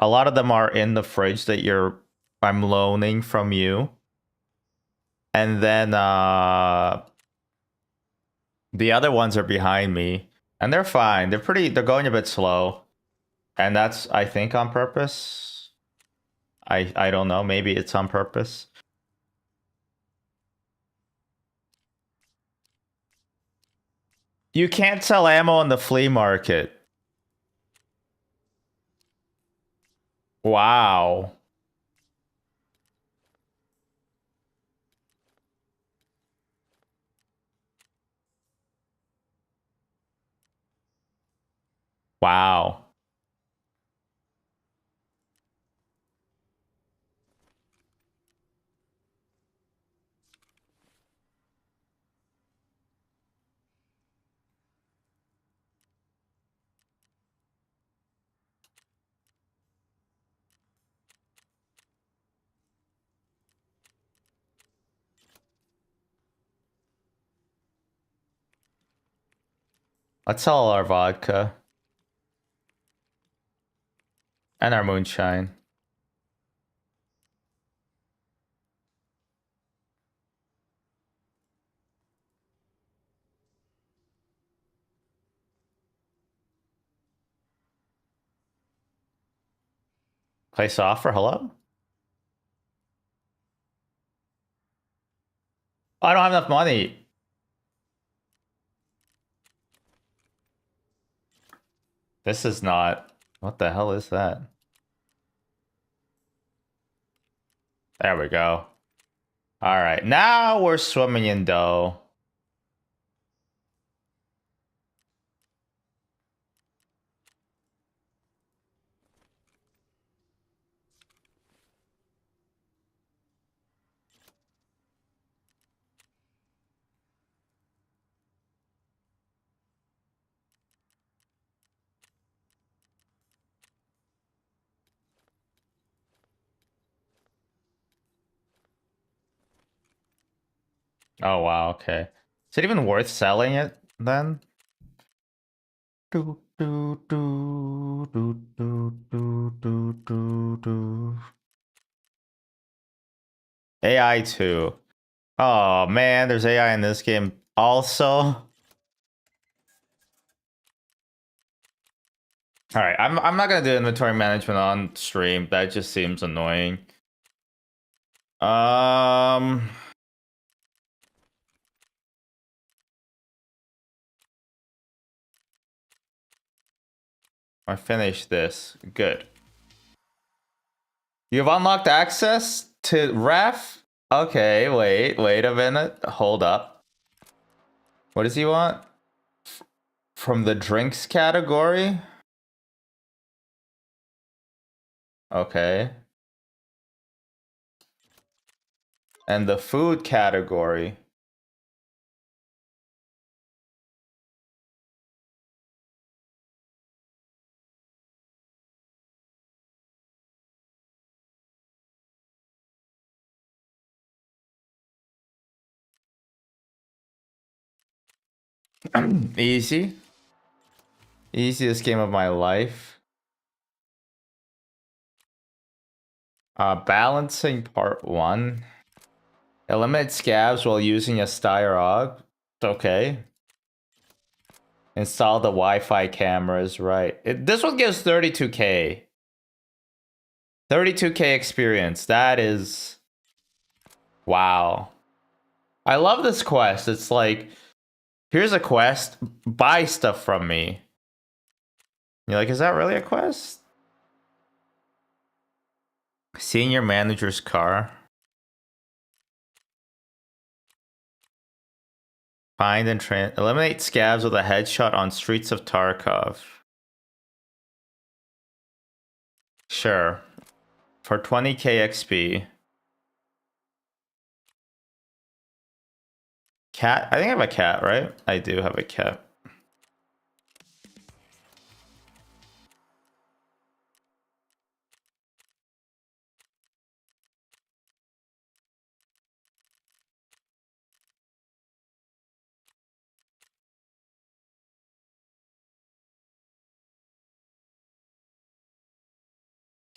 lot of them are in the fridge that I'm loaning from you. And then the other ones are behind me. And they're fine. They're going a bit slow. And that's, I think, on purpose. I don't know. Maybe it's on purpose. You can't sell ammo in the flea market. Wow. Wow. Let's sell all our vodka and our moonshine. Place offer. Hello? I don't have enough money. This is not. What the hell is that? There we go. All right. Now we're swimming in dough. Oh, wow. Okay. Is it even worth selling it then? Do, do, do, do, do, do, do, do, do. AI 2. Oh, man. There's AI in this game also. All right. I'm not going to do inventory management on stream. That just seems annoying. I finished this. Good. You've unlocked access to ref? Okay, wait a minute. Hold up. What does he want? From the drinks category? Okay. And the food category. Easy. Easiest game of my life. Balancing part 1. Eliminate scabs while using a Styrog. Okay. Install the Wi-Fi cameras, right. This one gives 32k. 32k experience. That is... Wow. I love this quest. It's like, here's a quest. Buy stuff from me. You're like, is that really a quest? Seeing your manager's car. Find and eliminate scabs with a headshot on streets of Tarkov. Sure. For 20k XP. Cat? I think I have a cat, right? I do have a cat.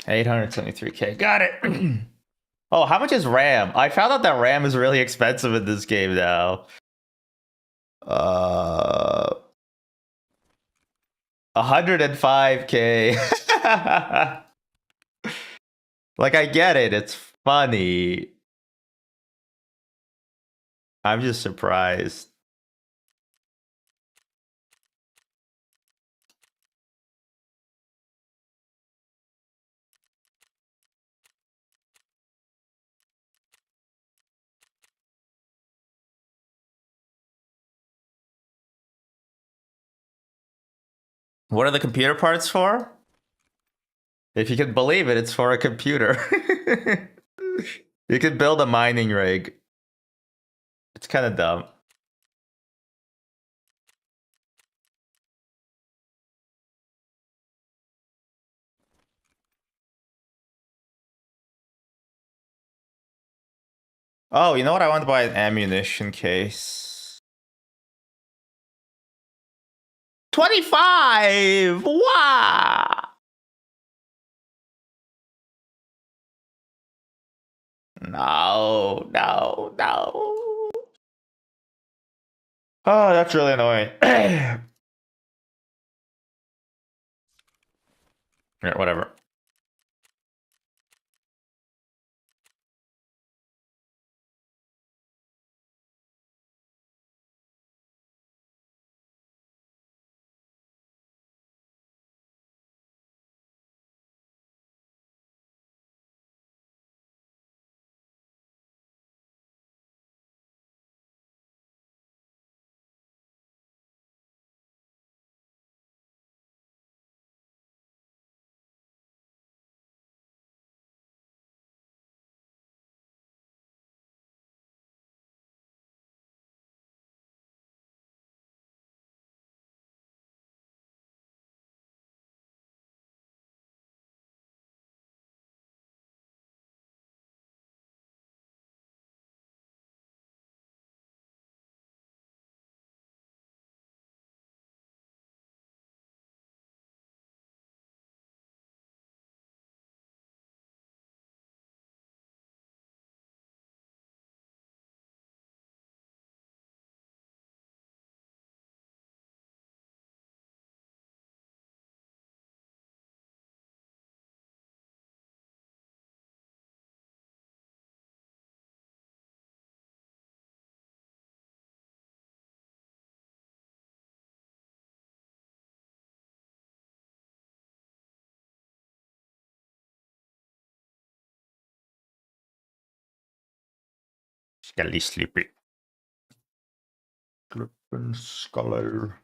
$873k. Got it. Oh, how much is RAM? I found out that RAM is really expensive in this game now. 105k. Like, I get it. It's funny. I'm just surprised. What are the computer parts for? If you can believe it, it's for a computer. You could build a mining rig. It's kind of dumb. Oh, you know what? I want to buy an ammunition case. 25! Wow! No, no, no. Oh, that's really annoying. Yeah, whatever. Skelly sleepy. Flippin' scholar.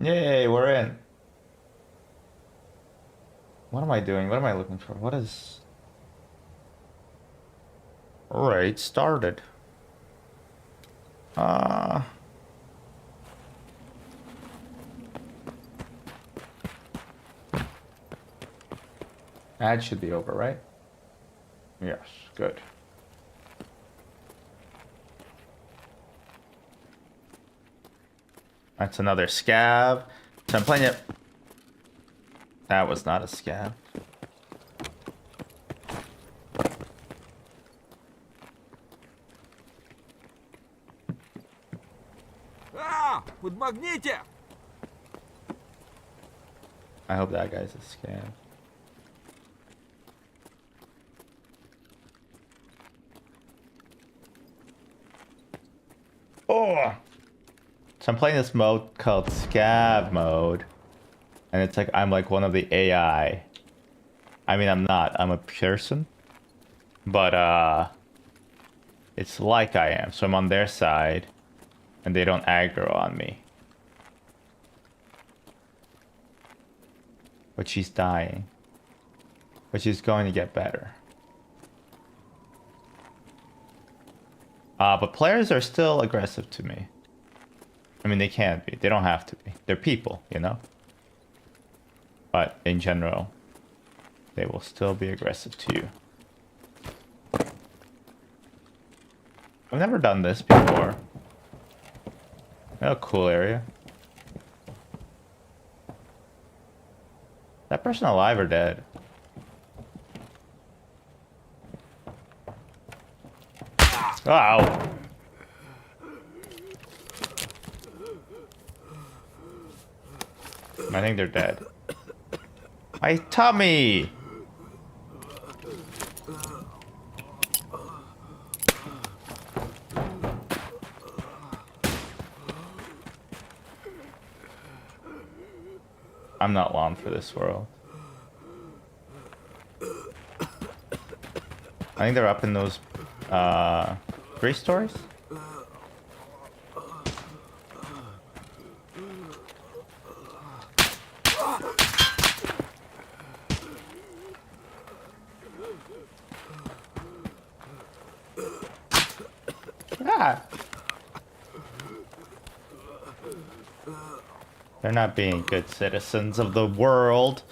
Yay, we're in. What am I doing? What am I looking for? What is... Alright, started. Ad should be over, right? Yes, good. That's another scab. So I'm playing it. That was not a scab. Подмагните! I hope that guy's a scam. Oh! So I'm playing this mode called Scav mode. And it's like I'm like one of the AI. I mean, I'm not. I'm a person. But it's like I am. So I'm on their side. And they don't aggro on me. But she's dying. But she's going to get better. But players are still aggressive to me. I mean, they can be. They don't have to be. They're people, you know? But in general, they will still be aggressive to you. I've never done this before. Oh, cool area. That person alive or dead? Wow. I think they're dead. My tummy! I'm not long for this world. I think they're up in those 3 stories. Ah. They're not being good citizens of the world.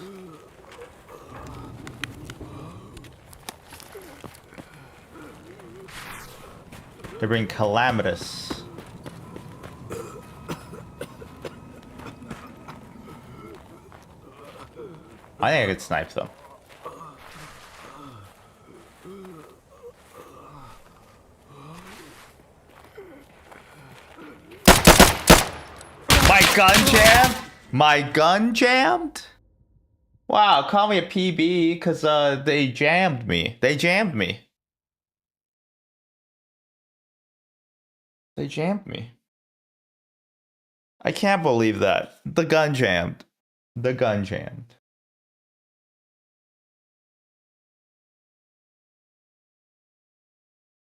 They're being calamitous. I think I could snipe them. My gun jammed? My gun jammed? Wow, call me a PB because they jammed me. They jammed me. They jammed me. I can't believe that. The gun jammed. The gun jammed.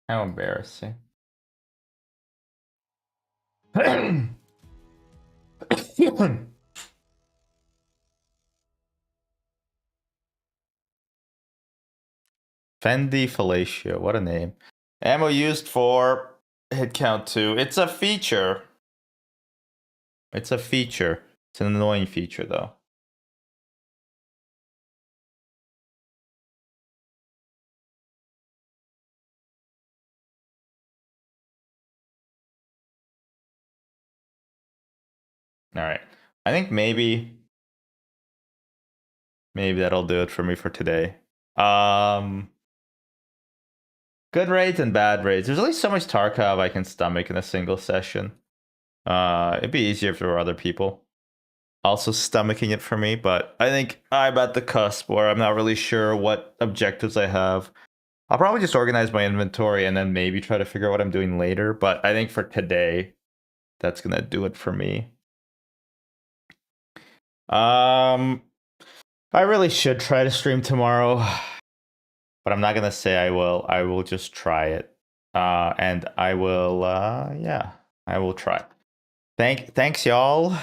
How embarrassing. Fendi Fellatio, what a name. Ammo used for hit count 2. It's a feature. It's a feature. It's an annoying feature though. Alright. I think maybe that'll do it for me for today. Good raids and bad raids. There's only so much Tarkov I can stomach in a single session. It'd be easier if there were other people also stomaching it for me, but I think I'm at the cusp where I'm not really sure what objectives I have. I'll probably just organize my inventory and then maybe try to figure out what I'm doing later, but I think for today, that's gonna do it for me. I really should try to stream tomorrow, but I'm not gonna say I will. I will just try it. And I will yeah, I will try. Thanks y'all.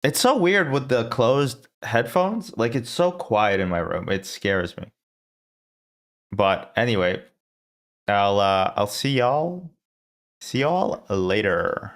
It's so weird with the closed headphones. Like it's so quiet in my room. It scares me. But anyway, I'll see y'all later.